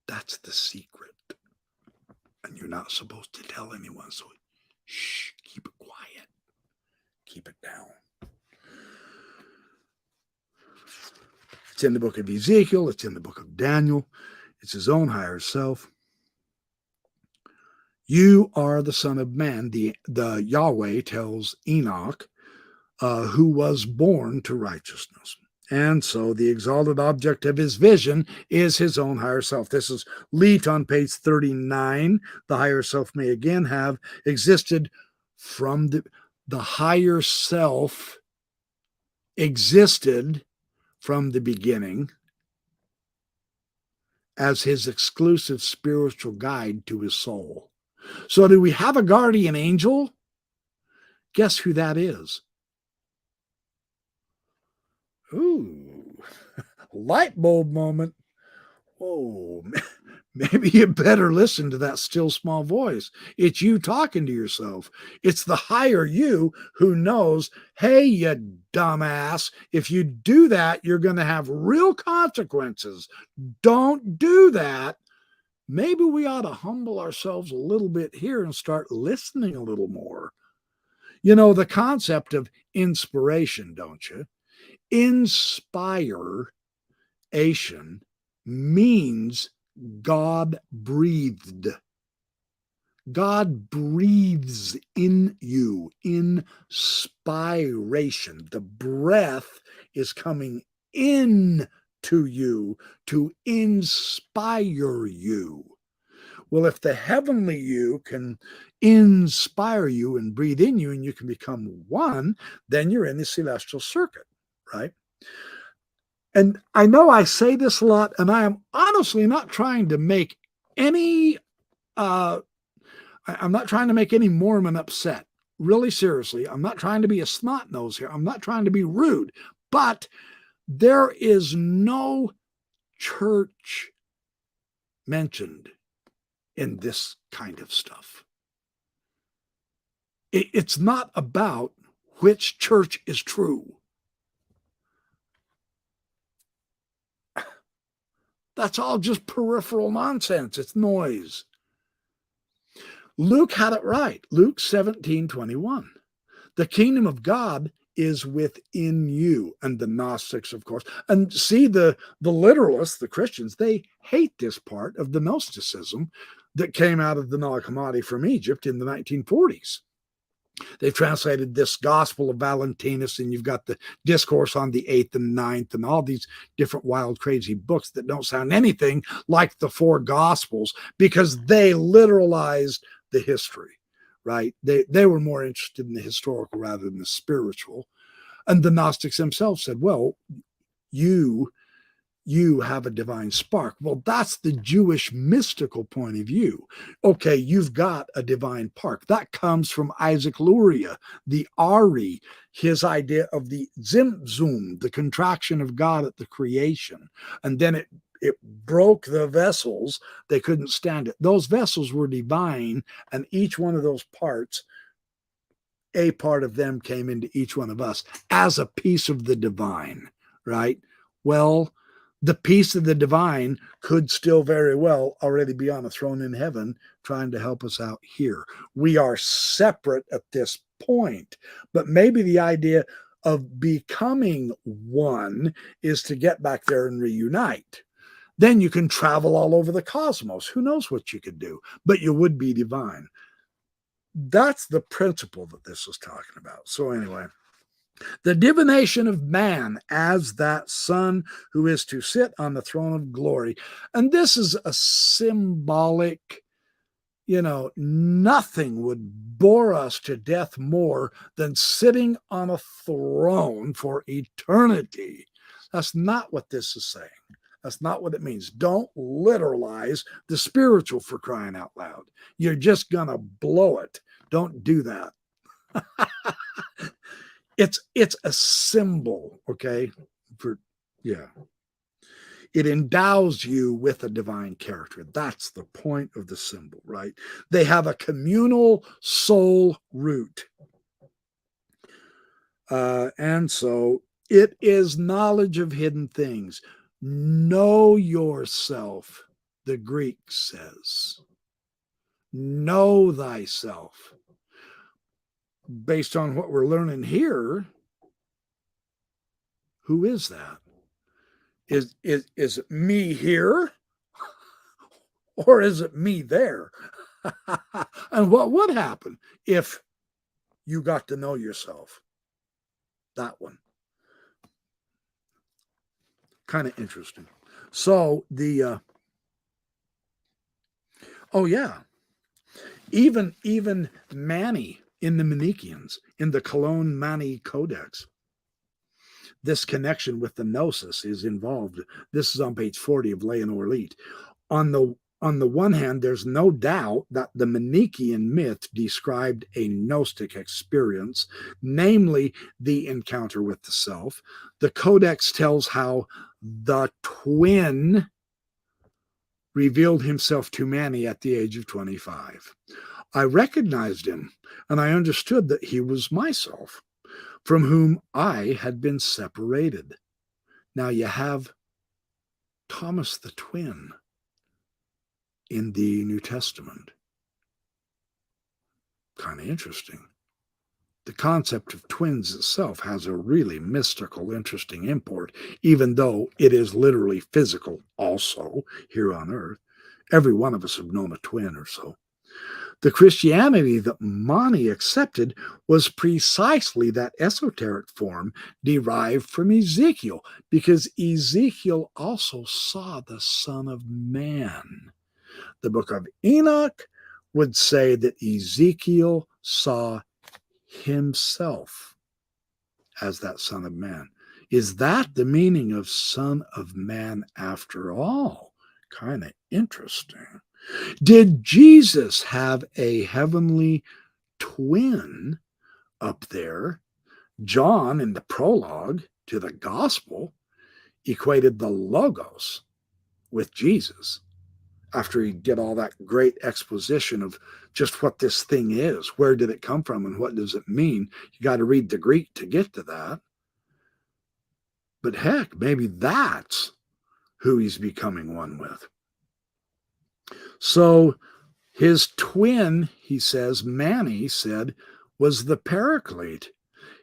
That's the secret. And you're not supposed to tell anyone, so shh, keep it quiet. Keep it down. It's in the book of Ezekiel. It's in the book of Daniel. It's his own higher self. You are the Son of Man, the Yahweh tells Enoch, who was born to righteousness. And so the exalted object of his vision is his own higher self. This is Leet on page 39. The higher self may again have existed from the higher self existed from the beginning as his exclusive spiritual guide to his soul. So do we have a guardian angel? Guess who that is? Ooh, light bulb moment. Whoa, maybe you better listen to that still small voice. It's you talking to yourself. It's the higher you who knows, hey, you dumbass, if you do that, you're going to have real consequences. Don't do that. Maybe we ought to humble ourselves a little bit here and start listening a little more. You know, the concept of inspiration, don't you? Inspiration means God breathed. God breathes in you, inspiration. The breath is coming in to you to inspire you. Well, if the heavenly you can inspire you and breathe in you and you can become one, then you're in the celestial circuit, right? And I know I say this a lot, and I am honestly not trying to make any I'm not trying to make any Mormon upset. Really seriously, I'm not trying to be a snot nose here. I'm not trying to be rude, but there is no church mentioned in this kind of stuff. It's not about which church is true. That's all just peripheral nonsense. It's noise. Luke had it right. Luke 17:21. The kingdom of God is within you. And the Gnostics, of course. And see, the literalists, the Christians, they hate this part of the Gnosticism that came out of the Nag Hammadi from Egypt in the 1940s. They've translated this Gospel of Valentinus, and you've got the Discourse on the 8th and 9th, and all these different wild, crazy books that don't sound anything like the four Gospels because they literalized the history, right? They were more interested in the historical rather than the spiritual. And the Gnostics themselves said, well, you have a divine spark. Well, that's the Jewish mystical point of view. Okay, you've got a divine spark. That comes from Isaac Luria, the Ari, his idea of the Zimtzum, the contraction of God at the creation. And then it broke the vessels. They couldn't stand it. Those vessels were divine, and each one of those parts, a part of them came into each one of us as a piece of the divine, right? Well, the piece of the divine could still very well already be on a throne in heaven trying to help us out here. We are separate at this point, but maybe the idea of becoming one is to get back there and reunite. Then you can travel all over the cosmos. Who knows what you could do, but you would be divine. That's the principle that this is talking about. So anyway, the divination of man as that son who is to sit on the throne of glory. And this is a symbolic, nothing would bore us to death more than sitting on a throne for eternity. That's not what this is saying. That's not what it means. Don't literalize the spiritual, for crying out loud. You're just going to blow it. Don't do that. It's a symbol, okay? It endows you with a divine character. That's the point of the symbol, right? They have a communal soul root. And so it is knowledge of hidden things. Know yourself, the Greek says. Know thyself. Based on what we're learning here, who is that? Is it me here? Or is it me there? And what would happen if you got to know yourself? That one. Kind of interesting. So even Mani in the Manichaeans, in the Cologne Mani Codex, this connection with the gnosis is involved. This is on page 40 of Leonore Leet. On the one hand, there's no doubt that the Manichaean myth described a gnostic experience, namely the encounter with the self. The Codex tells how the twin revealed himself to Mani at the age of 25. I recognized him, and I understood that he was myself, from whom I had been separated. Now you have Thomas the Twin in the New Testament. Kind of interesting. The concept of twins itself has a really mystical, interesting import, even though it is literally physical also here on earth. Every one of us have known a twin or so. The Christianity that Mani accepted was precisely that esoteric form derived from Ezekiel, because Ezekiel also saw the Son of Man. The book of Enoch would say that Ezekiel saw himself as that Son of Man. Is that the meaning of Son of Man after all? Kind of interesting. Did Jesus have a heavenly twin up there? John, in the prologue to the gospel, equated the Logos with Jesus after he did all that great exposition of just what this thing is. Where did it come from and what does it mean? You got to read the Greek to get to that. But heck, maybe that's who he's becoming one with. So his twin, he says, Mani said, was the Paraclete.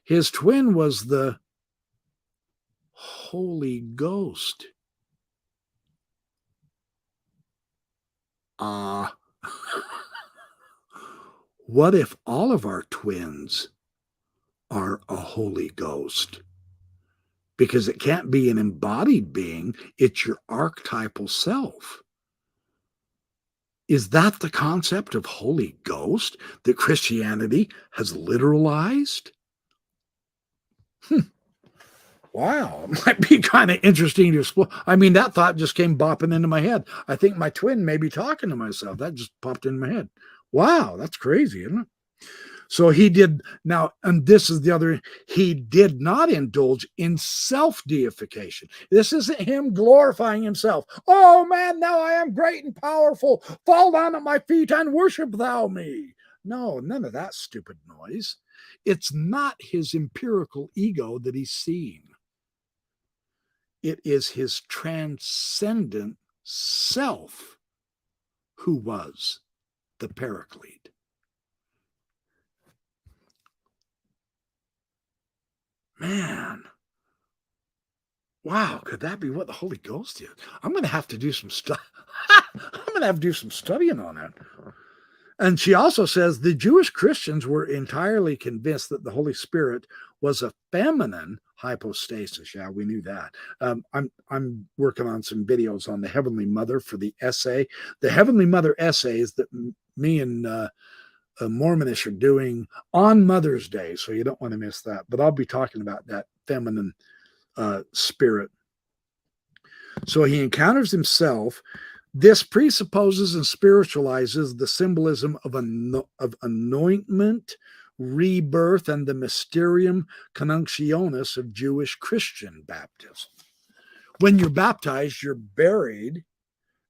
His twin was the Holy Ghost. What if all of our twins are a Holy Ghost? Because it can't be an embodied being, it's your archetypal self. Is that the concept of Holy Ghost that Christianity has literalized? Wow, it might be kind of interesting to explore. I mean, that thought just came bopping into my head. I think my twin may be talking to myself. That just popped in my head. Wow, that's crazy, isn't it? So he did now, and this is the other, he did not indulge in self-deification. This isn't him glorifying himself. Oh man, now I am great and powerful. Fall down at my feet and worship thou me. No, none of that stupid noise. It's not his empirical ego that he's seeing. It is his transcendent self who was the Paraclete. Man, wow, could that be what the Holy Ghost is? I'm going to have to do some stuff. I'm going to have to do some studying on that. And she also says the Jewish Christians were entirely convinced that the Holy Spirit was a feminine hypostasis. Yeah, we knew that. I'm working on some videos on the Heavenly Mother for the essay. The Heavenly Mother essays that me and Mormonish are doing on Mother's Day, so you don't want to miss that. But I'll be talking about that feminine spirit. So he encounters himself. This presupposes and spiritualizes the symbolism of anointment, rebirth, and the mysterium conjunctionis of Jewish Christian baptism. When you're baptized, you're buried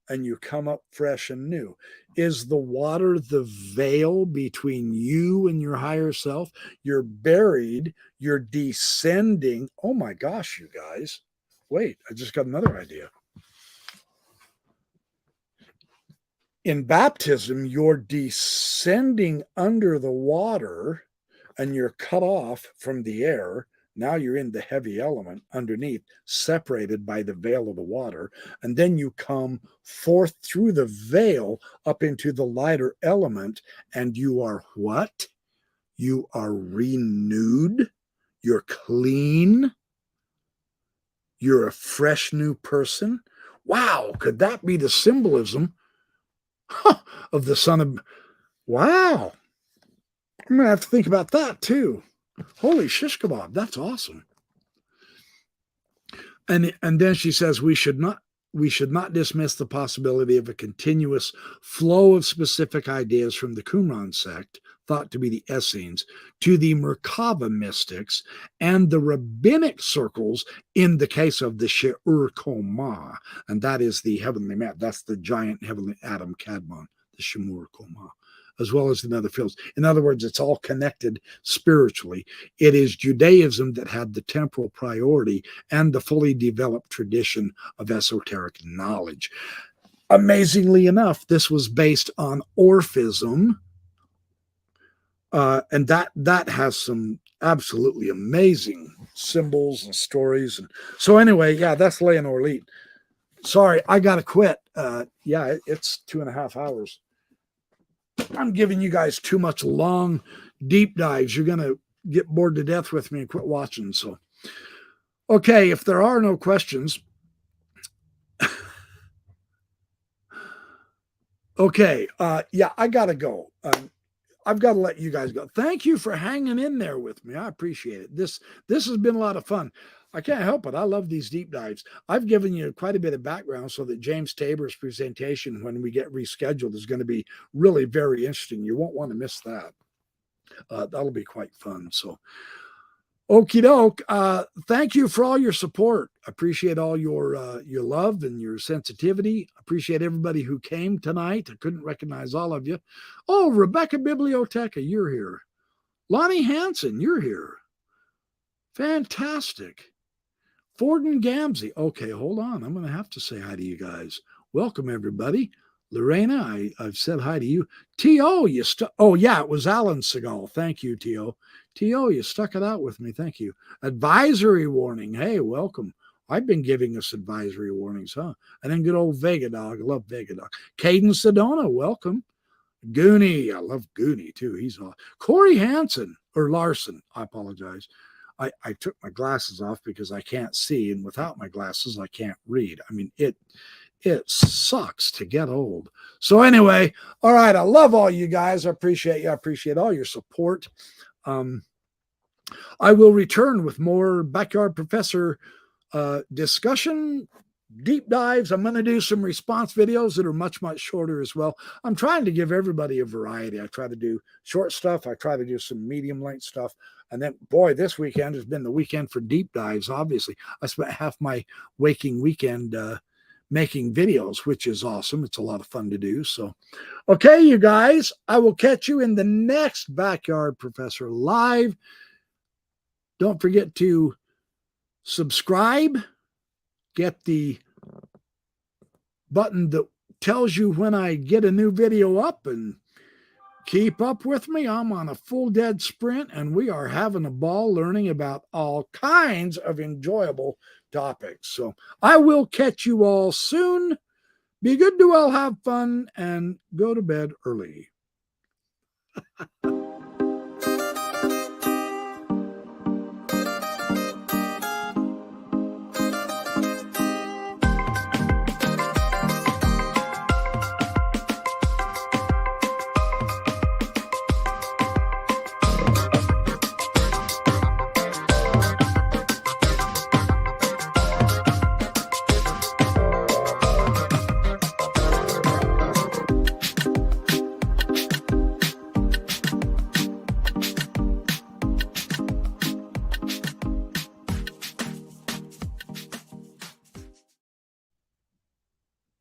and you come up fresh and new. Is the water the veil between you and your higher self? You're buried, you're descending. Oh my gosh, you guys. Wait, I just got another idea. In baptism, you're descending under the water and you're cut off from the air. Now you're in the heavy element underneath, separated by the veil of the water. And then you come forth through the veil up into the lighter element. And you are what? You are renewed. You're clean. You're a fresh new person. Wow, could that be the symbolism of the Son of... Wow. I'm going to have to think about that too. Holy shish kebab, that's awesome. And then she says we should not dismiss the possibility of a continuous flow of specific ideas from the Qumran sect, thought to be the Essenes, to the Merkava mystics and the rabbinic circles in the case of the She'ur Koma, and that is the heavenly man. That's the giant heavenly atom Kadmon, the Shemur Koma, as well as in other fields. In other words, it's all connected spiritually. It is Judaism that had the temporal priority and the fully developed tradition of esoteric knowledge. Amazingly enough, this was based on Orphism, and that has some absolutely amazing symbols and stories. And so anyway, yeah, that's Leonore Leet. Sorry, I got to quit. Yeah, it's 2.5 hours. I'm giving you guys too much long, deep dives. You're going to get bored to death with me and quit watching. So, okay, if there are no questions, okay, yeah, I got to go. I've got to let you guys go. Thank you for hanging in there with me. I appreciate it. This has been a lot of fun. I can't help it. I love these deep dives. I've given you quite a bit of background so that James Tabor's presentation, when we get rescheduled, is going to be really very interesting. You won't want to miss that. That'll be quite fun. So, okie doke. Thank you for all your support. Appreciate all your love and your sensitivity. Appreciate everybody who came tonight. I couldn't recognize all of you. Oh, Rebecca Biblioteca, you're here. Lonnie Hansen, you're here. Fantastic. Forden Gamsey. Okay, hold on. I'm going to have to say hi to you guys. Welcome, everybody. Lorena, I've said hi to you. T.O., you stuck. Oh, yeah, it was Alan Seagal. Thank you, T.O. T.O., you stuck it out with me. Thank you. Advisory warning. Hey, welcome. I've been giving us advisory warnings, huh? And then good old Vega Dog. I love Vega Dog. Caden Sedona, welcome. Goonie. I love Goonie, too. He's awesome. Corey Hansen, or Larson. I apologize. I took my glasses off because I can't see, and without my glasses, I can't read. I mean, it sucks to get old. So anyway, all right, I love all you guys. I appreciate you. I appreciate all your support. I will return with more Backyard Professor discussion, deep dives. I'm going to do some response videos that are much, much shorter as well. I'm trying to give everybody a variety. I try to do short stuff. I try to do some medium length stuff. And then, boy, this weekend has been the weekend for deep dives, obviously. I spent half my waking weekend making videos, which is awesome. It's a lot of fun to do. So, okay, you guys, I will catch you in the next Backyard Professor Live. Don't forget to subscribe. Get the button that tells you when I get a new video up, and keep up with me. I'm on a full dead sprint, and we are having a ball learning about all kinds of enjoyable topics. So I will catch you all soon. Be good to all, have fun, and go to bed early.